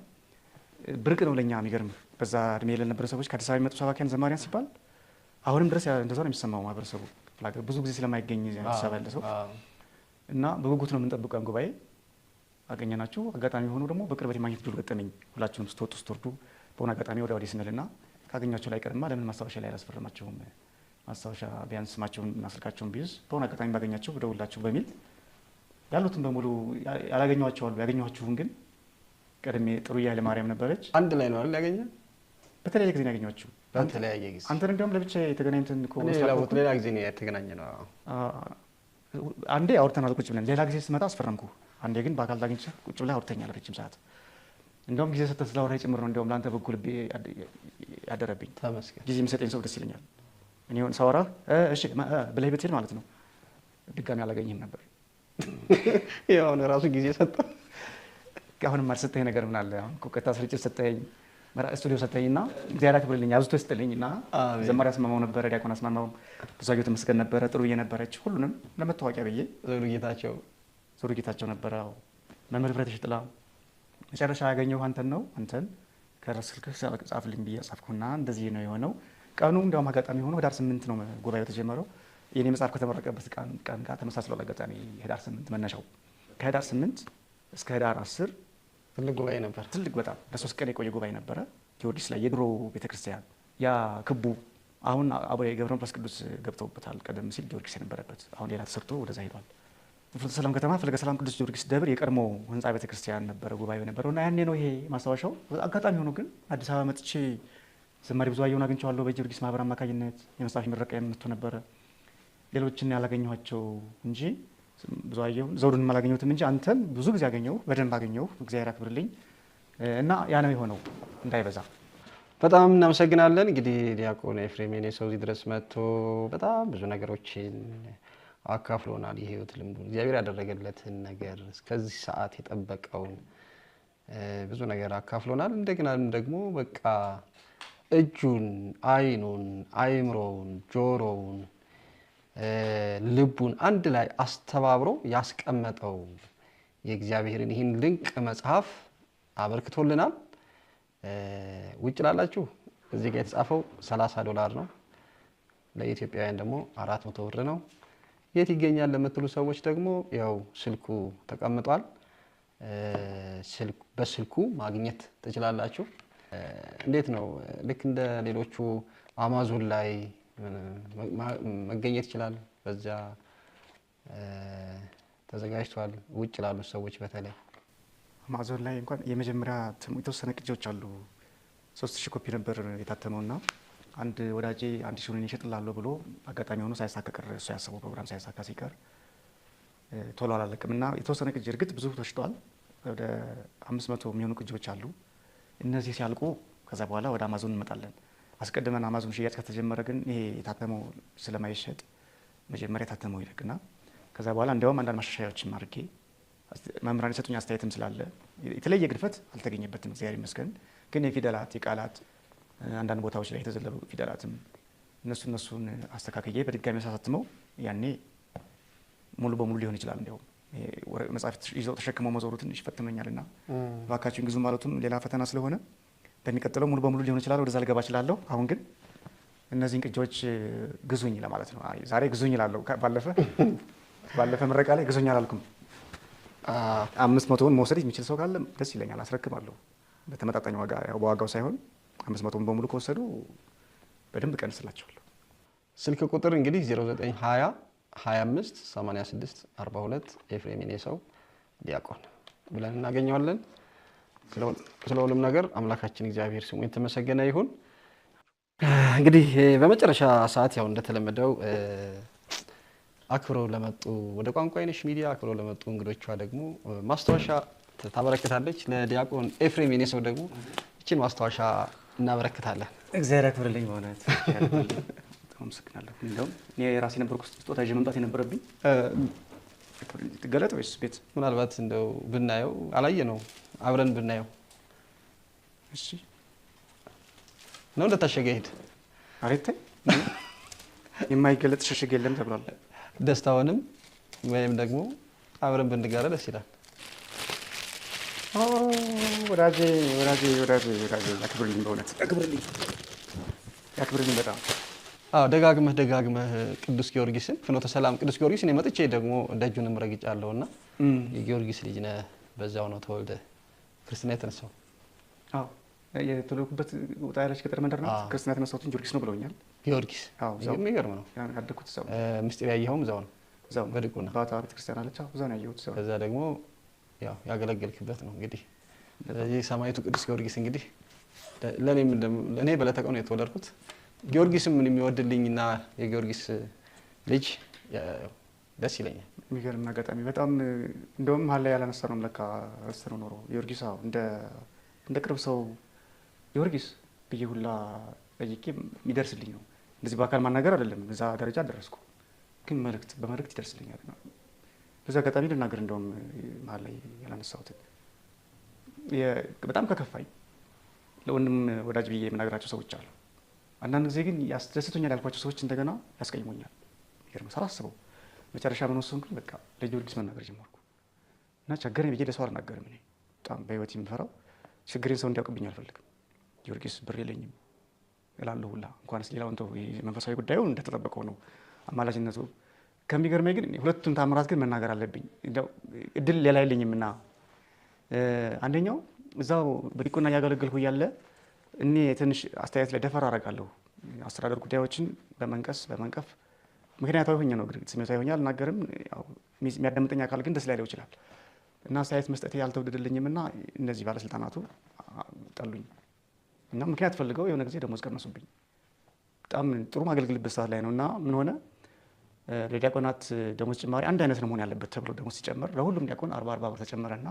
ብርቅ ነው ለኛ። የሚገርም በዛ እድሜ ለነበረ ሰዎች ከአዲስ አበባ የሚመጡ ሰባኪያን ዘማሪያን ሲባል አሁንም ድረስ እንደዛ ነው የሚሰማው ማህበረሰቡ። ብዙ ጊዜ ስለማይገኝ አዲስ አበባ ያለ ሰው እና በጉጉት ነው የምንጠብቀው ጉባኤ። አገኘናችሁ። አጋጣሚ ሆኖ ደግሞ በቅርበት የማግኘት ድል ገጠመኝ። ሁላችሁንም ስትወጡ ስትወርዱ በሆነ አጋጣሚ ወዲያ ወዲህ ስንልና ካገኛችሁ ላይ ቀርማ ለምን ማስታወሻ ላይ አላስፈርማቸውም? ማስታወሻ ቢያንስ ስማቸውን እና ስልካቸውን ቢይዝ በሆነ አጋጣሚ ባገኛቸው ብደውላችሁ በሚል ያሉትን በሙሉ ያላገኘኋቸው አሉ። ያገኘኋችሁን ግን ቀድሜ ጥሩዬ ኃይለ ማርያም ነበረች። አንድ ላይ ነው አይደል ያገኘን? በተለያየ ጊዜ ነው ያገኘኋችሁ። በተለያየ ጊዜ አንተን እንዲያውም ለብቻ የተገናኝተን እኮ ሌላ ጊዜ ነው የተገናኘነው። አንዴ አውርተናል ቁጭ ብለን፣ ሌላ ጊዜ ስትመጣ አስፈረምኩ። አንዴ ግን በአካል ታግኝቼ ቁጭ ብለህ አውርተኛል ረጅም ሰዓት። እንዲያውም ጊዜ ሰጥተህ ስላወራህ ጭምር ነው እንዲያውም ለአንተ በጎ ልቤ ያደረብኝ። ተመስገን። ጊዜ የሚሰጠኝ ሰው ደስ ይለኛል። እኔ ሳወራህ እሺ ብለህ ብትሄድ ማለት ነው ድጋሚ አላገኝህም ነበር። ያው ነው ራሱ ጊዜ ሰጠህ። አሁንም አልሰጠኝ ነገር ምን አለ? አሁን ቀጥታ ስርጭት ሰጠኝ፣ ስቱዲዮ ሰጠኝና እግዚአብሔር ያክብርልኝ አብዝቶ ይስጥልኝና ዘማሪ አስማማው ነበረ፣ ዲያቆን አስማማው፣ ብዙአየሁ ተመስገን ነበረ፣ ጥሩዬ ነበረች። ሁሉንም ለመታወቂያ ብዬ ዞሩ ጌታቸው ነበረ፣ መምህር ብረት ሽጥላ። መጨረሻ ያገኘው አንተን ነው። አንተን ከስልክህ ጻፍልኝ ብዬ ጻፍኩና እንደዚህ ነው የሆነው። ቀኑ እንዲያውም አጋጣሚ ሆኖ ህዳር 8 ነው ጉባኤው የተጀመረው። የኔ መጽሐፍ ከተመረቀበት ቀን ጋር ተመሳስሏል። አጋጣሚ ህዳር 8 መነሻው። ከህዳር 8 እስከ ህዳር 10 ትልቅ ጉባኤ ነበር። ትልቅ በጣም ለ3 ቀን የቆየ ጉባኤ ነበረ። ጊዮርጊስ ላይ የድሮ ቤተክርስቲያን ያ ክቡ አሁን አቡነ ገብረ መንፈስ ቅዱስ ገብተውበታል። ቀደም ሲል ጊዮርጊስ የነበረበት አሁን ሌላ ተሰርቶ ወደዛ ሄዷል። ፍልሰ ሰላም ከተማ ፈለገ ሰላም ቅዱስ ጊዮርጊስ ደብር የቀድሞ ህንፃ ቤተክርስቲያን ነበረ ጉባኤው የነበረው እና ያኔ ነው ይሄ ማስታወሻው። አጋጣሚ ሆኖ ግን አዲስ አበባ መጥቼ ዘማሪ ብዙአየሁን አግኝቼዋለሁ። በጊዮርጊስ ማህበር አማካኝነት የመጽሐፍ ምረቃ የምንቶ ነበረ። ሌሎችን ያላገኘኋቸው እንጂ ብዙአየሁን ዘውዱንም አላገኘሁትም እንጂ አንተን ብዙ ጊዜ አገኘሁ፣ በደንብ አገኘሁ። እግዚአብሔር ያክብርልኝ እና ያ ነው የሆነው እንዳይበዛ። በጣም እናመሰግናለን። እንግዲህ ዲያቆን ኤፍሬም የኔ ሰው እዚህ ድረስ መጥቶ በጣም ብዙ ነገሮችን አካፍሎናል። የህይወት ልምዱ እግዚአብሔር ያደረገለትን ነገር እስከዚህ ሰዓት የጠበቀውን ብዙ ነገር አካፍሎናል። እንደገና ደግሞ በቃ እጁን፣ አይኑን፣ አይምሮውን፣ ጆሮውን፣ ልቡን አንድ ላይ አስተባብሮ ያስቀመጠው የእግዚአብሔርን ይህን ድንቅ መጽሐፍ አበርክቶልናል። ውጭ ላላችሁ እዚህ ጋር የተጻፈው $30 ነው። ለኢትዮጵያውያን ደግሞ 400 ብር ነው። የት ይገኛል ለምትሉ ሰዎች ደግሞ ያው ስልኩ ተቀምጧል። በስልኩ ማግኘት ትችላላችሁ። እንዴት ነው? ልክ እንደ ሌሎቹ አማዞን ላይ መገኘት ይችላል። በዛ ተዘጋጅቷል። ውጭ ላሉ ሰዎች በተለይ አማዞን ላይ እንኳን የመጀመሪያ የተወሰነ ቅጂዎች አሉ። 3000 ኮፒ ነበር የታተመውና አንድ ወዳጄ 1000 ይሸጥላለሁ ብሎ አጋጣሚ ሆኖ ሳይሳካ ቀረ። እሱ ያሰበው ፕሮግራም ሳይሳካ ሲቀር ቶሎ አላለቅምና የተወሰነ ቅጂ እርግጥ ብዙ ተሽጧል። ወደ 500 የሚሆኑ ቅጂዎች አሉ። እነዚህ ሲያልቁ ከዛ በኋላ ወደ አማዞን እንመጣለን። አስቀድመን አማዞን ሽያጭ ከተጀመረ ግን ይሄ የታተመው ስለማይሸጥ መጀመሪያ የታተመው ይልቅና ከዛ በኋላ እንዲያውም አንዳንድ ማሻሻያዎችን አድርጌ መምህራን የሰጡኝ አስተያየትም ስላለ የተለየ ግድፈት አልተገኘበትም፣ እግዚአብሔር ይመስገን። ግን የፊደላት የቃላት አንዳንድ ቦታዎች ላይ የተዘለሉ ፊደላትም እነሱን አስተካክዬ በድጋሚ ያሳትመው ያኔ ሙሉ በሙሉ ሊሆን ይችላል። እንዲያውም መጽሐፍ ይዘው ተሸክመው መዞሩ ትንሽ ፈትኖኛልና እባካችሁን ግዙ ማለቱም ሌላ ፈተና ስለሆነ በሚቀጥለው ሙሉ በሙሉ ሊሆን ይችላል፣ ወደዛ ልገባ እችላለሁ። አሁን ግን እነዚህን ቅጂዎች ግዙኝ ለማለት ነው። ዛሬ ግዙኝ እላለሁ። ባለፈ ምረቃ ላይ ግዙኝ አላልኩም። 500ውን መውሰድ የሚችል ሰው ካለ ደስ ይለኛል፣ አስረክባለሁ በተመጣጣኝ ዋጋ። ያው በዋጋው ሳይሆን 500ውን በሙሉ ከወሰዱ በደንብ ቀንስላቸዋለሁ። ስልክ ቁጥር እንግዲህ 0920 25 86 42 ኤፍሬም የኔሰው ዲያቆን ብለን እናገኘዋለን። ስለ ሁሉም ነገር አምላካችን እግዚአብሔር ስሙ የተመሰገነ ይሁን። እንግዲህ በመጨረሻ ሰዓት ያው እንደተለመደው አክብረው ለመጡ ወደ ቋንቋ አይነሽ ሚዲያ አክብረው ለመጡ እንግዶቿ ደግሞ ማስታወሻ ታበረክታለች። ለዲያቆን ኤፍሬም የኔሰው ደግሞ እቺን ማስታወሻ እናበረክታለን። እግዚአብሔር ያክብርልኝ። በእውነት በጣም አመሰግናለሁ። እንደውም እኔ የራሴ ነበርኩ ስጦታ ይዤ መምጣት የነበረብኝ። ትገለጥ ወይስ ቤት? ምናልባት እንደው ብናየው አላየ ነው አብረን ብናየው እሺ ነው እንደታሸገ ሄድ አሬታ የማይገለጥ ሸሸግ የለም ተብሏል። ደስታውንም ወይም ደግሞ አብረን ብንጋራ ደስ ይላል። ወዳጄ ያክብርልኝ። በእውነት ያክብርልኝ በጣም ደጋግመህ ቅዱስ ጊዮርጊስን ፍኖተ ሰላም ቅዱስ ጊዮርጊስ እኔ መጥቼ ደግሞ ደጁንም ረግጫለሁና የጊዮርጊስ ልጅ ነህ፣ በዛው ነው ተወልደ ክርስትና የተነሳው። አዎ የተወለድኩበት ወጣ ያለች ገጠር መንደር ናት። ክርስትና የተነሳሁት ጊዮርጊስ ነው ብለውኛል። ጊዮርጊስ የሚገርም ነው። ያደግኩት እዛው ምስጢር ያየኸውም እዛው ነው። እዛው በድቁና ባታ ቤተክርስቲያን አለች። እዛው ነው ያየሁት። ከዛ ደግሞ ያው ያገለገልክበት ነው። እንግዲህ ስለዚህ ሰማዕቱ ቅዱስ ጊዮርጊስ እንግዲህ ለእኔ በዕለተ ቀኑ የተወለድኩት ጊዮርጊስም ምን የሚወድልኝና የጊዮርጊስ ልጅ ደስ ይለኛል። የሚገርም አጋጣሚ በጣም እንደውም መሀል ላይ ያላነሳ ነው ለካ ረስተነው ኖሮ ጊዮርጊስ እንደ ቅርብ ሰው ጊዮርጊስ ብዬ ሁላ ጠይቄ የሚደርስልኝ ነው። እንደዚህ በአካል ማናገር አይደለም፣ እዛ ደረጃ አልደረስኩ፣ ግን በመልእክት ይደርስልኛል። በዛ አጋጣሚ ልናገር እንደውም መሀል ላይ ያላነሳሁትን በጣም ከከፋኝ ለወንድም ወዳጅ ብዬ የምናገራቸው ሰዎች አሉ። አንዳንድ ጊዜ ግን ያስደስቶኛል ያልኳቸው ሰዎች እንደገና ያስቀይሞኛል። ይገርም ሳላስበው መጨረሻ ምን ወሰንኩኝ፣ በቃ ለጊዮርጊስ መናገር ጀመርኩ እና ቸገረኝ ብዬ ለሰው አልናገርም። እኔ በጣም በህይወት የምፈራው ችግሬን ሰው እንዲያውቅብኝ አልፈልግም። ጊዮርጊስ ብር የለኝም እላለሁ ሁላ። እንኳንስ ሌላውን ተው፣ መንፈሳዊ ጉዳዩ እንደተጠበቀው ነው፣ አማላጅነቱ ከሚገርመኝ ግን ሁለቱን ታምራት ግን መናገር አለብኝ። እድል ሌላ የለኝም እና አንደኛው እዛው በዲቁና እያገለገልኩ እያለ እኔ ትንሽ አስተያየት ላይ ደፈር አደርጋለሁ። አስተዳደር ጉዳዮችን በመንቀፍ ምክንያታዊ ሆኜ ነው፣ ግን ስሜታዊ ሆኜ አልናገርም። የሚያዳምጠኝ አካል ግን ደስ ላይለው ይችላል እና አስተያየት መስጠቴ ያልተወደደልኝም እና እነዚህ ባለስልጣናቱ ጠሉኝ እና ምክንያት ፈልገው የሆነ ጊዜ ደሞዝ ቀነሱብኝ። በጣም ጥሩ ማገልገልበት ሰዓት ላይ ነው እና ምን ሆነ፣ ለዲያቆናት ደሞዝ ጭማሪ አንድ አይነት ነው መሆን ያለበት ተብሎ ደሞዝ ሲጨመር ለሁሉም ዲያቆን 40 ብር ተጨመረና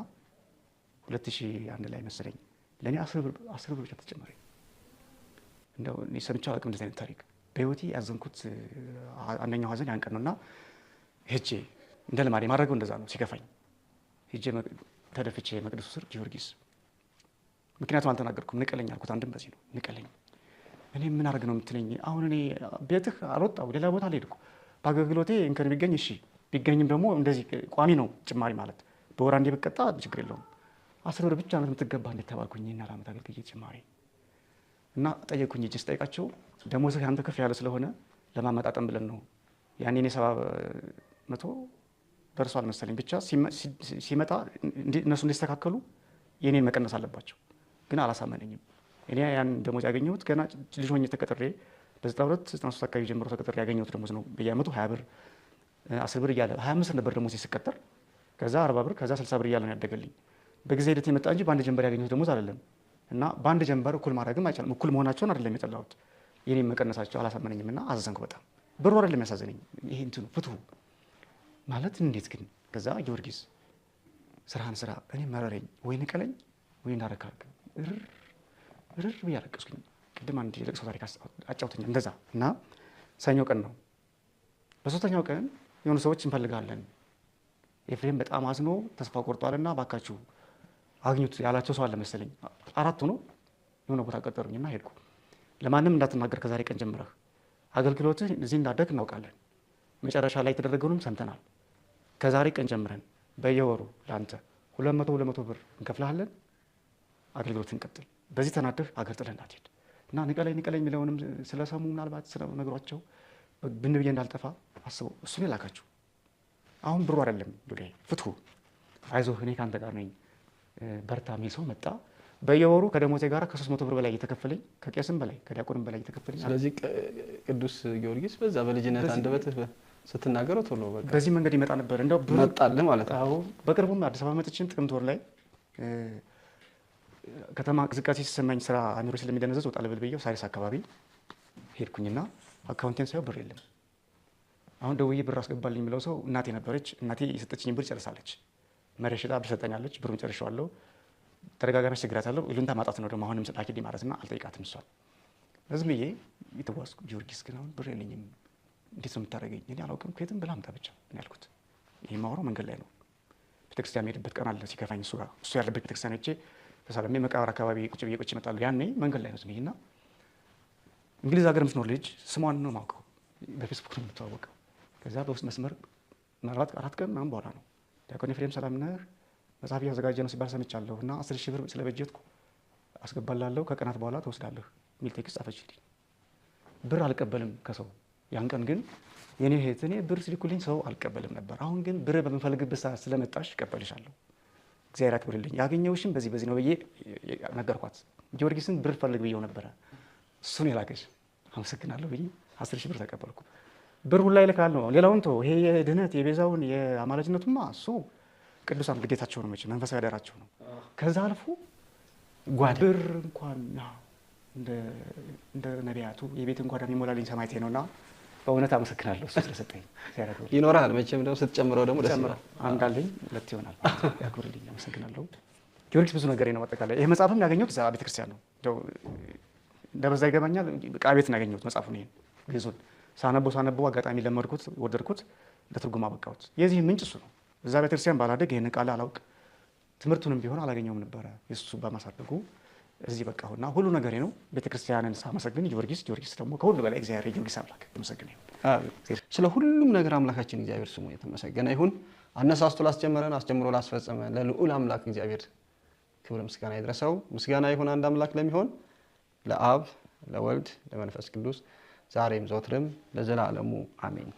2001 ላይ መሰለኝ ለእኔ 10 ብር ብቻ ተጨመረ። እንደው እኔ ሰምቼው አላውቅም እንደዚህ አይነት ታሪክ በህይወቴ። ያዘንኩት አንደኛው ሀዘን ያን ቀን ነው እና ሄጄ እንደ ልማዴ ማድረገው እንደዛ ነው። ሲከፋኝ ሄጄ ተደፍቼ መቅደሱ ስር ጊዮርጊስ፣ ምክንያቱም አልተናገርኩም፣ ንቀለኝ አልኩት። አንድም በዚህ ነው ንቀለኝ። እኔ ምን አድርግ ነው የምትለኝ? አሁን እኔ ቤትህ አልወጣሁ፣ ሌላ ቦታ አልሄድኩ። በአገልግሎቴ እንከን ቢገኝ እሺ፣ ቢገኝም ደግሞ እንደዚህ ቋሚ ነው ጭማሪ ማለት በወር አንዴ ብቀጣ ችግር የለውም። 10 ብር ብቻ ነው የምትገባ እንዴት ተባልኩኝ። እና ለዓመት አገልግዬ ጭማሪ እና ጠየቁኝ። እጅ ስጠይቃቸው ደሞዝህ ያንተ ከፍ ያለ ስለሆነ ለማመጣጠን ብለን ነው። ያኔ እኔ 700 ደርሷል መሰለኝ። ብቻ ሲመጣ እነሱ እንዲስተካከሉ የኔን መቀነስ አለባቸው። ግን አላሳመነኝም። እኔ ያን ደሞዝ ያገኘሁት ገና ልጅ ሆኜ ተቀጥሬ በ92 93 አካባቢ ጀምሮ ተቀጥሬ ያገኘሁት ደሞዝ ነው። በየዓመቱ 20 ብር 10 ብር እያለ 25 ነበር ደሞዝ ሲቀጠር፣ ከዛ 40 ብር፣ ከዛ 60 ብር እያለ ነው ያደገልኝ። በጊዜ ሂደት የመጣ እንጂ በአንድ ጀንበር ያገኘሁት ደሞዝ አይደለም። እና በአንድ ጀንበር እኩል ማድረግም አይቻልም። እኩል መሆናቸውን አይደለም የጠላሁት፣ የኔን መቀነሳቸው አላሳመነኝም እና አዘንኩ በጣም። ብሩ አይደለም ያሳዘነኝ፣ ይሄ እንትኑ ፍትሁ ማለት እንዴት ግን። ከዛ ጊዮርጊስ ስራህን ስራ፣ እኔ መረረኝ፣ ወይ ንቀለኝ ወይ እንዳረካርግ እርር ብዬ አለቀስኩኝ። ቅድም አንድ የለቅሶ ታሪክ አጫውተኛል እንደዛ። እና ሰኞ ቀን ነው። በሶስተኛው ቀን የሆኑ ሰዎች እንፈልጋለን፣ ኤፍሬም በጣም አዝኖ ተስፋ ቆርጧልና ባካችሁ አግኙት ያላቸው ሰው አለ መሰለኝ። 4 ሆኖ የሆነ ቦታ ቀጠሩኝና ሄድኩ። ለማንም እንዳትናገር ከዛሬ ቀን ጀምረህ አገልግሎትህ እዚህ እንዳደግ እናውቃለን፣ መጨረሻ ላይ የተደረገውንም ሰምተናል። ከዛሬ ቀን ጀምረን በየወሩ ለአንተ 200 ብር እንከፍልሃለን፣ አገልግሎት እንቀጥል። በዚህ ተናደህ አገር ጥለህ እንዳትሄድ እና ንቀለኝ የሚለውንም ስለሰሙ ምናልባት ስለነግሯቸው ብን ብዬ እንዳልጠፋ አስበው እሱን የላካችሁ። አሁን ብሩ አይደለም ዱላይ ፍትሁ፣ አይዞህ እኔ ከአንተ ጋር ነኝ በርታ የሚል ሰው መጣ። በየወሩ ከደሞዜ ጋር ከ300 ብር በላይ እየተከፈለኝ፣ ከቄስም በላይ ከዲያቆንም በላይ እየተከፈለኝ። ስለዚህ ቅዱስ ጊዮርጊስ በዛ በልጅነት አንደበትህ ስትናገረው ቶሎ በቃ በዚህ መንገድ ይመጣ ነበር። እንደው መጣልህ ማለት ነው። አዎ በቅርቡም አዲስ አበባ መጥቼም ጥቅምት ወር ላይ ከተማ እንቅስቃሴ ሲሰማኝ ስራ አእምሮ ስለሚደነዘዝ ወጣ ልብል ብዬው ሳሪስ አካባቢ ሄድኩኝና አካውንቴን ሳየው ብር የለም። አሁን ደውዬ ብር አስገባልኝ የሚለው ሰው እናቴ ነበረች። እናቴ የሰጠችኝ ብር ጨርሳለች። መሬት ሽጣ ብር ሰጠኛለች። ብሩን ጨርሼዋለሁ። ተደጋጋሚ ችግራታለሁ። ይሉንታ ማጣት ነው ደግሞ አሁንም ስላኪልኝ ማለትና አልጠይቃትም እሷን ዝም ብዬ የተጓዝኩ። ጊዮርጊስ ግን አሁን ብር የለኝም እንዴት ነው የምታደርገኝ? እኔ አላውቅም ከየትም ብላ አምጣ ብቻ ነው ያልኩት። ይሄ ማወራው መንገድ ላይ ነው። ቤተክርስቲያን የምሄድበት ቀን አለ ሲከፋኝ እሱ ያለበት ቤተክርስቲያን ሄጄ ተሳለሜ መቃብር አካባቢ ቁጭ ብዬ እመጣለሁ። ያኔ መንገድ ላይ ነው ዝም ብዬና እንግሊዝ ሀገር የምትኖር ልጅ ስሟን ነው የማውቀው፣ በፌስቡክ ነው የምትተዋወቀው። ከዛ በውስጥ መስመር ምናልባት 4 ቀን ምናምን በኋላ ነው ዲያቆን ኤፍሬም ሰላምነህ መጽሐፍ እያዘጋጀ ነው ሲባል ሰምቻለሁ እና 10,000 ብር ስለበጀትኩ አስገባላለሁ ከቀናት በኋላ ትወስዳለህ የሚል ቴክስት ጻፈችልኝ። ብር አልቀበልም ከሰው ያን ቀን ግን የኔ እህት እኔ ብር ሲልኩልኝ ሰው አልቀበልም ነበር። አሁን ግን ብር በምፈልግበት ሰዓት ስለመጣሽ እቀበልሻለሁ፣ እግዚአብሔር ያክብርልኝ፣ ያገኘሁሽም በዚህ ነው ብዬ ነገርኳት። ጊዮርጊስን ብር ፈልግ ብዬው ነበረ እሱን የላከሽ አመሰግናለሁ ብዬ 10,000 ብር ተቀበልኩ። ብር ሁላ ይልካል ነው ሌላውን ተው። ይሄ የድህነት የቤዛውን የአማላጅነቱማ እሱ ቅዱሳን ግዴታቸው ነው፣ መቼ መንፈሳዊ አደራቸው ነው። ከዛ አልፎ ብር እንኳን እንደ ነቢያቱ የቤትን ጓዳ የሚሞላልኝ ሰማዕቴ ነውና በእውነት አመሰግናለሁ እሱ ስለሰጠኝ። ይኖራል መቼም ደግሞ ስትጨምረው ደግሞ ደስ ይላል። አንድ አለኝ 2 ይሆናል። ያክብርልኝ፣ አመሰግናለሁ። ጊዮርጊስ ብዙ ነገር ነው ማጠቃለያ። ይሄ መጽሐፍም ያገኘሁት እዛ ቤተክርስቲያን ነው። እንደበዛ ይገባኛል። ዕቃ ቤት ነው ያገኘሁት መጽሐፉን። ይሄን ግዙን ሳነበው አጋጣሚ ለመድኩት፣ ወደድኩት፣ ለትርጉም አበቃሁት። የዚህ ምንጭ እሱ ነው። እዛ ቤተክርስቲያን ባላደግ ይሄን ቃል አላውቅ፣ ትምህርቱንም ቢሆን አላገኘውም ነበረ። የሱ በማሳደጉ እዚህ በቃሁና ሁሉ ነገሬ ነው። ቤተክርስቲያንን ሳመሰግን ጊዮርጊስ ደግሞ ከሁሉ በላይ እግዚአብሔር ጊዮርጊስ አምላክ ተመሰገነ ይሁን። ስለ ሁሉም ነገር አምላካችን እግዚአብሔር ስሙ የተመሰገነ ይሁን። አነሳስቶ ላስጀመረን አስጀምሮ ላስፈጸመን ለልዑል አምላክ እግዚአብሔር ክብር ምስጋና ይድረሰው። ምስጋና ይሁን አንድ አምላክ ለሚሆን ለአብ ለወልድ ለመንፈስ ቅዱስ ዛሬም ዘወትርም ለዘላለሙ አሜን።